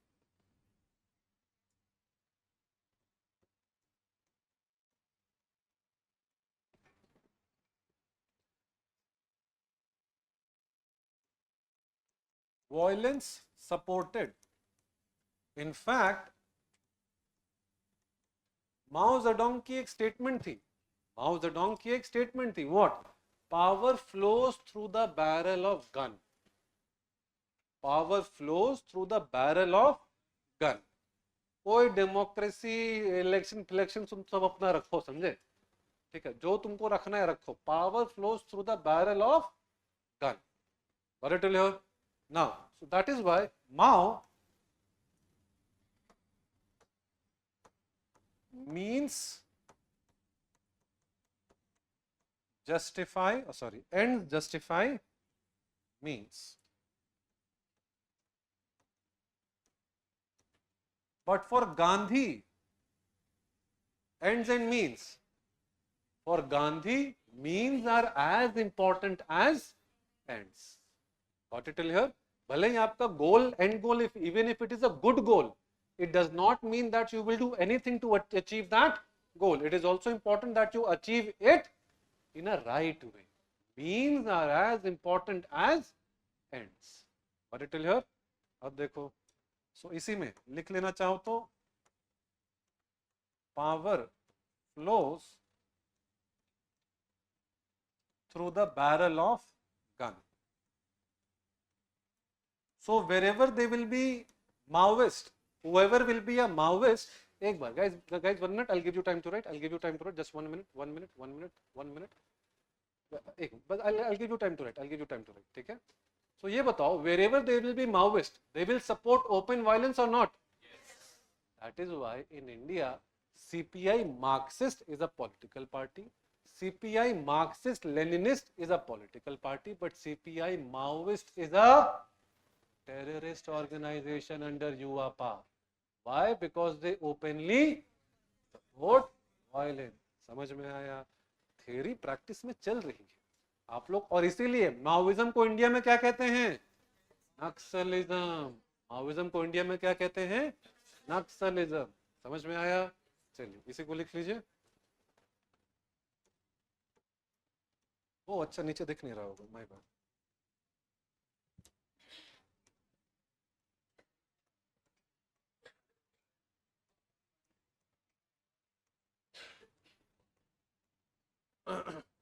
violence supported. In fact, Mao Zedong की एक स्टेटमेंट थी. माओ ज़ेडोंग की एक स्टेटमेंट थी. What? Power flows through the barrel of gun. Power flows through the barrel of gun. कोई democracy election फिलेक्शन तुम सब अपना रखो, समझे? ठीक है, जो तुमको रखना है रखो. Power flows through the barrel of gun. Got it here? Now, so that is why Mao means justify, ends justify means. But for Gandhi, ends and means. For Gandhi, means are as important as ends. Got it till here? भले ही आपका goal, end goal, even if it is a good goal, it does not mean that you will do anything to achieve that goal. It is also important that you achieve it in a right way. Means are as important as ends. Got it till here? अब देखो, so इसी में लिख लेना चाहो तो power flows through the barrel of gun. So wherever they will be Maoist, whoever will be a Maoist, एक बार guys 1 minute, I'll give you time to write. I'll give you time to write. Just 1 minute. एक बस I'll give you time to write. I'll give you time to write. ठीक है? So ये बताओ, wherever they will be Maoist, they will support open violence or not? Yes. That is why in India, CPI Marxist is a political party. CPI Marxist Leninist is a political party, but CPI Maoist is a terrorist organization under UAPA. Why? Because they openly support violence. समझ में आया? Theory practice में चल रही है आप लोग. और इसीलिए माओइज्म को इंडिया में क्या कहते हैं? नक्सलिज्म. माओइज्म को इंडिया में क्या कहते हैं? नक्सलिज्म. समझ में आया? चलिए इसी को लिख लीजिए. वो अच्छा नीचे दिख नहीं रहा होगा, my bad.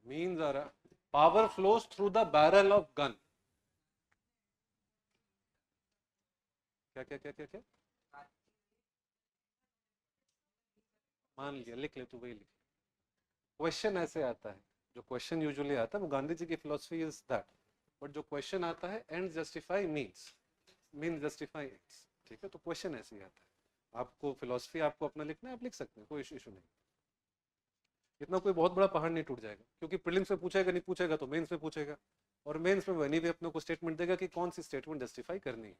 means are power flows through the barrel of gun. क्या क्या क्या क्या क्या मान लिया, लिख ले तू, वही लिख. क्वेश्चन ऐसे आता है, जो क्वेश्चन यूजुअली आता है वो गांधी जी की फिलोसफी इज दैट. बट जो क्वेश्चन आता है and justify means justify ends. ठीक है, तो क्वेश्चन ऐसे ही आता है. आपको फिलोसफी आपको अपना लिखना है, आप लिख सकते हैं, कोई इशू नहीं. इतना कोई बहुत बड़ा पहाड़ नहीं टूट जाएगा, क्योंकि प्रीलिम्स में पूछेगा नहीं, पूछेगा तो मेंस में पूछेगा. और मेंस में वही भी अपने को स्टेटमेंट देगा कि कौन सी स्टेटमेंट जस्टिफाई करनी है.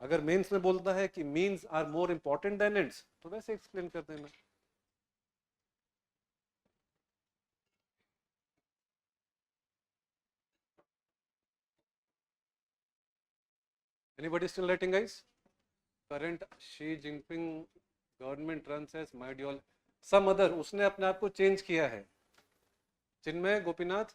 अगर मेंस में बोलता है कि means are more important than ends, तो वैसे एक्सप्लेन कर देना. Anybody still writing, guys? Current Xi Jinping government runs as my ideology. Some other, उसने अपने आप को चेंज किया है. चिन्मय गोपीनाथ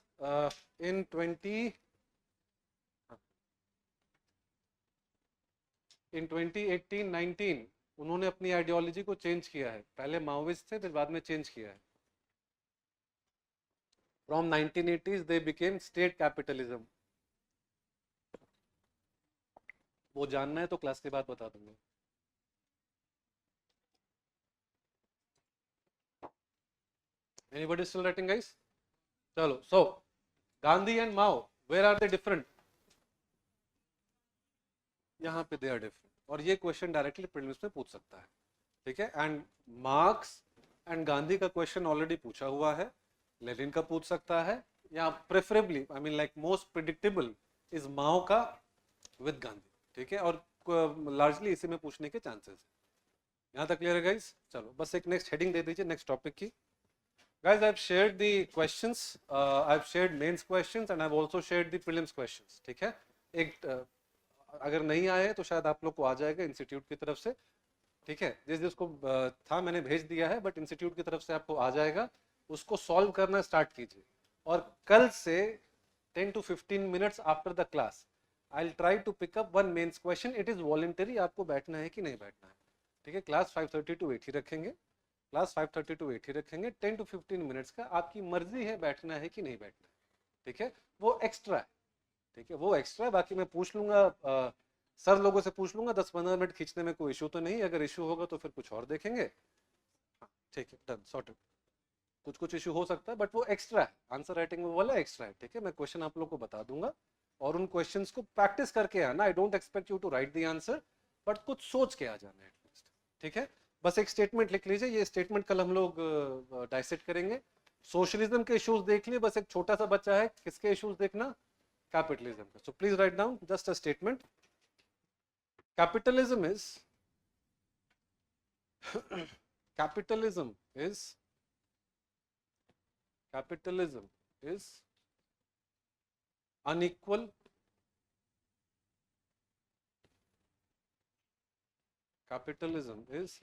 in 2018-19 उन्होंने अपनी आइडियोलॉजी को चेंज किया है. पहले माओइस्ट थे, फिर बाद में चेंज किया है. From 1980s they became state capitalism. वो जानना है तो क्लास के बाद बता दूंगा. Anybody still writing, guys? चलो, so Gandhi and Mao, where are they different? यहाँ पे they are different. और ये क्वेश्चन डायरेक्टली प्रीलिम्स में पूछ सकता है. ठीक है, एंड मार्क्स एंड गांधी का क्वेश्चन ऑलरेडी पूछा हुआ है. लेनिन का पूछ सकता है, या preferably I mean like most predictable is Mao का विद गांधी, ठीक है, और लार्जली इसी में पूछने के चांसेस है। यहाँ तक क्लियर है गाइस? चलो बस एक नेक्स्ट हेडिंग दे दीजिए नेक्स्ट टॉपिक की। Guys, I've shared the questions. I've shared mains questions and I've also shared the prelims questions. ठीक है, एक अगर नहीं आए तो शायद आप लोग को आ जाएगा इंस्टीट्यूट की तरफ से, ठीक है, जिसको था मैंने भेज दिया है, बट इंस्टीट्यूट की तरफ से आपको आ जाएगा, उसको सॉल्व करना स्टार्ट कीजिए। और कल से 10 to 15 minutes after the class I will try to pick up one mains question. It is voluntary, आपको बैठना है कि नहीं बैठना है, ठीक है। क्लास 5:30 to 8 ही रखेंगे, क्लास 5:30 to 8 ही रखेंगे। 10 to 15 मिनट्स का आपकी मर्जी है बैठना है कि नहीं बैठना है, ठीक है, वो एक्स्ट्रा है, ठीक है, वो एक्स्ट्रा है। बाकी मैं पूछ लूंगा, सर लोगों से पूछ लूंगा, 10-15 मिनट खींचने में कोई इशू तो नहीं, अगर इशू होगा तो फिर कुछ और देखेंगे, ठीक है, डन, सॉर्टेड। कुछ कुछ इशू हो सकता है बट वो एक्स्ट्रा है, आंसर राइटिंग में वाला एक्स्ट्रा है, ठीक है। मैं क्वेश्चन आप लोग को बता दूंगा और उन क्वेश्चंस को प्रैक्टिस करके आना। I don't expect you to write the answer, but कुछ सोच के आ जाना एटलीस्ट, ठीक है। बस एक स्टेटमेंट लिख लीजिए, ये स्टेटमेंट कल हम लोग डाइसेक्ट करेंगे। सोशलिज्म के इश्यूज देख लिए, बस एक छोटा सा बच्चा है, किसके इश्यूज देखना? कैपिटलिज्म का। So please write down just a statement. Capitalism is capitalism is unequal, capitalism is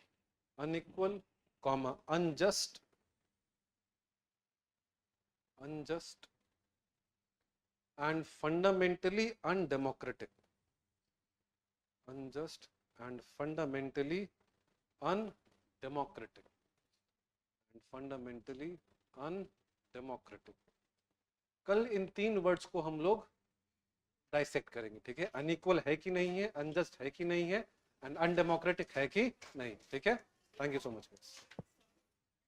unequal, comma, unjust and fundamentally undemocratic. Unjust and fundamentally undemocratic. And fundamentally undemocratic. कल इन तीन वर्ड्स को हम लोग डाइसेक्ट करेंगे, ठीक है। अनइक्वल है कि नहीं है, अनजस्ट है कि नहीं है, एंड अनडेमोक्रेटिक है कि नहीं, ठीक है। Thank you so much guys.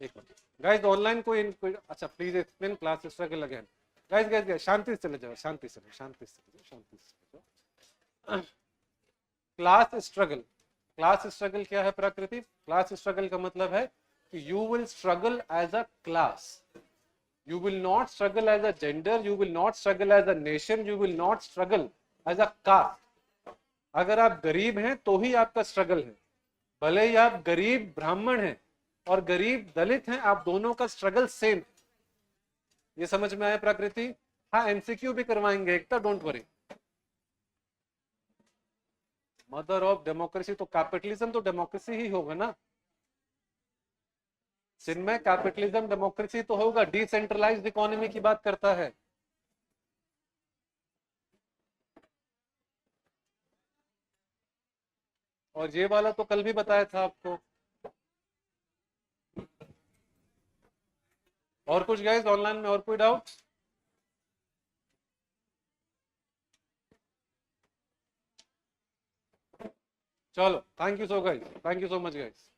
एक मिनट गाइस, ऑनलाइन कोई अच्छा please explain class struggle again. Guys शांति से चले जाओ, शांति से शांति से। क्लास स्ट्रगल क्या है प्रकृति? क्लास स्ट्रगल का मतलब है कि you will struggle as a class, you will not struggle as a gender, you will not struggle as a nation, you will not struggle as a caste. अगर आप गरीब हैं तो ही आपका स्ट्रगल है, भले ही आप गरीब ब्राह्मण हैं और गरीब दलित हैं, आप दोनों का स्ट्रगल सेम है। ये समझ में आया प्रकृति? हाँ, एमसीक्यू भी करवाएंगे Ekta, don't worry. Mother of democracy तो कैपिटलिज्म तो डेमोक्रेसी ही होगा ना। जिनमें कैपिटलिज्म डेमोक्रेसी तो होगा, डिसेंट्रलाइज्ड इकोनॉमी की बात करता है। और ये वाला तो कल भी बताया था आपको। और कुछ गाइस ऑनलाइन में, और कोई डाउट? चलो, thank you so much guys.